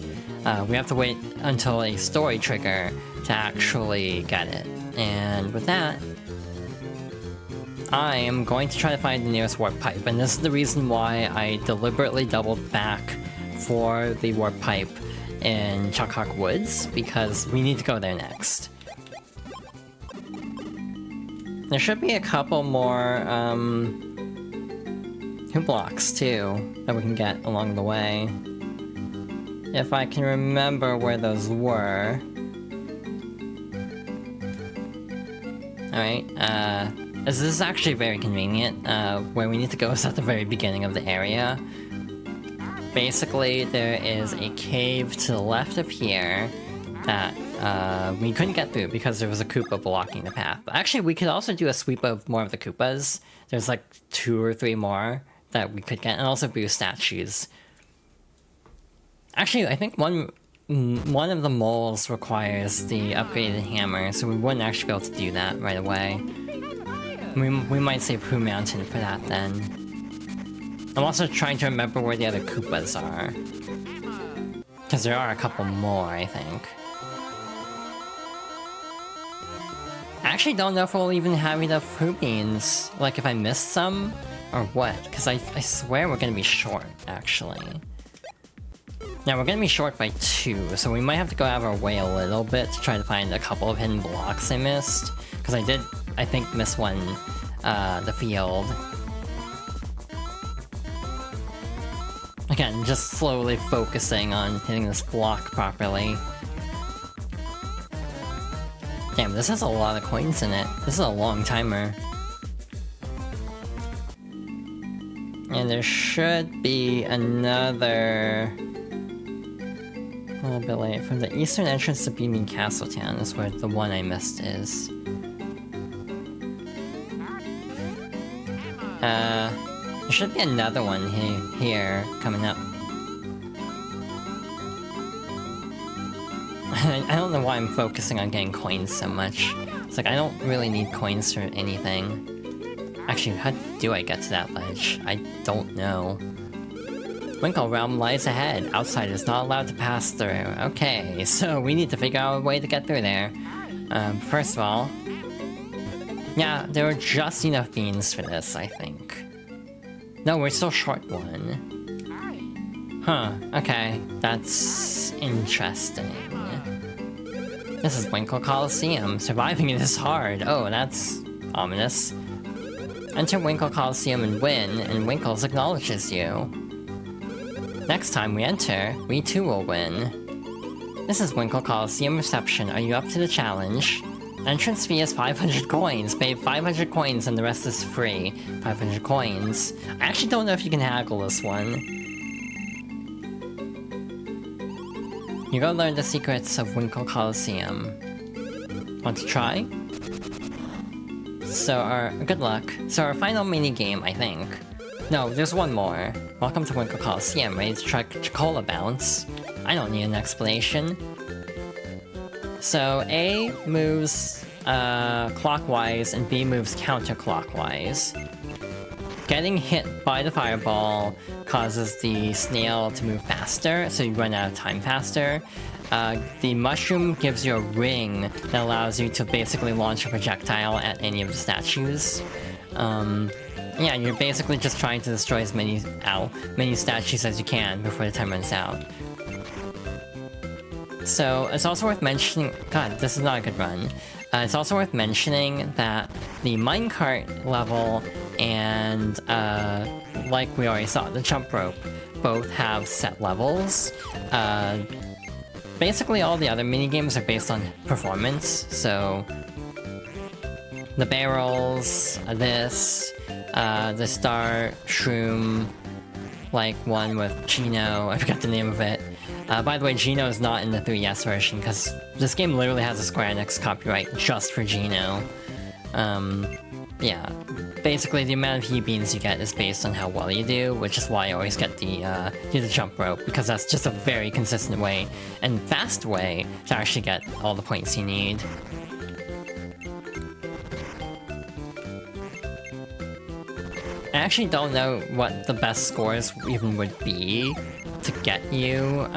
We have to wait until a story trigger to actually get it. And with that, I am going to try to find the nearest warp pipe, and this is the reason why I deliberately doubled back for the warp pipe in Chuckhawk Woods, because we need to go there next. There should be a couple more, blocks too, that we can get along the way. If I can remember where those were. Alright, this is actually very convenient. Where we need to go is at the very beginning of the area. Basically, there is a cave to the left of here, that we couldn't get through because there was a Koopa blocking the path. But actually, we could also do a sweep of more of the Koopas. There's like 2 or 3 more that we could get, and also boost statues. Actually, I think one of the moles requires the upgraded hammer, so we wouldn't actually be able to do that right away. We might save Pooh Mountain for that then. I'm also trying to remember where the other Koopas are. Because there are a couple more, I think. I actually don't know if we'll even have enough Pooh Beans. Like, if I missed some, or what. Because I swear we're gonna be short, actually. Now, we're gonna be short by 2, so we might have to go out of our way a little bit to try to find a couple of hidden blocks I missed. Because I did, I think, miss one, the field. Again, just slowly focusing on hitting this block properly. Damn, this has a lot of coins in it. This is a long timer. And there should be another... a little bit late. From the eastern entrance to Beaming Castletown is where the one I missed is. There should be another one here coming up. I don't know why I'm focusing on getting coins so much. It's like I don't really need coins for anything. Actually, how do I get to that ledge? I don't know. Winkle Realm lies ahead. Outsiders not allowed to pass through. Okay, so we need to figure out a way to get through there. First of all... yeah, there were just enough beans for this, I think. No, we're still short 1. Huh, okay. That's interesting. This is Winkle Coliseum. Surviving it is hard. Oh, that's ominous. Enter Winkle Coliseum and win, and Winkles acknowledges you. Next time we enter, we too will win. This is Winkle Coliseum Reception. Are you up to the challenge? Entrance fee is 500 coins. Pay 500 coins and the rest is free. 500 coins. I actually don't know if you can haggle this one. You go learn the secrets of Winkle Coliseum. Want to try? So good luck. So our final mini-game, I think. No, there's one more. Welcome to Winkle Coliseum. Ready to try Chocola Bounce? I don't need an explanation. So A moves clockwise and B moves counterclockwise. Getting hit by the fireball causes the snail to move faster, so you run out of time faster. The mushroom gives you a ring that allows you to basically launch a projectile at any of the statues. Yeah, you're basically just trying to destroy as many statues as you can before the time runs out. So, it's also worth mentioning... God, this is not a good run. It's also worth mentioning that the minecart level and, like we already saw, the jump rope both have set levels. Basically all the other minigames are based on performance, so... the barrels, this, the star shroom, like one with Gino, I forgot the name of it. By the way, Gino is not in the 3DS version, because this game literally has a Square Enix copyright just for Gino. Yeah. Basically, the amount of heat beans you get is based on how well you do, which is why I always get the jump rope, because that's just a very consistent way, and fast way, to actually get all the points you need. I actually don't know what the best scores even would be to get you,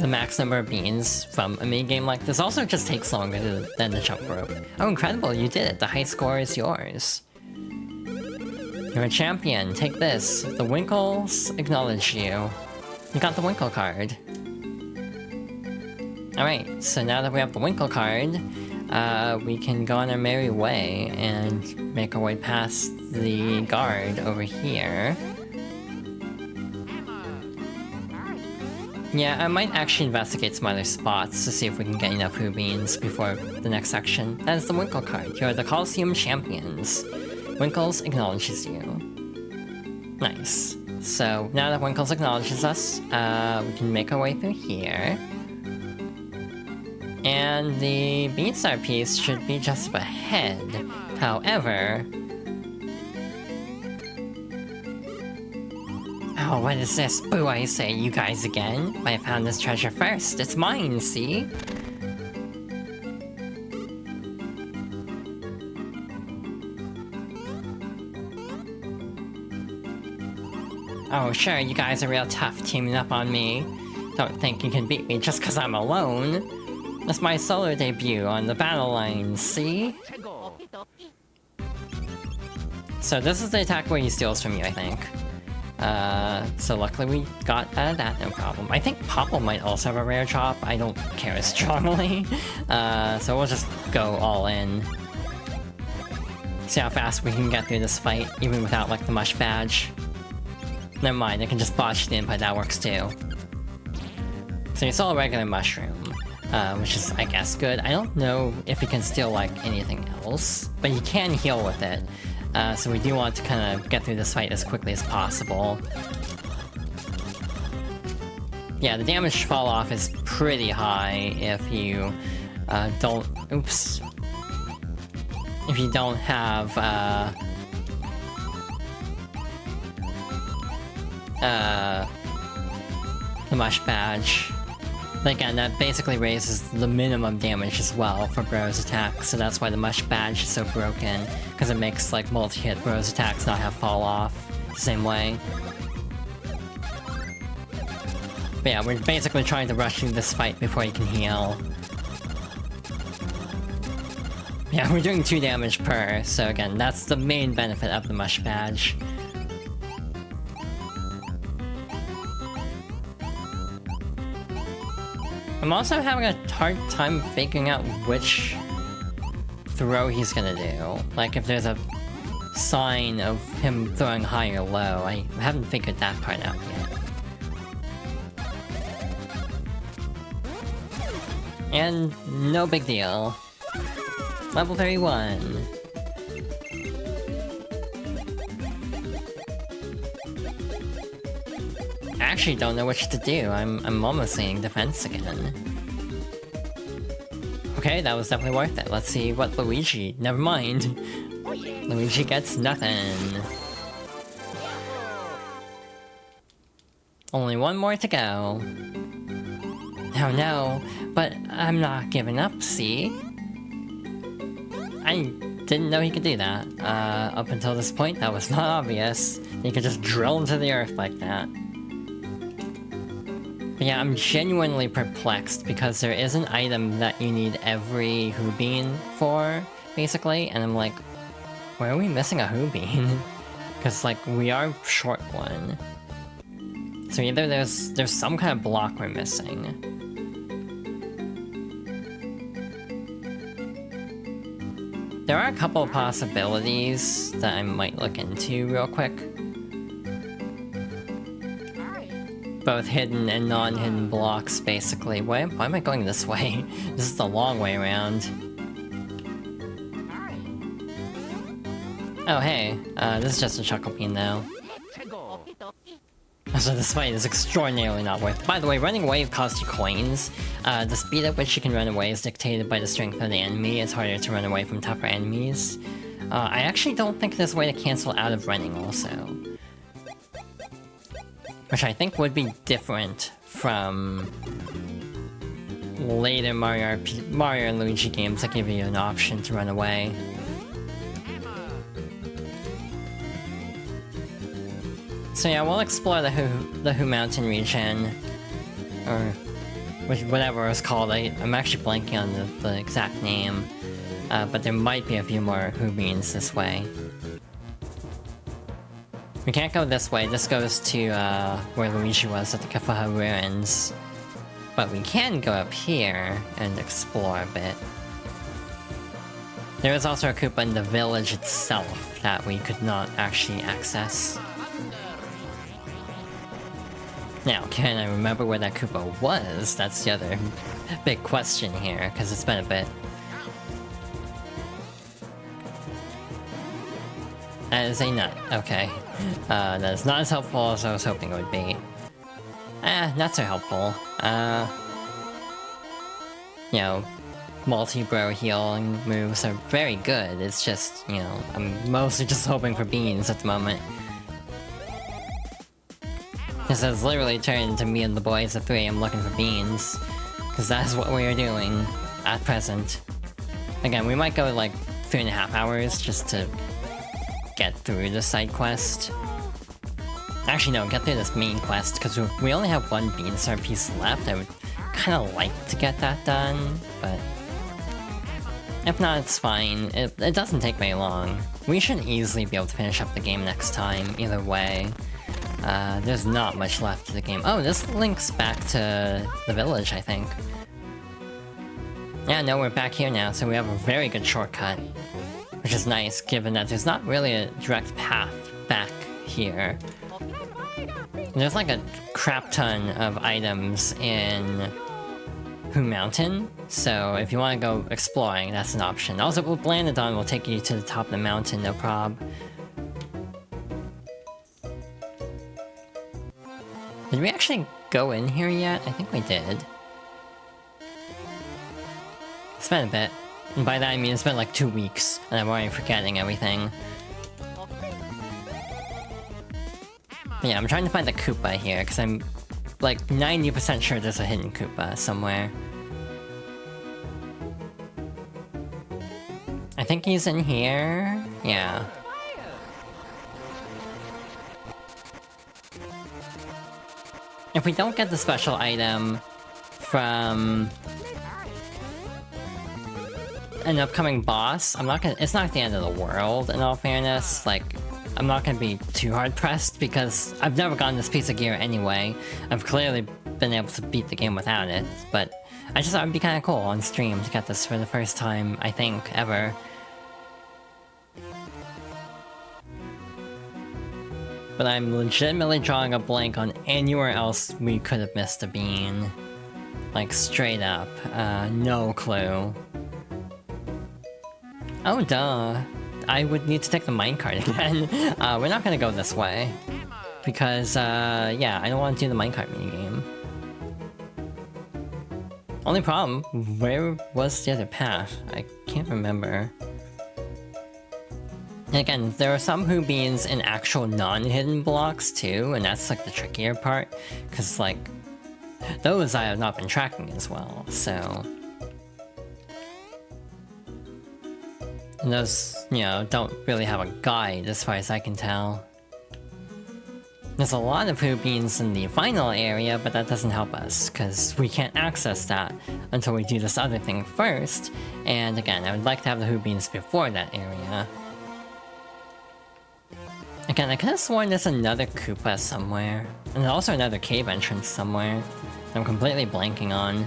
the max number of beans from a minigame like this. Also just takes longer than the jump rope. Oh, incredible, you did it. The high score is yours. You're a champion. Take this. The Winkles acknowledge you. You got the Winkle card. Alright, so now that we have the Winkle card, we can go on our merry way and make our way past the guard over here. Yeah, I might actually investigate some other spots to see if we can get enough Pooh Beans before the next section. That is the Winkle card. You are the Coliseum champions. Winkles acknowledges you. Nice. So now that Winkles acknowledges us, we can make our way through here. And the Beanstar piece should be just up ahead. However... Oh, what is this? Boo, I say, you guys again? I found this treasure first. It's mine, see? Oh, sure, you guys are real tough teaming up on me. Don't think you can beat me just because I'm alone. It's my solo debut on the battle line, see? So this is the attack where he steals from you, I think. So luckily we got that, no problem. I think Popple might also have a rare drop, I don't care as strongly. So we'll just go all in. See how fast we can get through this fight, even without, like, the mush badge. Never mind, I can just botch the input, that works too. So you saw a regular mushroom, which is, I guess, good. I don't know if you can steal, like, anything else, but you can heal with it. So we do want to kind of get through this fight as quickly as possible. Yeah, the damage fall off is pretty high if you don't... Oops. If you don't have the mush badge. But again, that basically raises the minimum damage as well for Bros attacks, so that's why the mush badge is so broken, because it makes like multi-hit Bros attacks not have fall off the same way. But yeah, we're basically trying to rush through this fight before you can heal. Yeah, we're doing 2 damage per, so again, that's the main benefit of the mush badge. I'm also having a hard time figuring out which throw he's gonna do. Like, if there's a sign of him throwing high or low, I haven't figured that part out yet. And no big deal. Level 31. I actually don't know what to do. I'm almost seeing defense again. Okay, that was definitely worth it. Let's see what Luigi... Never mind. Luigi gets nothing. Only one more to go. Oh no, but I'm not giving up, see? I didn't know he could do that. Up until this point, that was not obvious. He could just drill into the earth like that. But yeah, I'm genuinely perplexed because there is an item that you need every Hoobine for, basically, and I'm like, where are we missing a Hoobine? Because, like, we are short one. So either there's some kind of block we're missing. There are a couple of possibilities that I might look into real quick. Both hidden and non-hidden blocks, basically. Why am I going this way? This is the long way around. Oh hey, this is just a Chuckle Bean though. So this fight is extraordinarily not worth it. By the way, running away costs you coins. The speed at which you can run away is dictated by the strength of the enemy. It's harder to run away from tougher enemies. I actually don't think there's a way to cancel out of running also. Which I think would be different from later Mario and Luigi games that give you an option to run away. So yeah, we'll explore the Who Mountain region, or whatever it's called. I'm actually blanking on the exact name, but there might be a few more Hoobines this way. We can't go this way, this goes to where Luigi was at the Kafaha ruins. But we can go up here and explore a bit. There is also a Koopa in the village itself that we could not actually access. Now, can I remember where that Koopa was? That's the other big question here, because it's been a bit. That is a nut. Okay. That is not as helpful as I was hoping it would be. Nuts are helpful. You know, multi-bro healing moves are very good. It's just, you know, I'm mostly just hoping for beans at the moment. This has literally turned into me and the boys at 3 AM looking for beans. Because that's what we are doing at present. Again, we might go like 3.5 hours just to get through the side quest. Actually, no, get through this main quest, because we only have 1 bean star piece left. I would kind of like to get that done, but if not, it's fine. It doesn't take very long. We should easily be able to finish up the game next time, either way. There's not much left to the game. Oh, this links back to the village, I think. Yeah, no, we're back here now, so we have a very good shortcut. Which is nice, given that there's not really a direct path back here. There's like a crap ton of items in Who Mountain, so if you want to go exploring, that's an option. Also, Blandodon will take you to the top of the mountain, no prob. Did we actually go in here yet? I think we did. It's been a bit. And by that I mean it's been like 2 weeks, and I'm already forgetting everything. But yeah, I'm trying to find the Koopa here, because I'm like 90% sure there's a hidden Koopa somewhere. I think he's in here? Yeah. If we don't get the special item from an upcoming boss, it's not the end of the world, in all fairness. Like, I'm not gonna be too hard pressed, because I've never gotten this piece of gear anyway. I've clearly been able to beat the game without it, but I just thought it'd be kinda cool on stream to get this for the first time, I think, ever. But I'm legitimately drawing a blank on anywhere else we could have missed a bean. Like, straight up. No clue. Oh, duh. I would need to take the minecart again. We're not gonna go this way. Because, yeah, I don't want to do the minecart minigame. Only problem, where was the other path? I can't remember. And again, there are some Who Beans in actual non-hidden blocks too, and that's like the trickier part, because like, those I have not been tracking as well, so... And those, you know, don't really have a guide as far as I can tell. There's a lot of Who Beans in the final area, but that doesn't help us, because we can't access that until we do this other thing first, and again, I would like to have the Who Beans before that area. Again, I could have sworn there's another Koopa somewhere, and also another cave entrance somewhere I'm completely blanking on.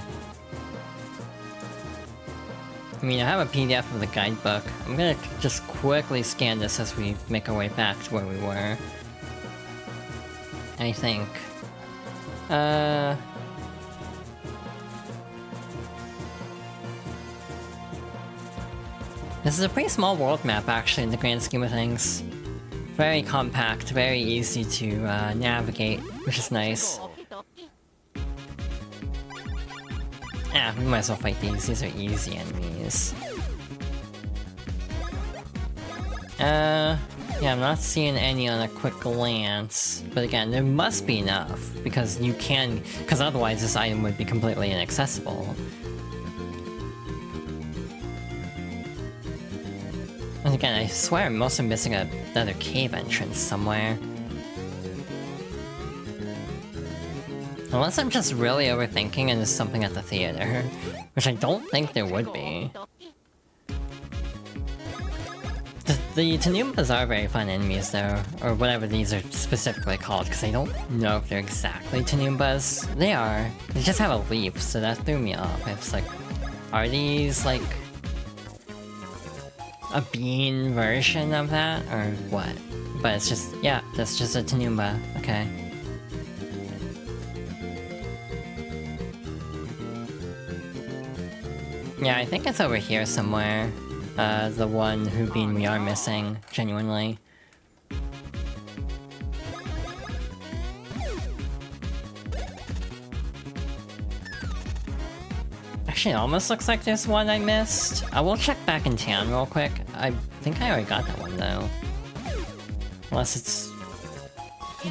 I mean, I have a PDF of the guidebook. I'm gonna just quickly scan this as we make our way back to where we were. I think. This is a pretty small world map, actually, in the grand scheme of things. Very compact, very easy to navigate, which is nice. Ah, we might as well fight these. These are easy enemies. Yeah, I'm not seeing any on a quick glance. But again, there must be enough, because you can... because otherwise this item would be completely inaccessible. And again, I swear I'm also missing another cave entrance somewhere. Unless I'm just really overthinking and there's something at the theater. Which I don't think there would be. The Tanoombas are very fun enemies though, or whatever these are specifically called, because I don't know if they're exactly Tanoombas. They are. They just have a leaf, so that threw me off. It's like, are these like a bean version of that, or what? But it's just, yeah, that's just a Tanoomba. Okay. Yeah, I think it's over here somewhere. The one Who Bean we are missing, genuinely. Actually, it almost looks like there's one I missed. I will check back in town real quick. I think I already got that one though. Unless it's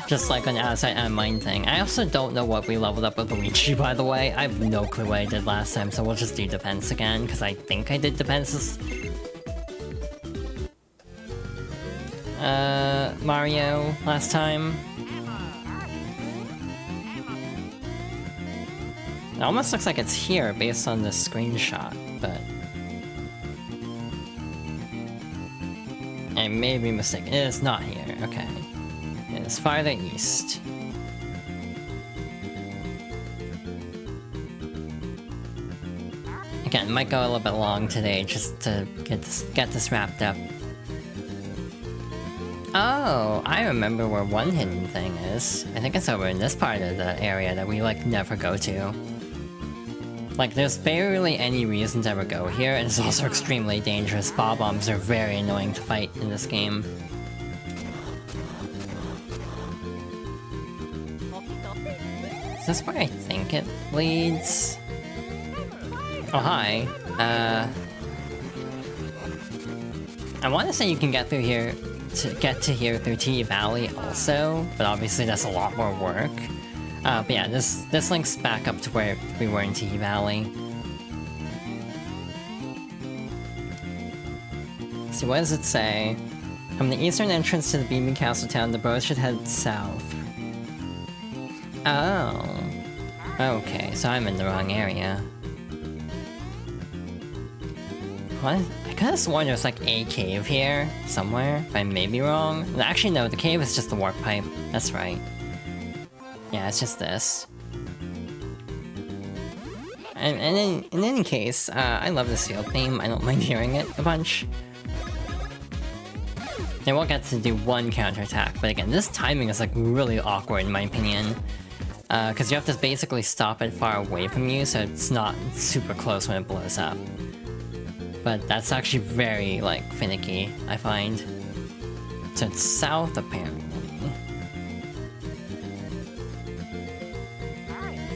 just like an outside mine thing. I also don't know what we leveled up with Luigi, by the way. I have no clue what I did last time, so we'll just do defense again, because I think I did defenses. Mario last time. It almost looks like it's here based on the screenshot, but I may be mistaken. It is not here, okay. It is farther east. Again, might go a little bit long today just to get this wrapped up. Oh, I remember where one hidden thing is. I think it's over in this part of the area that we, like, never go to. Like, there's barely any reason to ever go here, and it's also extremely dangerous. Bob bombs are very annoying to fight in this game. Is this where I think it leads? Oh, hi. I want to say you can get through here here through T Valley also, but obviously that's a lot more work. But yeah, this links back up to where we were in T Valley. Let's see, what does it say? From the eastern entrance to the Beaming Castle Town, the road should head south. Oh. Okay, so I'm in the wrong area. What? I could've sworn there's like a cave here, somewhere, but I may be wrong. Actually no, the cave is just the warp pipe, that's right. Yeah, it's just this. And in any case, I love the seal theme, I don't mind hearing it a bunch. They won't get to do one counterattack, but again, this timing is like really awkward in my opinion. Because you have to basically stop it far away from you, so it's not super close when it blows up. But that's actually very, like, finicky, I find. So it's south, apparently.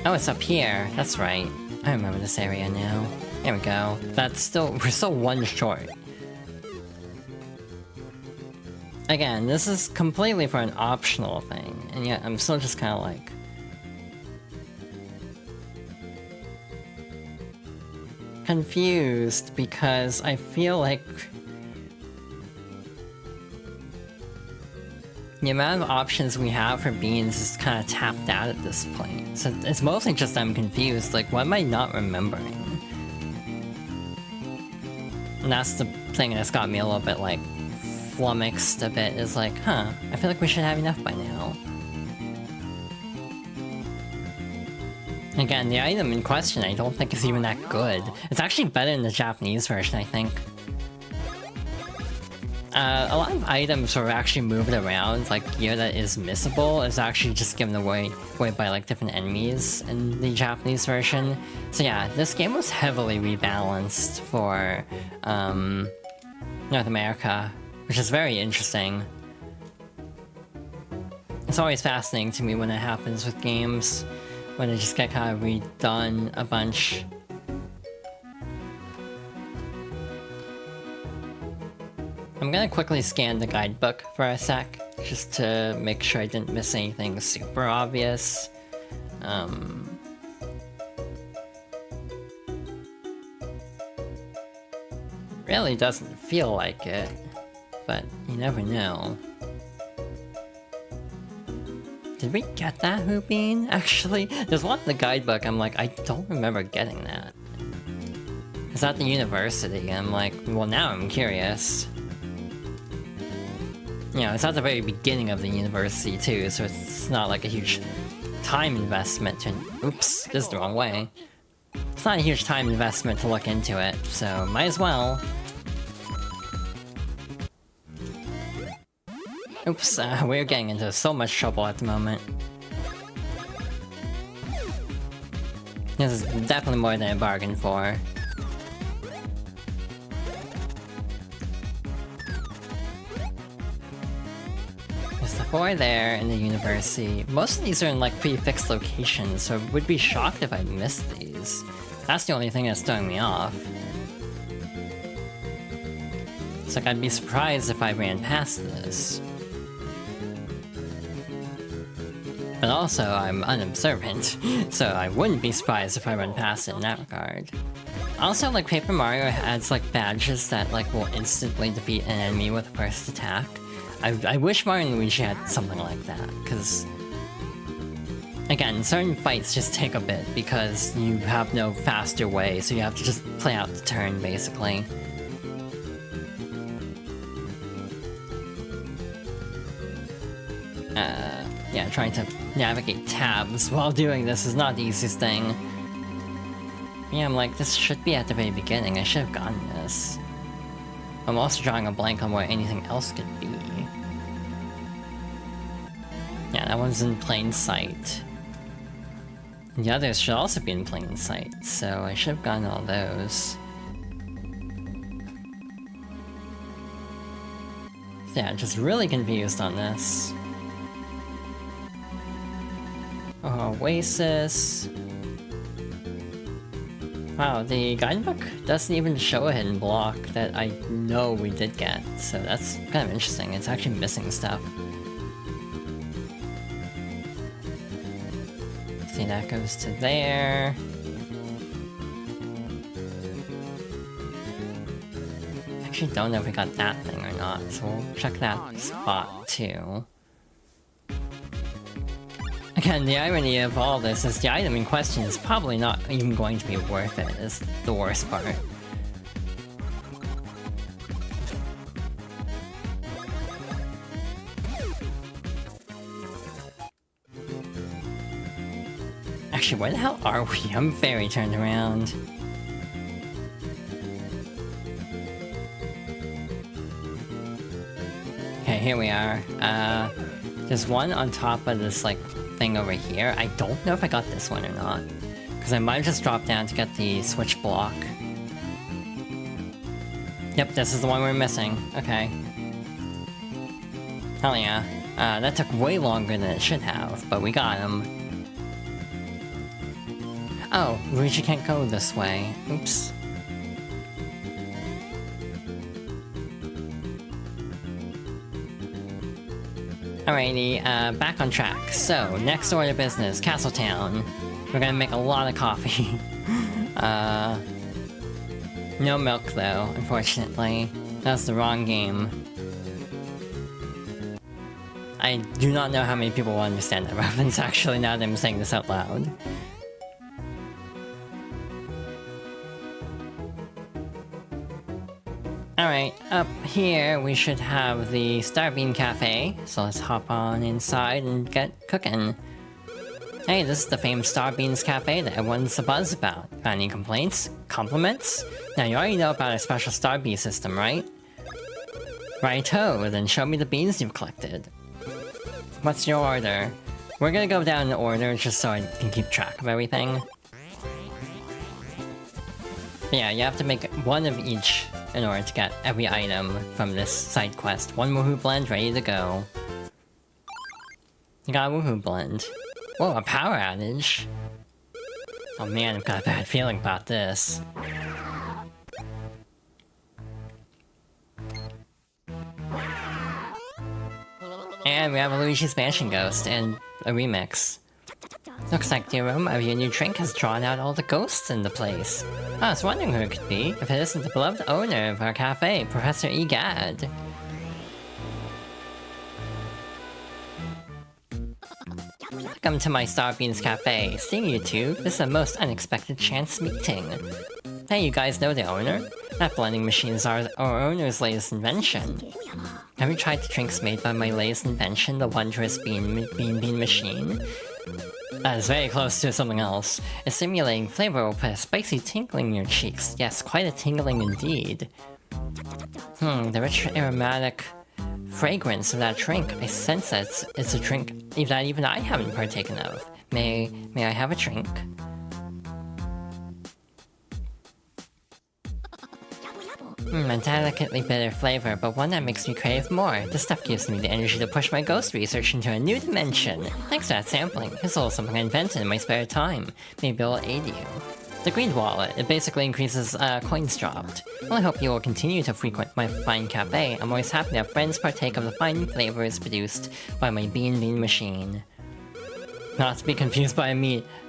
Oh, it's up here. That's right. I remember this area now. There we go. We're still one short. Again, this is completely for an optional thing, and yet I'm still just kind of like... confused, because I feel like the amount of options we have for beans is kind of tapped out at this point. So it's mostly just I'm confused, like what am I not remembering? And that's the thing that's got me a little bit like flummoxed a bit, is like, huh, I feel like we should have enough by now. Again, the item in question I don't think is even that good. It's actually better in the Japanese version, I think. A lot of items were actually moved around, like gear that is missable is actually just given away by like different enemies in the Japanese version. So yeah, this game was heavily rebalanced for North America, which is very interesting. It's always fascinating to me when it happens with games, when they just get kind of redone a bunch. I'm gonna quickly scan the guidebook for a sec, just to make sure I didn't miss anything super obvious. Really doesn't feel like it, but you never know. Did we get that Hoopin? Actually, there's one in the guidebook, I'm like, I don't remember getting that. It's at the university, I'm like, well now I'm curious. You know, it's at the very beginning of the university too, so it's not like a huge time investment to... Oops, this is the wrong way. It's not a huge time investment to look into it, so might as well. Oops, we're getting into so much trouble at the moment. This is definitely more than I bargained for. There's the 4 there in the university. Most of these are in like pretty fixed locations, so I would be shocked if I missed these. That's the only thing that's throwing me off. It's like I'd be surprised if I ran past this. But also, I'm unobservant, so I wouldn't be surprised if I run past it in that regard. Also, like, Paper Mario adds, like, badges that, like, will instantly defeat an enemy with the first attack. I wish Mario and Luigi had something like that, because... Again, certain fights just take a bit, because you have no faster way, so you have to just play out the turn, basically. Yeah, trying to navigate tabs while doing this is not the easiest thing. Yeah, I'm like, this should be at the very beginning, I should have gotten this. I'm also drawing a blank on where anything else could be. Yeah, that one's in plain sight. And the others should also be in plain sight, so I should have gotten all those. Yeah, just really confused on this. Oasis. Wow, the guidebook doesn't even show a hidden block that I know we did get, so that's kind of interesting. It's actually missing stuff. See, that goes to there. Actually don't know if we got that thing or not, so we'll check that spot too. Again, the irony of all this is the item in question is probably not even going to be worth it, is the worst part. Actually, where the hell are we? I'm very turned around. Okay, here we are. There's one on top of this, like, thing over here. I don't know if I got this one or not, because I might have just dropped down to get the switch block. Yep, this is the one we're missing. Okay. Hell yeah. That took way longer than it should have, but we got him. Oh, Luigi can't go this way. Oops. Alrighty, back on track. So, next order of business, Castletown. We're gonna make a lot of coffee. No milk though, unfortunately. That's the wrong game. I do not know how many people will understand that reference actually now that I'm saying this out loud. Alright, up here we should have the Starbean Cafe, so let's hop on inside and get cooking. Hey, this is the famed Starbeans Cafe that everyone's a buzz about. Got any complaints? Compliments? Now you already know about our special Starbee system, right? Righto, then show me the beans you've collected. What's your order? We're gonna go down in order just so I can keep track of everything. Yeah, you have to make one of each in order to get every item from this side quest. One woohoo blend ready to go. You got a woohoo blend. Whoa, a power outage. Oh man, I've got a bad feeling about this. And we have a Luigi's Mansion Ghost and a remix. Looks like the aroma of your new drink has drawn out all the ghosts in the place. I was wondering who it could be, if it isn't the beloved owner of our cafe, Professor Egad. Welcome to my Starbeans Cafe. Seeing you two, this is a most unexpected chance meeting. Hey, you guys know the owner? That blending machine is our owner's latest invention. Have you tried the drinks made by my latest invention, the wondrous bean machine? That is very close to something else. Its stimulating flavor will put a spicy tingling in your cheeks. Yes, quite a tingling indeed. The rich aromatic fragrance of that drink. I sense that it's a drink that even I haven't partaken of. May I have a drink? A delicately bitter flavor, but one that makes me crave more. This stuff gives me the energy to push my ghost research into a new dimension. Thanks for that sampling. It's a little something I invented in my spare time. Maybe it'll aid you. The Green Wallet. It basically increases coins dropped. Well, I hope you will continue to frequent my fine cafe. I'm always happy to have friends partake of the fine flavors produced by my Bean machine. Not to be confused by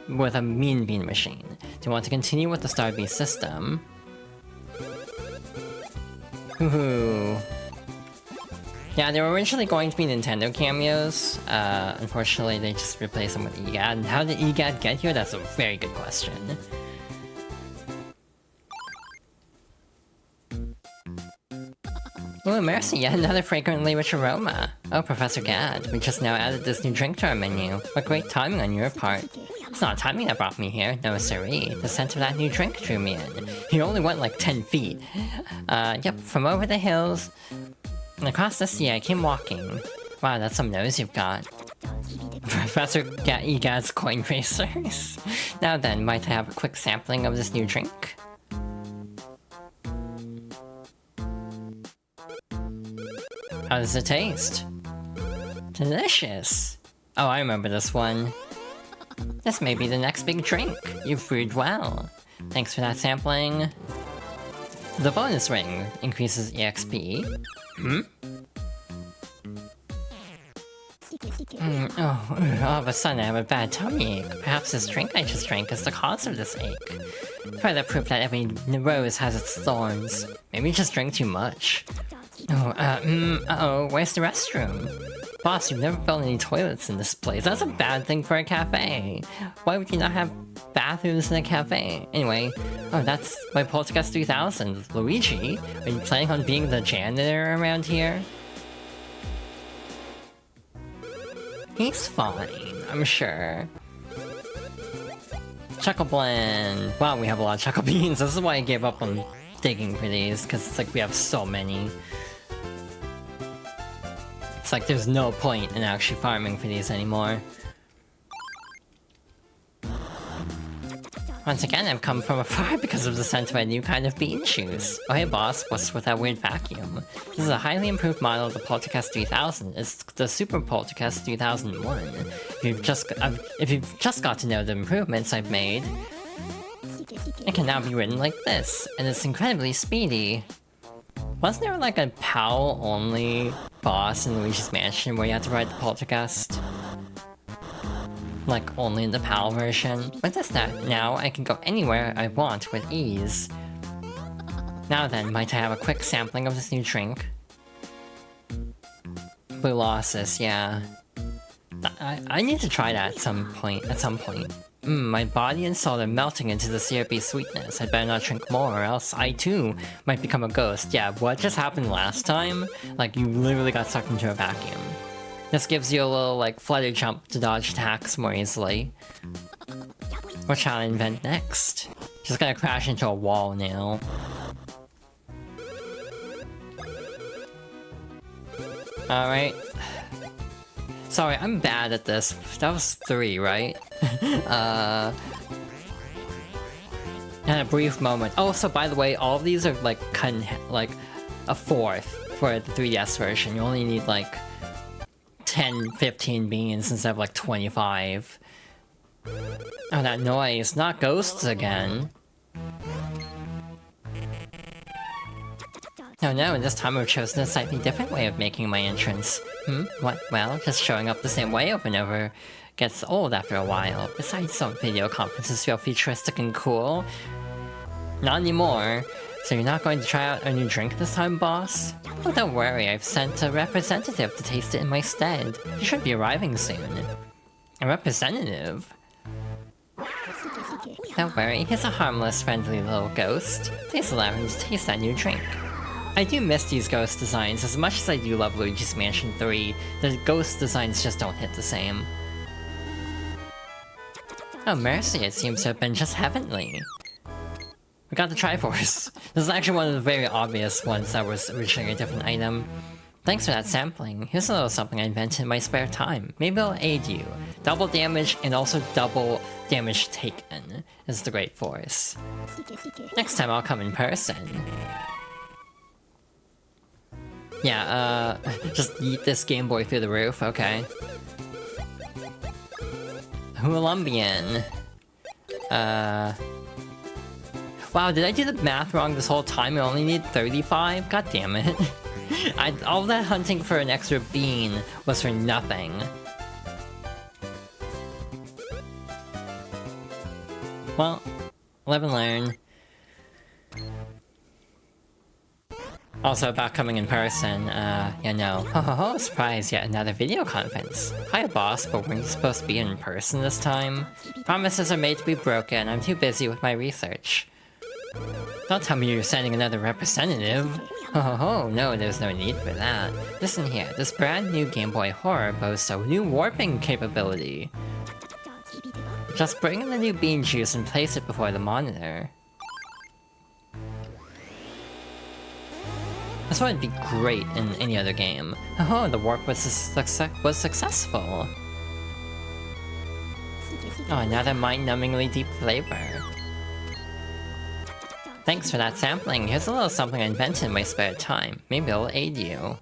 with a Mean Bean machine. Do you want to continue with the Star Beast system? Woohoo. Yeah, they were originally going to be Nintendo cameos. Unfortunately, they just replaced them with EGAD. And how did EGAD get here? That's a very good question. Oh, mercy, yet another fragrantly rich aroma. Oh, Professor Gad, we just now added this new drink to our menu. What great timing on your part. It's not timing that brought me here, no siree. The scent of that new drink drew me in. He only went like 10 feet. Yep, from over the hills and across the sea I came walking. Wow, that's some nose you've got. Professor Egad's coin racers. Now then, might I have a quick sampling of this new drink? How does it taste? Delicious! Oh, I remember this one. This may be the next big drink. You've brewed well. Thanks for that sampling. The bonus ring increases EXP. All of a sudden I have a bad tummy ache. Perhaps this drink I just drank is the cause of this ache. Further proof that every rose has its thorns. Maybe you just drank too much. Uh-oh, where's the restroom? Boss, you've never built any toilets in this place. That's a bad thing for a cafe. Why would you not have bathrooms in a cafe? Anyway, oh, that's my Poltergeist 3000. Luigi, are you planning on being the janitor around here? He's fine, I'm sure. Chuckle Blend. Wow, we have a lot of Chuckle Beans. This is why I gave up on digging for these, because it's like we have so many. It's like there's no point in actually farming for these anymore. Once again, I've come from afar because of the scent of a new kind of bean juice. Oh hey boss, what's with that weird vacuum? This is a highly improved model of the Poltergeist 3000. It's the Super Poltergeist 3001. If you've just got to know the improvements I've made, it can now be written like this, and it's incredibly speedy. Wasn't there like a PAL-only boss in Luigi's Mansion where you had to ride the Poltergeist? Like, only in the PAL version? With this now, I can go anywhere I want with ease. Now then, might I have a quick sampling of this new drink? Blue Losses, yeah. I need to try that at some point. My body and soul are melting into the syrupy sweetness. I'd better not drink more, or else I too might become a ghost. Yeah, what just happened last time? Like, you literally got sucked into a vacuum. This gives you a little, like, flutter jump to dodge attacks more easily. What shall I invent next? Just gonna crash into a wall now. Alright. Sorry, I'm bad at this. That was 3, right? And a brief moment. Oh, so by the way, all of these are like cut in, like a fourth for the 3DS version. You only need like 10, 15 beans instead of like 25. Oh, that noise. Not ghosts again. Oh no, this time I've chosen a slightly different way of making my entrance. What? Well, just showing up the same way over and over gets old after a while. Besides, some video conferences feel futuristic and cool. Not anymore. So you're not going to try out a new drink this time, boss? Oh, don't worry, I've sent a representative to taste it in my stead. He should be arriving soon. A representative? Don't worry, he's a harmless, friendly little ghost. Please allow him to taste that new drink. I do miss these ghost designs. As much as I do love Luigi's Mansion 3, the ghost designs just don't hit the same. Oh mercy, it seems to have been just heavenly. We got the Triforce. This is actually one of the very obvious ones that was originally a different item. Thanks for that sampling. Here's a little something I invented in my spare time. Maybe it'll aid you. Double damage and also double damage taken is the Great Force. Next time I'll come in person. Yeah, just eat this Game Boy through the roof, okay. Hoolumbian. Wow, did I do the math wrong this whole time? I only need 35? God damn it. All that hunting for an extra bean was for nothing. Well, live and learn. Also about coming in person, yeah, no. Ho, surprise, yet another video conference. Hi, boss, but weren't you supposed to be in person this time? Promises are made to be broken, I'm too busy with my research. Don't tell me you're sending another representative. Ho, no, there's no need for that. Listen here, this brand new Game Boy Horror boasts a new warping capability. Just bring in the new bean juice and place it before the monitor. This would be great in any other game. Oh, the warp was successful. Oh, another mind-numbingly deep flavor. Thanks for that sampling. Here's a little something I invented in my spare time. Maybe it'll aid you.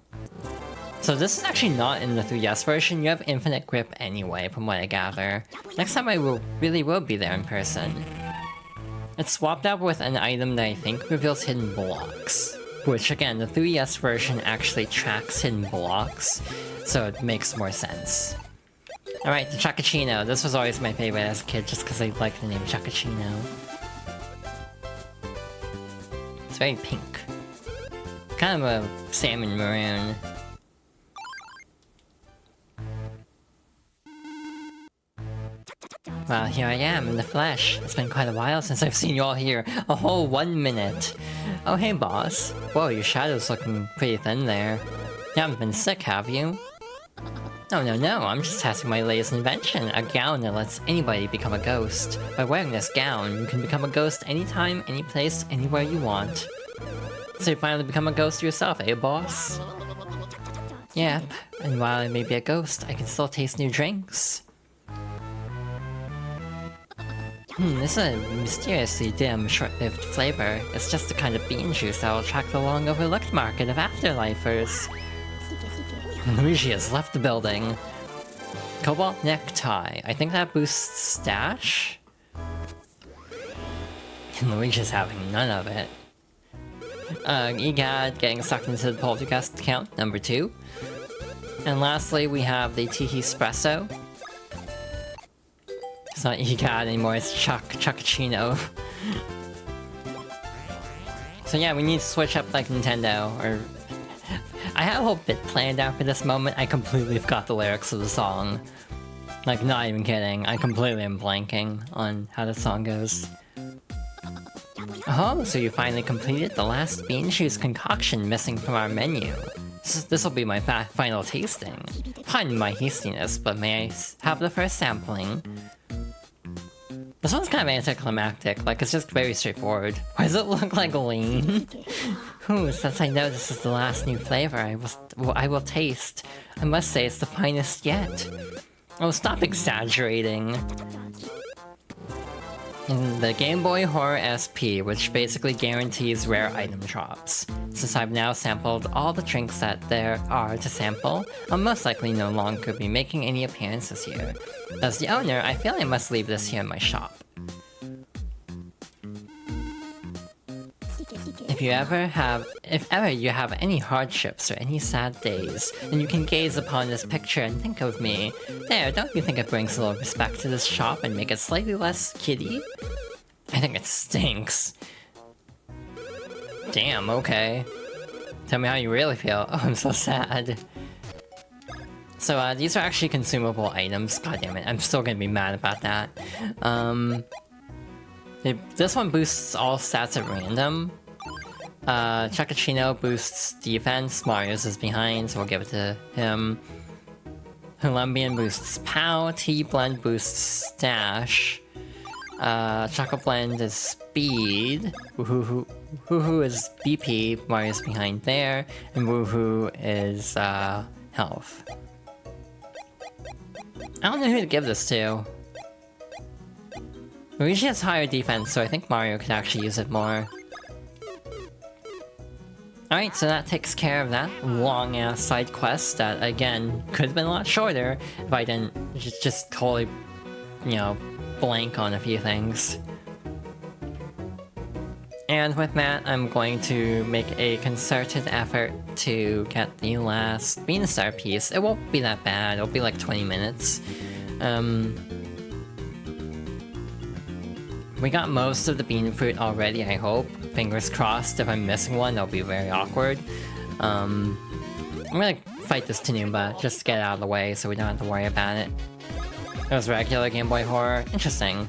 So this is actually not in the 3DS version. You have infinite grip anyway, from what I gather. Next time I really will be there in person. It's swapped out with an item that I think reveals hidden blocks. Which, again, the 3DS version actually tracks hidden blocks, so it makes more sense. Alright, the Chocachino. This was always my favorite as a kid, just because I like the name Chocachino. It's very pink. Kind of a salmon maroon. Well, here I am, in the flesh. It's been quite a while since I've seen you all here. A whole 1 minute. Oh, hey, boss. Whoa, your shadow's looking pretty thin there. You haven't been sick, have you? No, I'm just testing my latest invention, a gown that lets anybody become a ghost. By wearing this gown, you can become a ghost anytime, any place, anywhere you want. So you finally become a ghost yourself, eh, boss? Yep, and while I may be a ghost, I can still taste new drinks. This is a mysteriously dim, short-lived flavor. It's just the kind of bean juice that will attract the long-overlooked market of afterlifers. Luigi has left the building. Cobalt necktie. I think that boosts stash? And Luigi's having none of it. EGAD getting sucked into the poltergeist count, number 2. And lastly, we have the Teehee Espresso. It's not EGAD anymore, it's Chocachino. So yeah, we need to switch up like Nintendo, or... I had a whole bit planned out for this moment, I completely forgot the lyrics of the song. Like, not even kidding, I completely am blanking on how the song goes. Oh, so you finally completed the last bean juice concoction missing from our menu. This will be my final tasting. Pardon my hastiness, but may I have the first sampling? This one's kind of anticlimactic, like it's just very straightforward. Why does it look like lean? Ooh, since I know this is the last new flavor I will taste, I must say it's the finest yet. Oh, stop exaggerating. In the Game Boy Horror SP, which basically guarantees rare item drops. Since I've now sampled all the drinks that there are to sample, I'll most likely no longer be making any appearances here. As the owner, I feel I must leave this here in my shop. If ever you have any hardships or any sad days, then you can gaze upon this picture and think of me. There, don't you think it brings a little respect to this shop and make it slightly less kiddie? I think it stinks. Damn, okay. Tell me how you really feel. Oh, I'm so sad. So, these are actually consumable items. God damn it, I'm still gonna be mad about that. This one boosts all stats at random. Chocachino boosts defense, Mario's is behind, so we'll give it to him. Colombian boosts POW, T-Blend boosts Stash. Choco Blend is Speed. Woohoo is BP, Mario's behind there. And Woohoo is, Health. I don't know who to give this to. Luigi has higher defense, so I think Mario could actually use it more. Alright, so that takes care of that long-ass side quest that, again, could have been a lot shorter if I didn't just totally, you know, blank on a few things. And with that, I'm going to make a concerted effort to get the last Beanstar piece. It won't be that bad, it'll be like 20 minutes. We got most of the bean fruit already, I hope. Fingers crossed. If I'm missing one, that'll be very awkward. I'm gonna fight this Tanumba just to get it out of the way so we don't have to worry about it. It was regular Game Boy Horror. Interesting.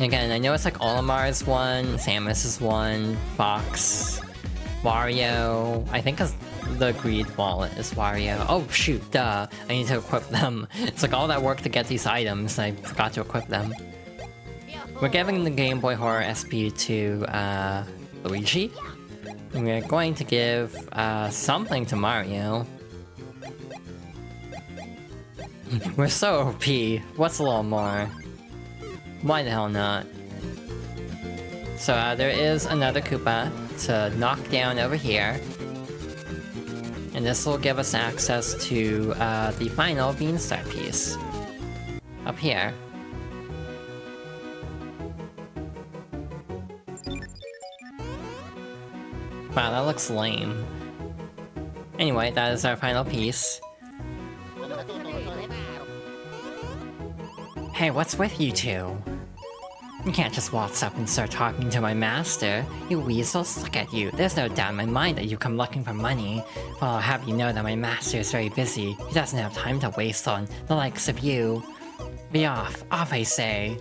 Again, I know it's like Olimar's one, Samus is one, Fox, Wario. I think the Greed Wallet is Wario. Oh shoot, duh. I need to equip them. It's like all that work to get these items, I forgot to equip them. We're giving the Game Boy Horror SP to Luigi. And we're going to give something to Mario. We're so OP. What's a little more? Why the hell not? So there is another Koopa to knock down over here. And this will give us access to the final Beanstar piece. Up here. Wow, that looks lame. Anyway, that is our final piece. Hey, what's with you two? You can't just waltz up and start talking to my master. You weasels, look at you. There's no doubt in my mind that you come looking for money. Well, I'll have you know that my master is very busy. He doesn't have time to waste on the likes of you. Be off. Off, I say.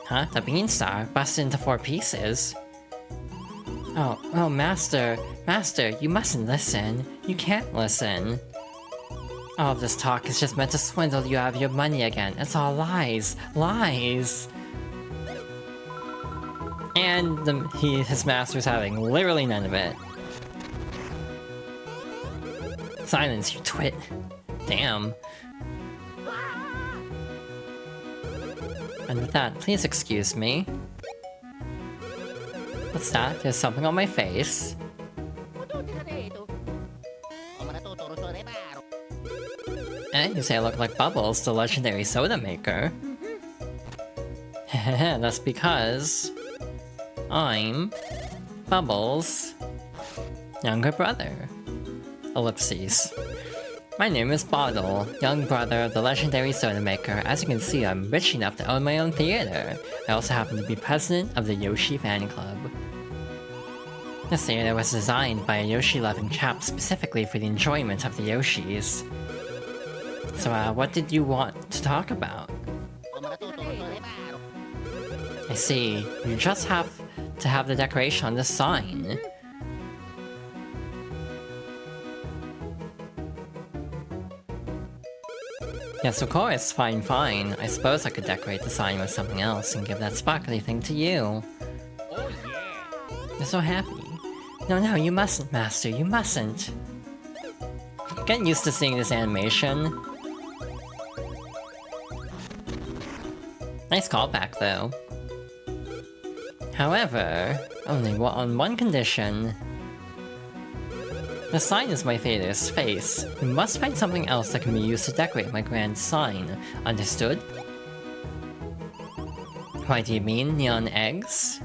Huh? The Beanstar? Busted into 4 pieces? Oh, Master, you mustn't listen. You can't listen. All of this talk is just meant to swindle you out of your money again. It's all lies. Lies! And his master's having literally none of it. Silence, you twit. Damn. And with that, please excuse me. What's that? There's something on my face. You say I look like Bubbles, the legendary soda maker. That's because I'm Bubbles' younger brother. Ellipses. My name is Bottle, young brother of the legendary soda maker. As you can see, I'm rich enough to own my own theater. I also happen to be president of the Yoshi fan club. This theater was designed by a Yoshi-loving chap specifically for the enjoyment of the Yoshis. So, what did you want to talk about? I see. You just have to have the decoration on the sign. Yes, of course. Fine. I suppose I could decorate the sign with something else and give that sparkly thing to you. You're so happy. No, you mustn't, Master. You mustn't. Getting used to seeing this animation. Nice callback, though. However, only on one condition. The sign is my theater's face. We must find something else that can be used to decorate my grand sign. Understood? Why do you mean neon eggs?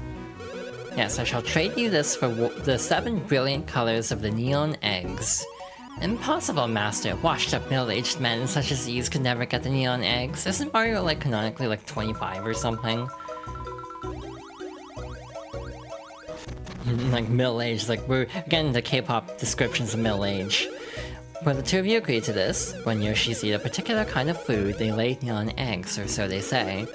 Yes, I shall trade you this for the 7 brilliant colors of the neon eggs. Impossible, Master. Washed-up middle-aged men such as these could never get the neon eggs. Isn't Mario, like, canonically, like, 25 or something? Like, middle-aged, like, we're getting the K-pop descriptions of middle-age. But the two of you agree to this. When Yoshis eat a particular kind of food, they lay neon eggs, or so they say.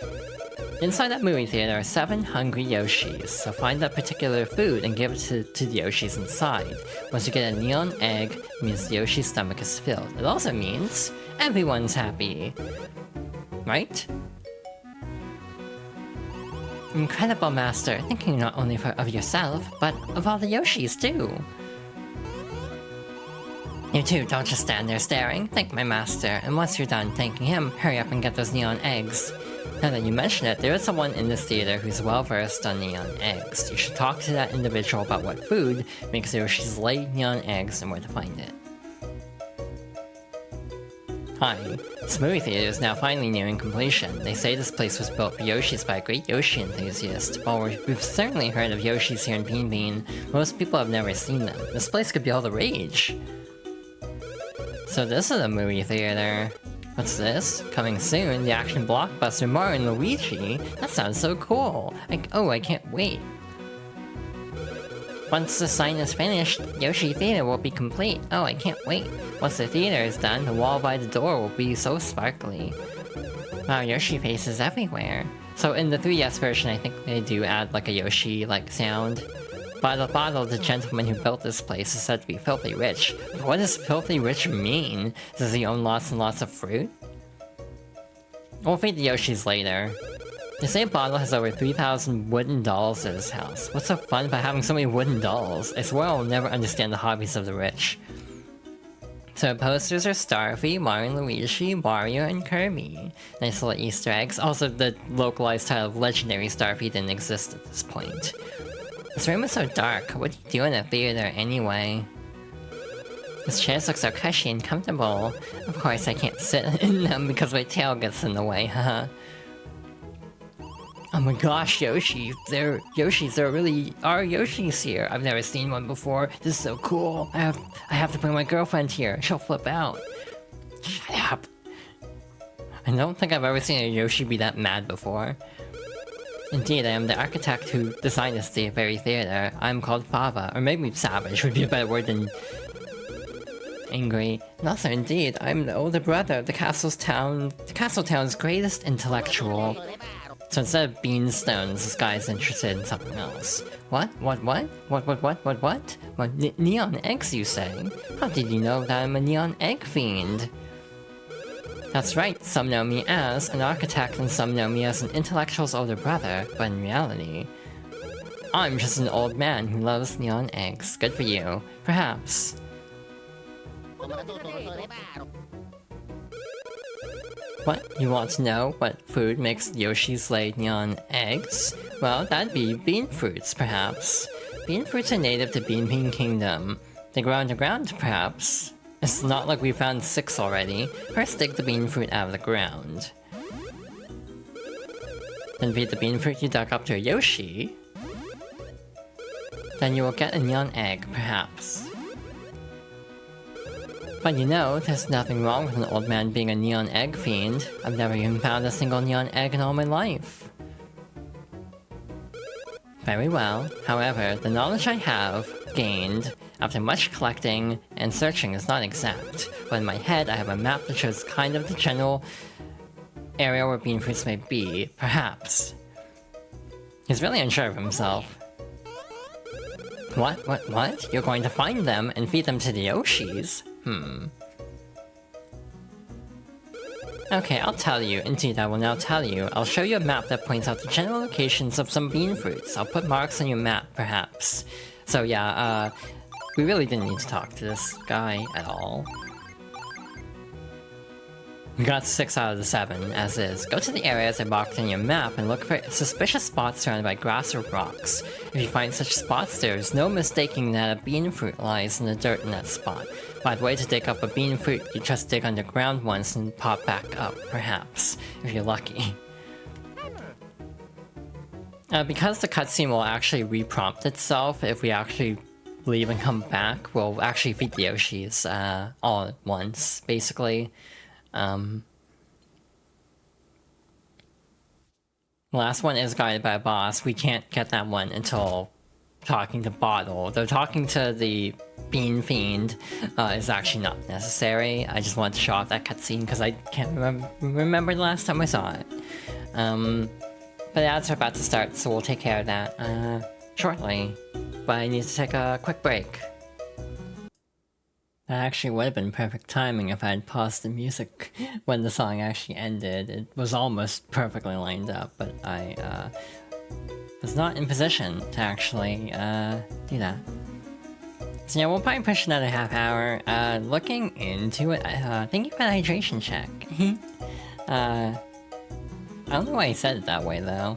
Inside that movie theater are 7 hungry Yoshis, so find that particular food and give it to the Yoshis inside. Once you get a neon egg, it means the Yoshi's stomach is filled. It also means everyone's happy. Right? Incredible, Master, thinking not only of yourself, but of all the Yoshis too. You two, don't just stand there staring. Thank my master, and once you're done thanking him, hurry up and get those neon eggs. Now that you mention it, there is someone in this theater who's well versed on neon eggs. You should talk to that individual about what food makes Yoshis lay neon eggs and where to find it. Hi. This movie theater is now finally nearing completion. They say this place was built for Yoshis by a great Yoshi enthusiast. While we've certainly heard of Yoshis here in Bean Bean, most people have never seen them. This place could be all the rage. So this is a movie theater. What's this? Coming soon, the action blockbuster Mario and Luigi? That sounds so cool! I can't wait. Once the sign is finished, Yoshi Theater will be complete. Oh, I can't wait. Once the theater is done, the wall by the door will be so sparkly. Wow, Yoshi faces everywhere. So in the 3DS version, I think they do add like a Yoshi-like sound. By the bottle, the gentleman who built this place is said to be filthy rich. What does filthy rich mean? Does he own lots and lots of fruit? We'll feed the Yoshis later. They say Bottle has over 3,000 wooden dolls at his house. What's so fun about having so many wooden dolls? I swear I'll never understand the hobbies of the rich. So the posters are Starfy, Mario and Luigi, Mario and Kirby. Nice little Easter eggs. Also, the localized title of Legendary Starfy didn't exist at this point. This room is so dark. What do you do in a theater anyway? This chairs look so cushy and comfortable. Of course, I can't sit in them because my tail gets in the way, haha. Oh my gosh, Yoshi! There really are Yoshis here. I've never seen one before. This is so cool. I have to bring my girlfriend here. She'll flip out. Shut up. I don't think I've ever seen a Yoshi be that mad before. Indeed, I am the architect who designed this very theater. I'm called Fava, or maybe Savage would be a better word than angry. And also, indeed, I'm the older brother of the Castletown's greatest intellectual. So instead of beanstones, this guy's interested in something else. What? What? Neon eggs, you say? How did you know that I'm a neon egg fiend? That's right, some know me as an architect and some know me as an intellectual's older brother, but in reality, I'm just an old man who loves neon eggs. Good for you. Perhaps. What? You want to know what food makes Yoshis lay neon eggs? Well, that'd be bean fruits, perhaps. Bean fruits are native to Bean Bean Kingdom. They grow underground, perhaps. It's not like we found 6 already. First dig the bean fruit out of the ground. Then feed the bean fruit you dug up to a Yoshi. Then you will get a neon egg, perhaps. But you know, there's nothing wrong with an old man being a neon egg fiend. I've never even found a single neon egg in all my life. Very well. However, the knowledge I have gained after much collecting and searching is not exact, but in my head I have a map that shows kind of the general area where bean fruits may be, perhaps. He's really unsure of himself. What? You're going to find them and feed them to the Yoshis? Okay, I'll tell you. Indeed, I will now tell you. I'll show you a map that points out the general locations of some bean fruits. I'll put marks on your map, perhaps. So yeah, we really didn't need to talk to this guy at all. We got 6 out of the 7, as is. Go to the areas I marked on your map and look for suspicious spots surrounded by grass or rocks. If you find such spots, there's no mistaking that a bean fruit lies in the dirt in that spot. By the way, to dig up a bean fruit, you just dig underground once and pop back up, perhaps, if you're lucky. Because the cutscene will actually re-prompt itself if we actually leave and come back, we'll actually feed the Yoshis all at once, basically. The last one is guided by a boss. We can't get that one until talking to Bottle. Though talking to the Bean Fiend is actually not necessary. I just wanted to show off that cutscene because I can't remember the last time I saw it. But the ads are about to start, so we'll take care of that shortly. But I need to take a quick break. That actually would have been perfect timing if I had paused the music when the song actually ended. It was almost perfectly lined up, but I was not in position to actually do that. So yeah, we'll probably push another half hour. Looking into it, thank you for the hydration check. I don't know why he said it that way though.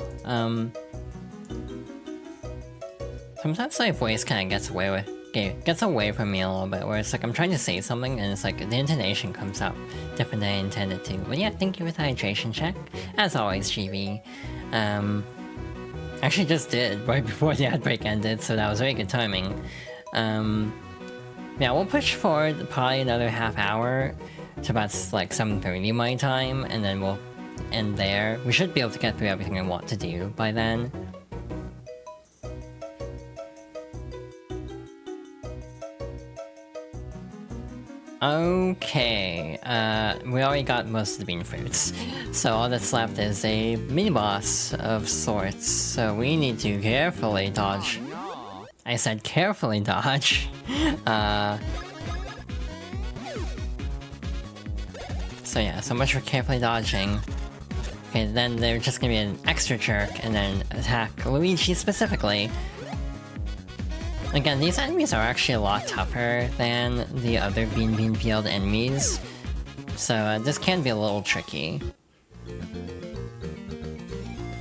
Sometimes my voice kind of gets away with gets away from me a little bit, where it's like I'm trying to say something and it's like the intonation comes out different than I intended to. But yeah, thank you for the hydration check. As always, GB. Actually just did right before the ad break ended, so that was very good timing. Yeah, we'll push forward probably another half hour to about like 7:30 my time, and then we'll end there. We should be able to get through everything I want to do by then. Okay, we already got most of the bean fruits, so all that's left is a mini-boss of sorts, so we need to carefully dodge. I said carefully dodge. So yeah, so much for carefully dodging. Okay, then they're just gonna be an extra jerk and then attack Luigi specifically. Again, these enemies are actually a lot tougher than the other Bean Field enemies, so this can be a little tricky.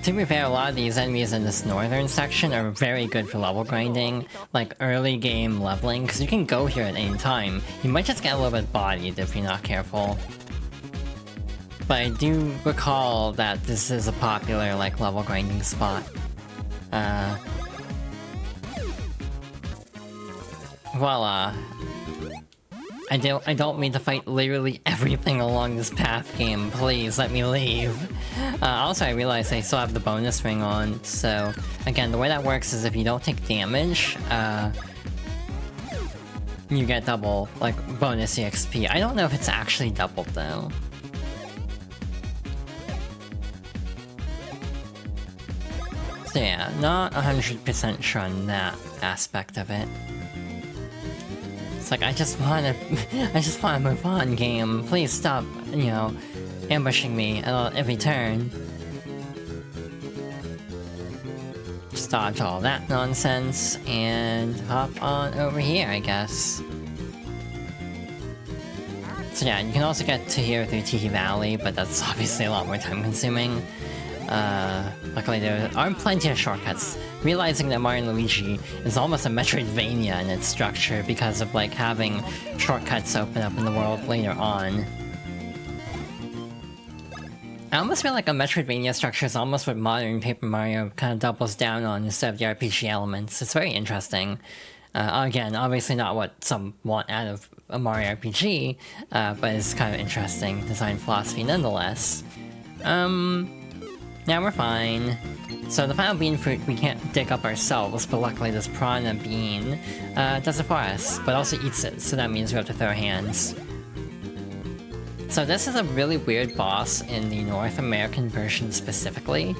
To be fair, a lot of these enemies in this northern section are very good for level grinding, like early game leveling, because you can go here at any time. You might just get a little bit bodied if you're not careful. But I do recall that this is a popular like level grinding spot. Voila. I don't mean to fight literally everything along this path, game. Please, let me leave. Also, I realized I still have the bonus ring on, so... Again, the way that works is if you don't take damage, you get double, like, bonus EXP. I don't know if it's actually doubled, though. So yeah, not 100% sure on that aspect of it. It's like, I just wanna move on, game. Please stop, you know, ambushing me at every turn. Just dodge all that nonsense, and hop on over here, I guess. So yeah, you can also get to here through Tiki Valley, but that's obviously a lot more time consuming. Luckily there are plenty of shortcuts. Realizing that Mario & Luigi is almost a Metroidvania in its structure because of like having shortcuts open up in the world later on. I almost feel like a Metroidvania structure is almost what modern Paper Mario kind of doubles down on instead of the RPG elements. It's very interesting. Again, obviously not what some want out of a Mario RPG, but it's kind of interesting design philosophy nonetheless. Now we're fine. So the final bean fruit we can't dig up ourselves, but luckily this piranha bean does it for us, but also eats it, so that means we have to throw hands. So this is a really weird boss in the North American version specifically,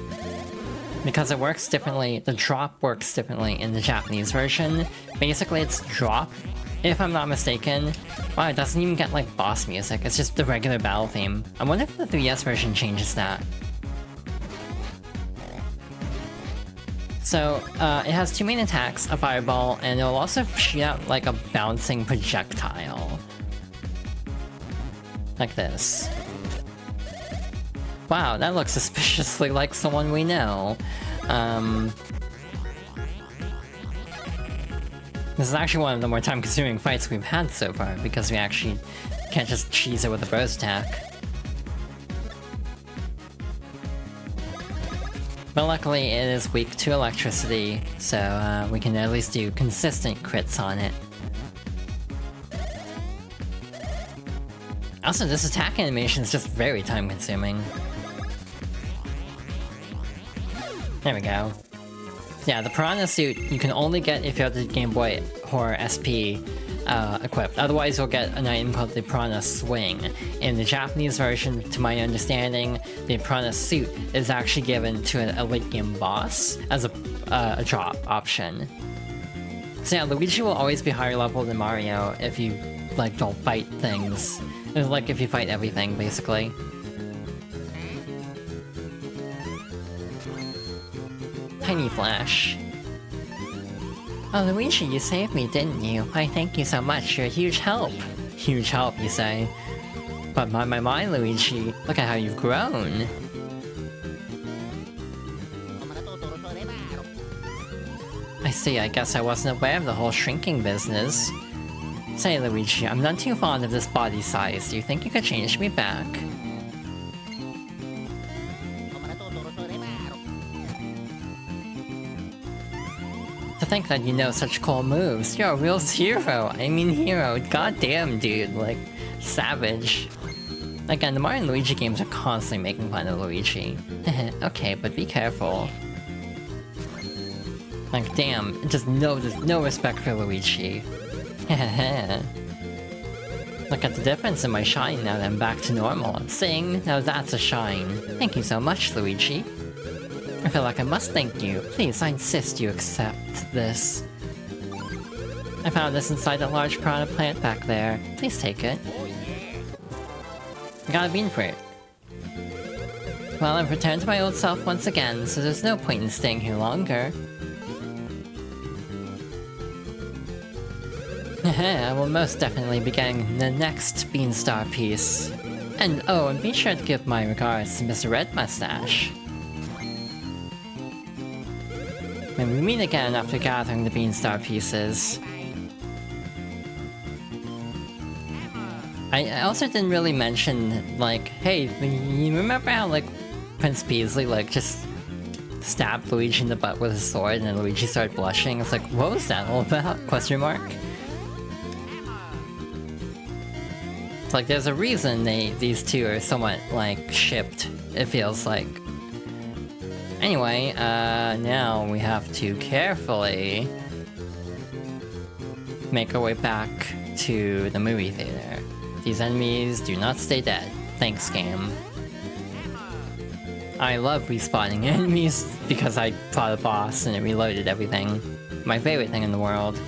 because it works differently, the drop works differently in the Japanese version. Basically it's drop, if I'm not mistaken. Wow, it doesn't even get like boss music, it's just the regular battle theme. I wonder if the 3DS version changes that. So, it has two main attacks, a fireball, and it'll also shoot out like a bouncing projectile. Like this. Wow, that looks suspiciously like someone we know. This is actually one of the more time-consuming fights we've had so far, because we actually can't just cheese it with a bros attack. But luckily it is weak to electricity, so we can at least do consistent crits on it. Also, this attack animation is just very time consuming. There we go. Yeah, the piranha suit you can only get if you have the Game Boy Horror SP equipped. Otherwise you'll get an item called the piranha swing. In the Japanese version, to my understanding, the piranha suit is actually given to an elite game boss as a drop option. So yeah, Luigi will always be higher level than Mario if you like don't fight things. It's like if you fight everything, basically. Tiny Flash. Oh, Luigi, you saved me, didn't you? Why, thank you so much, you're a huge help. Huge help, you say? But my, Luigi, look at how you've grown. I see, I guess I wasn't aware of the whole shrinking business. Say, Luigi, I'm not too fond of this body size. Do you think you could change me back? To think that you know such cool moves. You're a real hero. I mean hero. Goddamn, dude. Like, savage. Again, the Mario and Luigi games are constantly making fun of Luigi. Okay, but be careful. Like, damn, just there's no respect for Luigi. Look at the difference in my shine now that I'm back to normal. Sing, now that's a shine. Thank you so much, Luigi. I feel like I must thank you. Please, I insist you accept this. I found this inside that large piranha plant back there. Please take it. I got a bean fruit. Well, I've returned to my old self once again, so there's no point in staying here longer. I will most definitely be getting the next Beanstar piece. And oh, and be sure to give my regards to Mr. Red Mustache. When we meet again after gathering the Beanstar pieces. I also didn't really mention, like, hey, you remember how, like, Prince Beasley, like, just stabbed Luigi in the butt with his sword and then Luigi started blushing? It's like, what was that all about? Question mark? It's like, there's a reason these two are somewhat, like, shipped, it feels like. Anyway, now we have to carefully make our way back to the movie theater. These enemies do not stay dead. Thanks, game. I love respawning enemies because I fought a boss and it reloaded everything. My favorite thing in the world.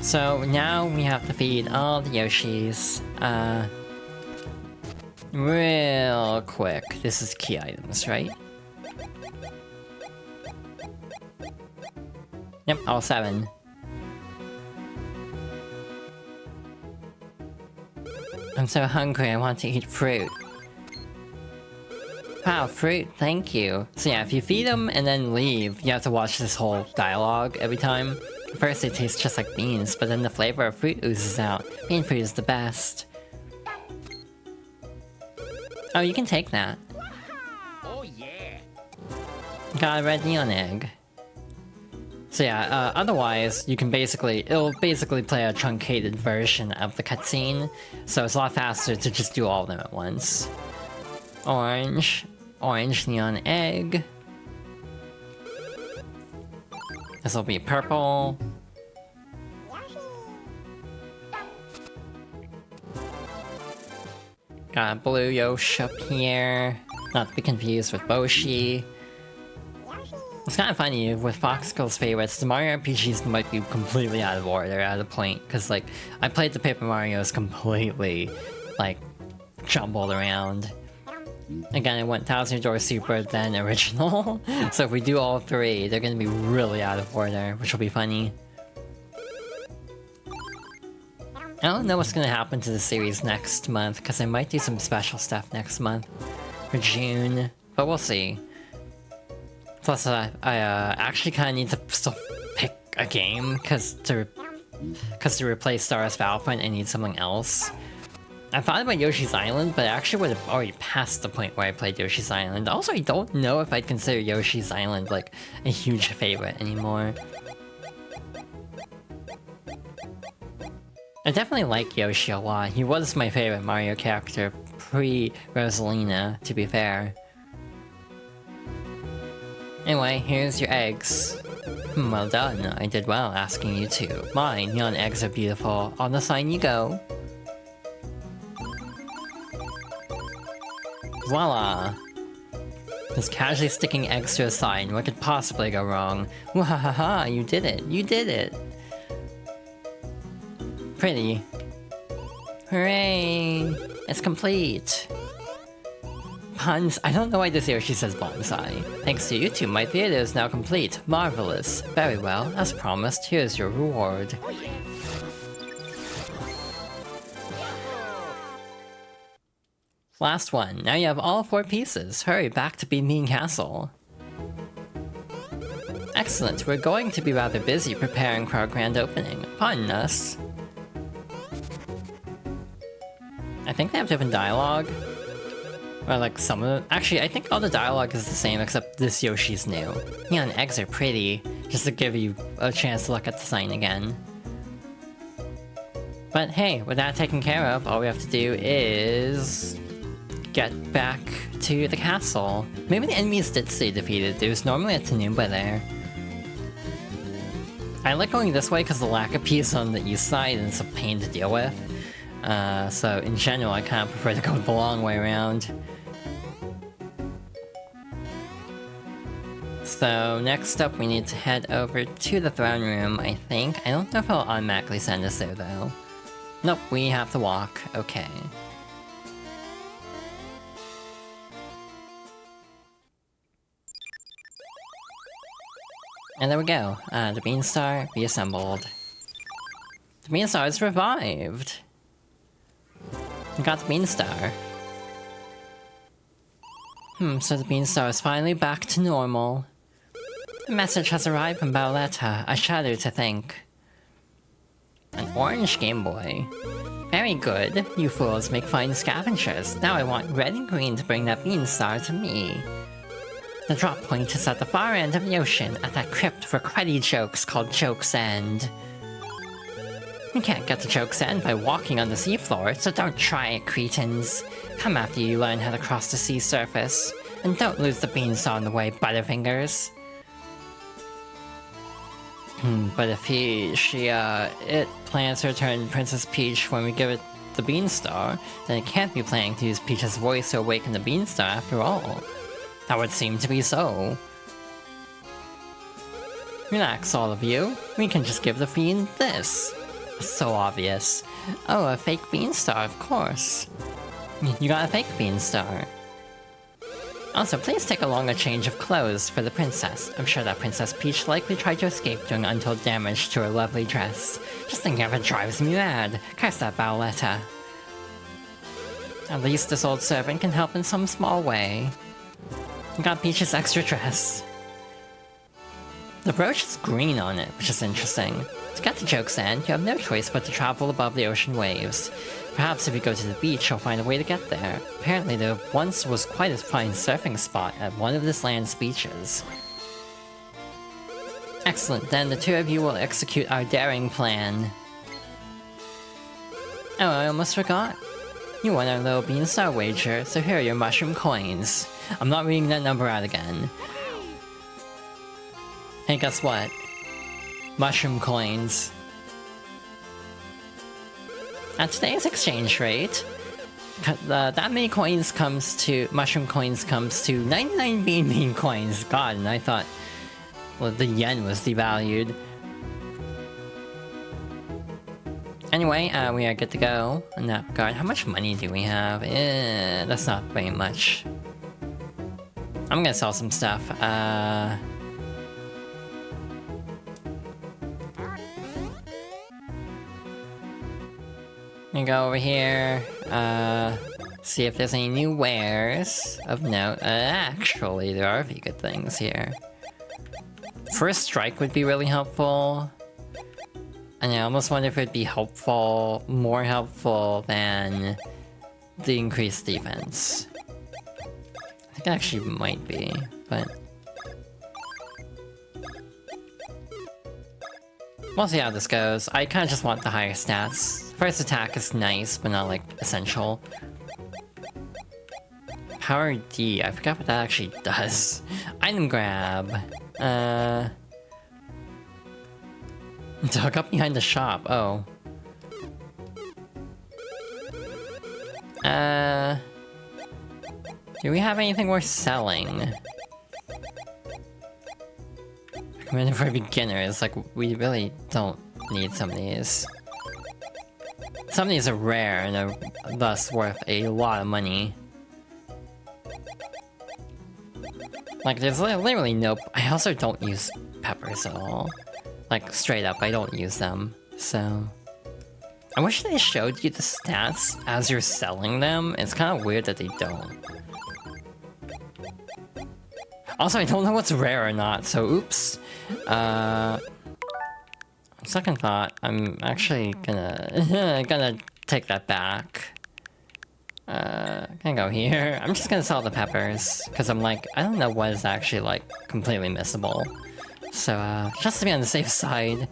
So now we have to feed all the Yoshis. Real quick. This is key items, right? Yep, all 7. I'm so hungry, I want to eat fruit. Wow, fruit, thank you. So yeah, if you feed them and then leave, you have to watch this whole dialogue every time. At first they taste just like beans, but then the flavor of fruit oozes out. Bean fruit is the best. Oh, you can take that. Oh yeah. Got a red neon egg. So yeah, otherwise, you can it'll basically play a truncated version of the cutscene, so it's a lot faster to just do all of them at once. Orange neon egg. This will be purple. Got a blue Yoshi up here, not to be confused with Boshi. It's kind of funny, with Foxgirl's favorites, the Mario RPGs might be completely out of order at a point, because, like, I played the Paper Marios completely, like, jumbled around. Again, it went Thousand Door Super, then Original, so if we do all 3, they're gonna be really out of order, which will be funny. I don't know what's gonna happen to the series next month, because I might do some special stuff next month, for June, but we'll see. Plus, I actually kind of need to still pick a game, because to replace Stardust Battlefront, I need something else. I thought about Yoshi's Island, but I actually would have already passed the point where I played Yoshi's Island. Also, I don't know if I'd consider Yoshi's Island, like, a huge favorite anymore. I definitely like Yoshi a lot. He was my favorite Mario character pre-Rosalina, to be fair. Anyway, here's your eggs. Well done, I did well asking you to. My neon eggs are beautiful. On the sign you go. Voila! Just casually sticking eggs to a sign, what could possibly go wrong? Wahaha, you did it, you did it! Pretty. Hooray! It's complete! I don't know why this Yoshi says bonsai. Thanks to you two, my theater is now complete. Marvelous. Very well. As promised, here's your reward. Last one. Now you have all 4 pieces. Hurry back to Bean Castle. Excellent, we're going to be rather busy preparing for our grand opening. Pardon us. I think they have different dialogue. Or like some of it. Actually, I think all the dialogue is the same except this Yoshi's new. Neon eggs are pretty, just to give you a chance to look at the sign again. But hey, with that taken care of, all we have to do is get back to the castle. Maybe the enemies did stay defeated. There's normally a Tanumba there. I like going this way because the lack of peace on the east side and it's a pain to deal with. So in general, I kind of prefer to go the long way around. So next up, we need to head over to the throne room, I think. I don't know if it'll automatically send us there, though. Nope, we have to walk. Okay. And there we go. The Beanstar be assembled. The Beanstar is revived! We got the Beanstar. So the Beanstar is finally back to normal. A message has arrived from Violetta. I shudder to think. An orange Game Boy. Very good. You fools make fine scavengers. Now I want red and green to bring that Beanstar to me. The drop point is at the far end of the ocean, at that crypt for cruddy jokes called Joke's End. You can't get to Joke's End by walking on the seafloor, so don't try it, cretins. Come after you learn how to cross the sea surface. And don't lose the Beanstar on the way, Butterfingers. But if it plans to return Princess Peach when we give it the Beanstar, then it can't be planning to use Peach's voice to awaken the Beanstar after all. That would seem to be so. Relax, all of you. We can just give the fiend this. So obvious. Oh, a fake Beanstar, of course. You got a fake Beanstar. Also, please take along a change of clothes for the princess. I'm sure that Princess Peach likely tried to escape doing untold damage to her lovely dress. Just thinking of it drives me mad. Curse that Violetta. At least this old servant can help in some small way. You got Peach's extra dress. The brooch is green on it, which is interesting. To get to Joke's End, you have no choice but to travel above the ocean waves. Perhaps if you go to the beach, you'll find a way to get there. Apparently there once was quite a fine surfing spot at one of this land's beaches. Excellent, then the two of you will execute our daring plan. Oh, I almost forgot. You won our little Beanstar wager, so here are your mushroom coins. I'm not reading that number out again. Hey, guess what? Mushroom coins. At today's exchange rate, that many coins comes to... mushroom coins comes to 99 bean coins. God, and I thought... well, the yen was devalued. Anyway, we are good to go in that regard. How much money do we have? That's not very much. I'm gonna sell some stuff. I'm gonna go over here, see if there's any new wares of note. Actually, there are a few good things here. First strike would be really helpful. And I almost wonder if it'd be helpful, more helpful than the increased defense. I think it actually might be, but... we'll see how this goes. I kinda just want the higher stats. First attack is nice, but not, like, essential. Power D, I forgot what that actually does. Item grab. Dug up behind the shop, oh. Do we have anything worth selling? Recommended for beginners, like, we really don't need some of these. Some of these are rare and are thus worth a lot of money. Like, there's literally no... I also don't use peppers at all. Like, straight up, I don't use them, so... I wish they showed you the stats as you're selling them. It's kind of weird that they don't. Also, I don't know what's rare or not, so oops. Second thought, I'm actually gonna gonna take that back. Gonna go here. I'm just gonna sell the peppers because I'm like, I don't know what is actually like completely missable. So just to be on the safe side.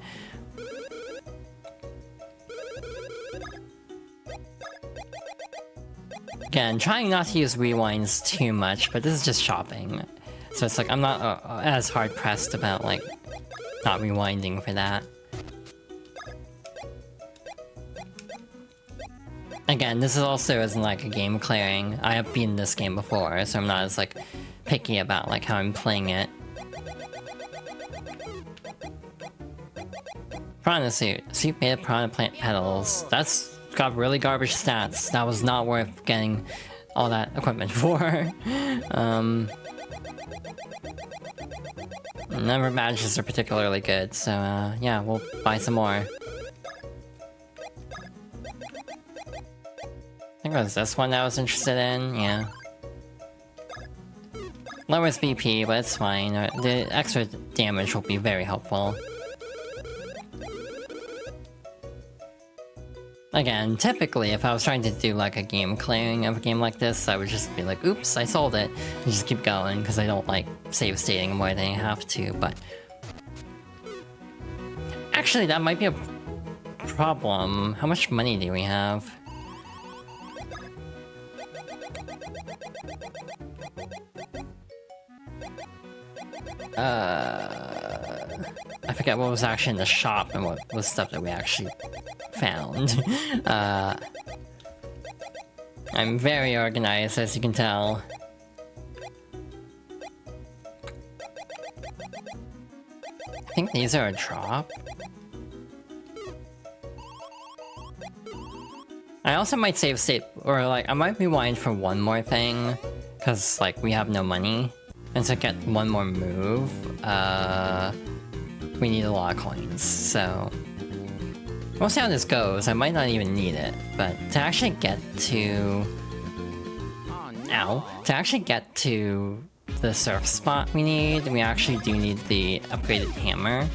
Again, trying not to use rewinds too much, but this is just shopping. So it's like, I'm not as hard-pressed about, like, not rewinding for that. Again, this is also isn't like a game clearing. I have beaten this game before, so I'm not as, like, picky about, like, how I'm playing it. Piranha suit. Suit made of piranha plant petals. That's got really garbage stats. That was not worth getting all that equipment for. None of badges are particularly good, so yeah, we'll buy some more. I think it was this one that I was interested in, yeah. Lowers BP, but it's fine. The extra damage will be very helpful. Again, typically, if I was trying to do like a game clearing of a game like this, I would just be like, oops, I sold it, and just keep going, because I don't like save stating more than I have to, but... Actually, that might be a problem. How much money do we have? I forget what was actually in the shop and what was stuff that we actually found. I'm very organized, as you can tell. I think these are a drop. I also might save state, or like, I might rewind for one more thing, because like, we have no money. And to get one more move, we need a lot of coins, so... We'll see how this goes. I might not even need it, but to actually get to... Ow. To actually get to the surf spot we actually do need the upgraded hammer.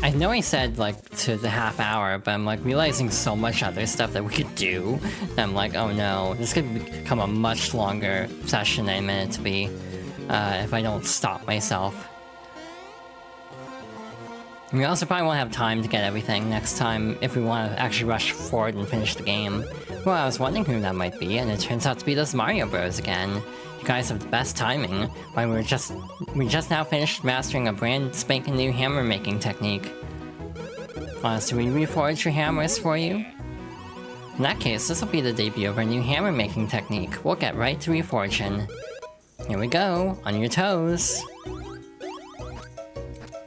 I know I said, like, to the half hour, but I'm, like, realizing so much other stuff that we could do, that I'm like, oh no, this could become a much longer session than I meant it to be, if I don't stop myself. We also probably won't have time to get everything next time if we want to actually rush forward and finish the game. Well, I was wondering who that might be, and it turns out to be those Mario Bros again. You guys have the best timing. Why we just now finished mastering a brand spanking new hammer making technique. Want us to reforge your hammers for you? In that case, this will be the debut of our new hammer making technique. We'll get right to reforging. Here we go, on your toes.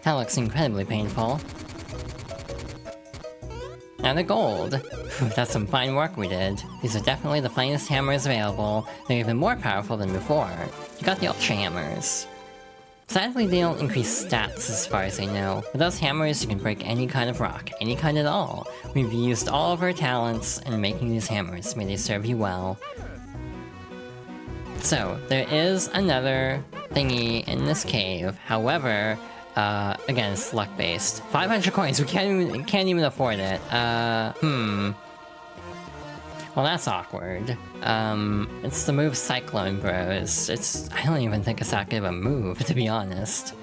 That looks incredibly painful. And the gold. That's some fine work we did. These are definitely the finest hammers available. They're even more powerful than before. You got the Ultra Hammers. Sadly, they don't increase stats as far as I know. With those hammers, you can break any kind of rock, any kind at all. We've used all of our talents in making these hammers. May they serve you well. So, there is another thingy in this cave. However, again, it's luck-based. 500 coins, we can't even afford it. Well, that's awkward. It's the move Cyclone Bros. I don't even think it's that good of a move, to be honest.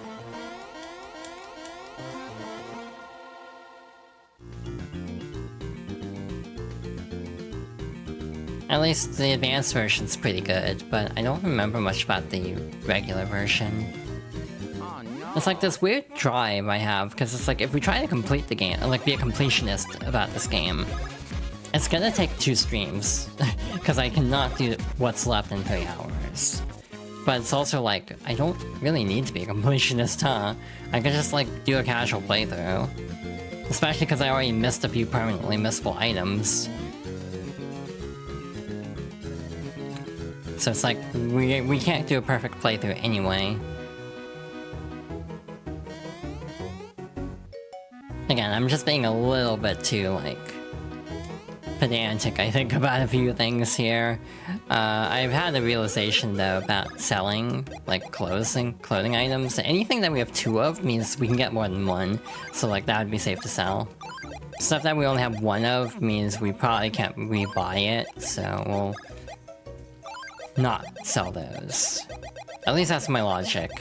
At least the advanced version's pretty good, but I don't remember much about the regular version. It's like this weird drive I have, because it's like, if we try to complete the game, like be a completionist about this game, it's gonna take 2 streams, because I cannot do what's left in 3 hours. But it's also like, I don't really need to be a completionist, huh? I could just like, do a casual playthrough. Especially because I already missed a few permanently missable items. So it's like, we can't do a perfect playthrough anyway. Again, I'm just being a little bit too, like, pedantic, I think, about a few things here. I've had a realization, though, about selling, like, clothing items. Anything that we have 2 of means we can get more than 1, so, like, that would be safe to sell. Stuff that we only have 1 of means we probably can't rebuy it, so we'll not sell those. At least that's my logic.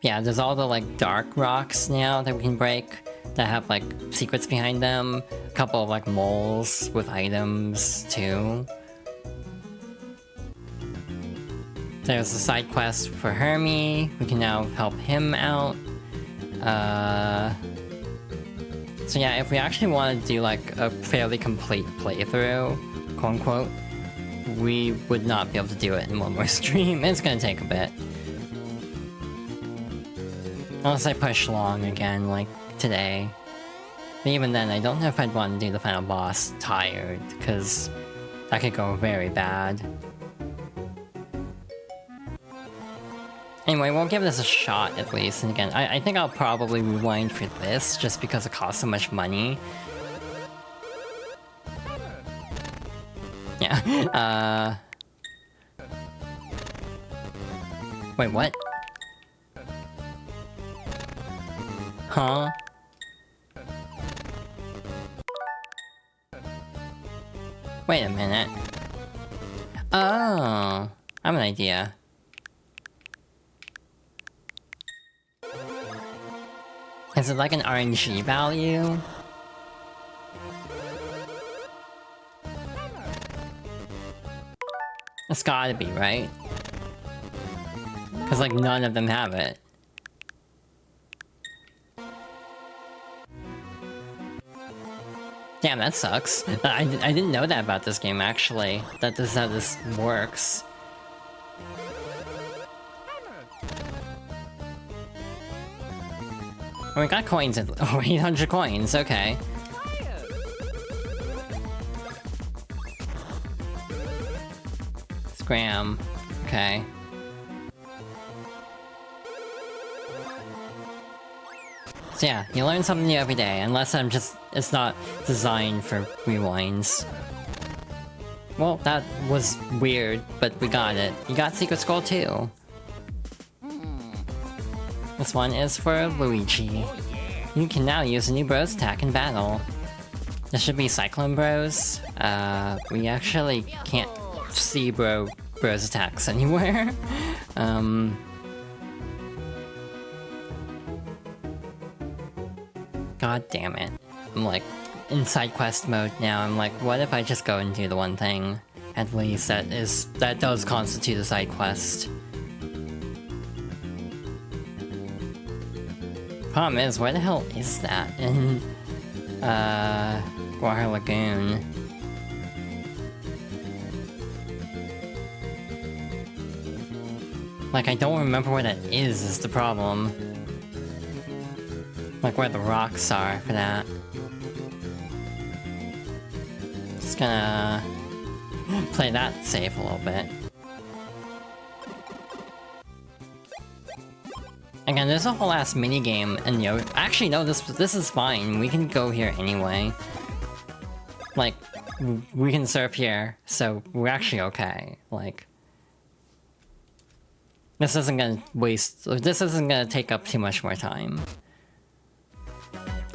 Yeah, there's all the, like, dark rocks now that we can break that have, like, secrets behind them. A couple of, like, moles with items, too. There's a side quest for Hermie. We can now help him out. So yeah, if we actually want to do, like, a fairly complete playthrough, quote-unquote, we would not be able to do it in one more stream. It's gonna take a bit. Unless I push long again, like today. But even then, I don't know if I'd want to do the final boss tired, because that could go very bad. Anyway, we'll give this a shot at least, and again, I think I'll probably rewind for this, just because it costs so much money. Yeah, Wait, what? Huh? Wait a minute. Oh, I have an idea. Is it like an RNG value? It's gotta be, right? Because, like, none of them have it. Damn, that sucks. I didn't know that about this game, actually. That this is how this works. Oh, we got coins at 800 coins, okay. Scram. Okay. So yeah, you learn something new every day, unless it's not designed for rewinds. Well, that was weird, but we got it. You got Secret Scroll too. This one is for Luigi. You can now use a new Bros attack in battle. This should be Cyclone Bros. We actually can't see Bros attacks anywhere. God damn it. I'm like in side quest mode now. I'm like, what if I just go and do the one thing? At least that does constitute a side quest. Problem is, where the hell is that? In Water Lagoon. Like, I don't remember where that is the problem. Like where the rocks are for that. Just gonna play that safe a little bit. Again, there's a whole ass minigame, and you know, actually no, this is fine. We can go here anyway. Like, we can surf here, so we're actually okay. Like, this isn't gonna take up too much more time.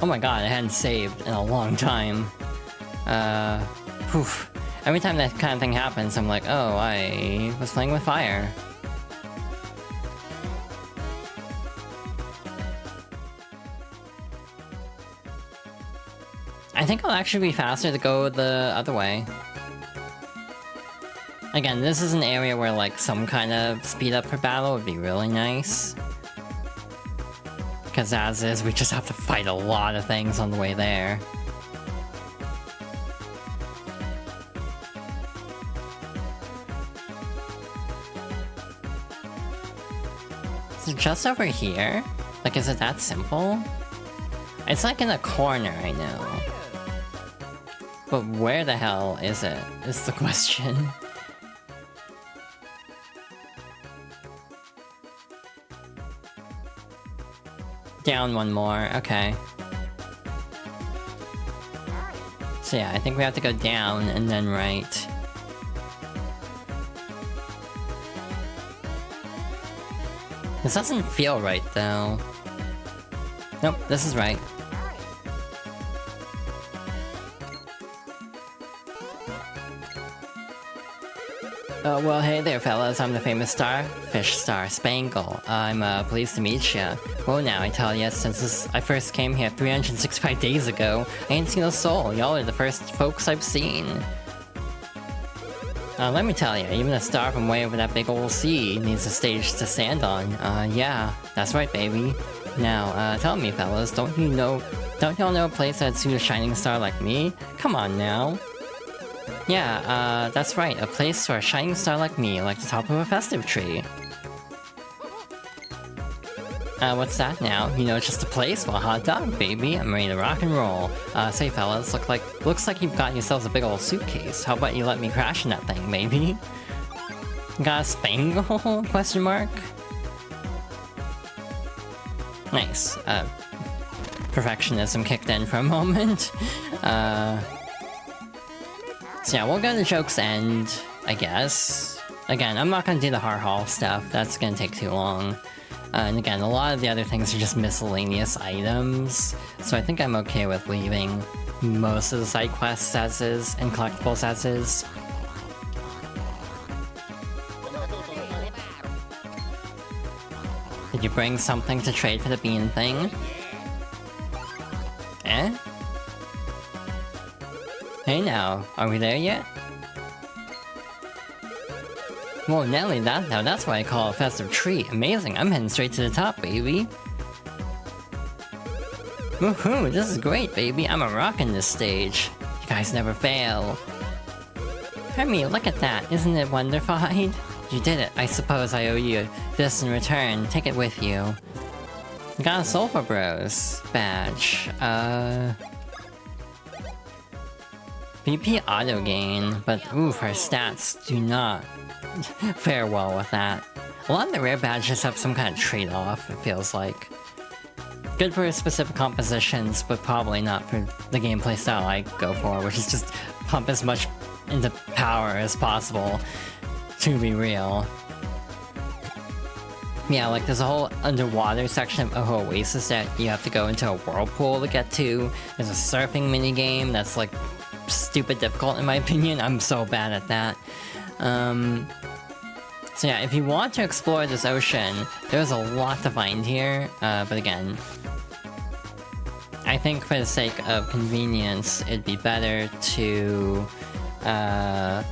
Oh my god, I hadn't saved in a long time. Poof. Every time that kind of thing happens, I'm like, oh, I was playing with fire. I think it'll actually be faster to go the other way. Again, this is an area where, like, some kind of speed up for battle would be really nice. Because as is, we just have to fight a lot of things on the way there. Is it just over here? Like, is it that simple? It's like in a corner, I know. But where the hell is it? Is the question. Down one more, okay. So yeah, I think we have to go down and then right. This doesn't feel right though. Nope, this is right. Well, hey there, fellas. I'm the famous fish star, Spangle. I'm pleased to meet ya. Well, now I tell ya, since I first came here 365 days ago, I ain't seen a soul. Y'all are the first folks I've seen. Let me tell ya, even a star from way over that big old sea needs a stage to stand on. Yeah, that's right, baby. Now, tell me, fellas, don't y'all know a place that'd suit a shining star like me? Come on now. Yeah, that's right, a place for a shining star like me, like the top of a festive tree. What's that now? You know, it's just a place? Well, hot dog, baby. I'm ready to rock and roll. Say fellas, looks like you've got yourselves a big old suitcase. How about you let me crash in that thing, maybe? Got a Spangle? Question mark? Nice. Perfectionism kicked in for a moment. So yeah, we'll go to Joke's End, I guess. Again, I'm not gonna do the Har Hall stuff, that's gonna take too long. And again, a lot of the other things are just miscellaneous items, so I think I'm okay with leaving most of the side quests as is, and collectibles as is. Did you bring something to trade for the bean thing? Eh? Hey now, are we there yet? Whoa, Nelly, that's why I call it a festive tree. Amazing, I'm heading straight to the top, baby. Woohoo, this is great, baby. I'm a rockin' this stage. You guys never fail. Hermie, look at that. Isn't it wonderfied? You did it. I suppose I owe you this in return. Take it with you. You got a Sulfur Bros badge. BP auto gain, but oof, our stats do not fare well with that. A lot of the rare badges have some kind of trade-off, it feels like. Good for specific compositions, but probably not for the gameplay style I go for, which is just pump as much into power as possible, to be real. Yeah, like there's a whole underwater section of Oasis that you have to go into a whirlpool to get to. There's a surfing minigame that's like stupid difficult in my opinion. I'm so bad at that. So yeah, if you want to explore this ocean, there's a lot to find here, but again, I think for the sake of convenience, it'd be better to, not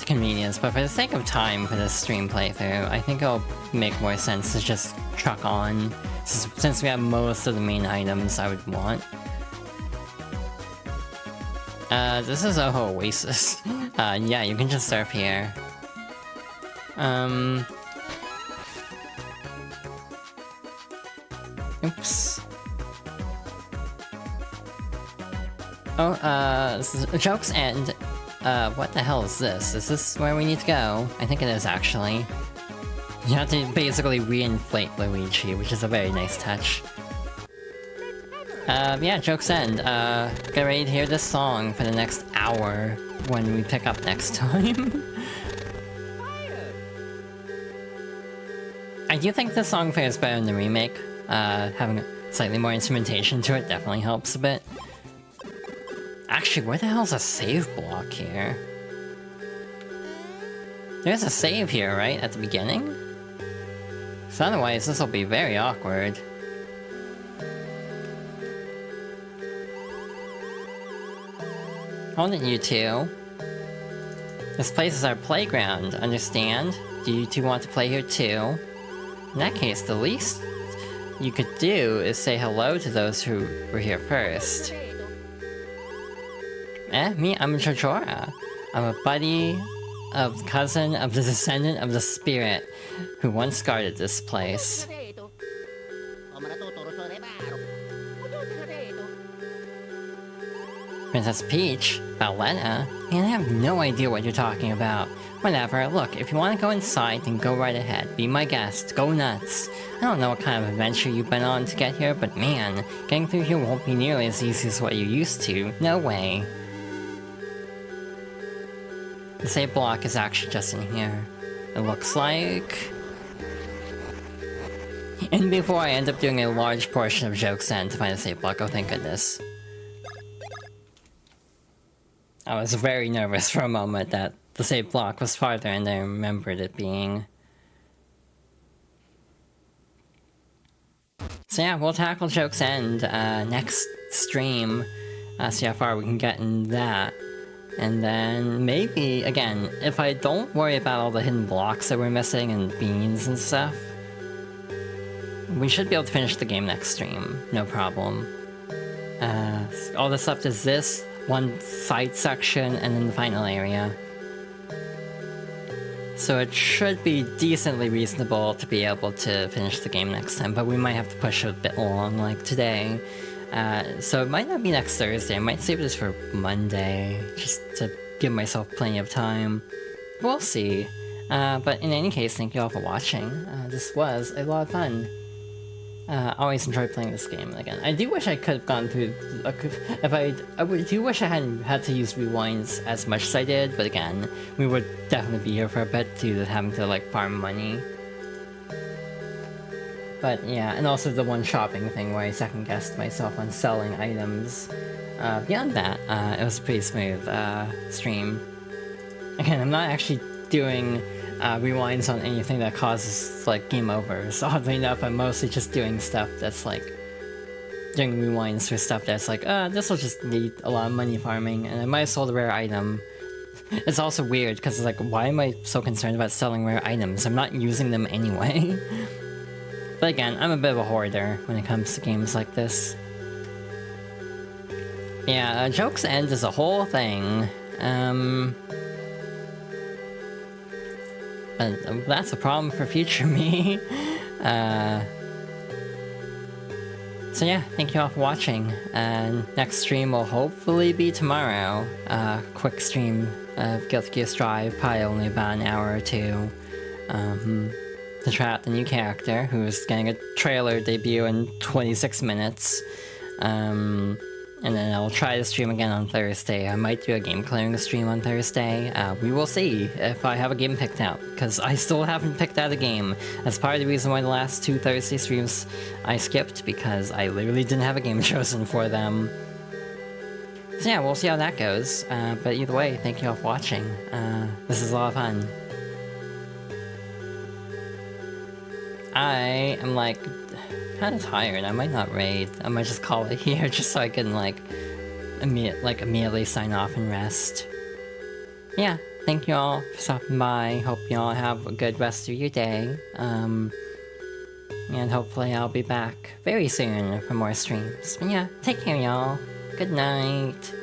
convenience, but for the sake of time for this stream playthrough, I think it'll make more sense to just truck on, since we have most of the main items I would want. This is Oasis. Yeah, you can just surf here. Oops. Oh, this is Joke's End. What the hell is this? Is this where we need to go? I think it is, actually. You have to basically reinflate Luigi, which is a very nice touch. Yeah, Joke's End. Get ready to hear this song for the next hour when we pick up next time. I do think this song fares better in the remake. Having slightly more instrumentation to it definitely helps a bit. Actually, where the hell's a save block here? There's a save here, right? At the beginning? So otherwise, this will be very awkward. Hold it, you two. This place is our playground, understand? Do you two want to play here too? In that case, the least you could do is say hello to those who were here first. Me? I'm Chojora. I'm a buddy of cousin of the descendant of the spirit who once guarded this place. Princess Peach? Valletta? Man, I have no idea what you're talking about. Whatever, look, if you want to go inside, then go right ahead. Be my guest. Go nuts. I don't know what kind of adventure you've been on to get here, but man, getting through here won't be nearly as easy as what you used to. No way. The save block is actually just in here. It looks like... And before I end up doing a large portion of Joke's End to find a save block, oh thank goodness. I was very nervous for a moment that the save block was farther than I remembered it being. So yeah, we'll tackle Joke's End next stream. See how far we can get in that. And then maybe, again, if I don't worry about all the hidden blocks that we're missing and beans and stuff, we should be able to finish the game next stream, no problem. All that's left is this, one side section, and then the final area. So it should be decently reasonable to be able to finish the game next time, but we might have to push it a bit long, like today. So it might not be next Thursday, I might save this for Monday, just to give myself plenty of time. We'll see. But in any case, thank you all for watching. This was a lot of fun. Always enjoy playing this game again. I do wish I could have gone through... I do wish I hadn't had to use rewinds as much as I did, but again, we would definitely be here for a bit too, having to like farm money. But yeah, and also the one shopping thing where I second-guessed myself on selling items. Beyond that, it was a pretty smooth stream. Again, I'm not actually doing rewinds on anything that causes like game overs. Oddly enough, I'm mostly just doing stuff that's like doing rewinds for stuff that's like, this will just need a lot of money farming, and I might have sold a rare item. It's also weird because it's like, why am I so concerned about selling rare items? I'm not using them anyway. But again, I'm a bit of a hoarder when it comes to games like this. Yeah, Joke's End is a whole thing. But that's a problem for future me. So yeah, thank you all for watching. Next stream will hopefully be tomorrow. Quick stream of Guilty Gear Strive, probably only about an hour or two. To try out the new character, who's getting a trailer debut in 26 minutes. And then I'll try to stream again on Thursday. I might do a game clearing stream on Thursday. We will see if I have a game picked out, because I still haven't picked out a game. That's part of the reason why the last 2 Thursday streams I skipped, because I literally didn't have a game chosen for them. So yeah, we'll see how that goes. But either way, thank you all for watching. This is a lot of fun. I am like kind of tired. I might not raid. I might just call it here just so I can like immediately sign off and rest. Yeah, thank you all for stopping by. Hope you all have a good rest of your day. And hopefully I'll be back very soon for more streams. But yeah, take care y'all. Good night.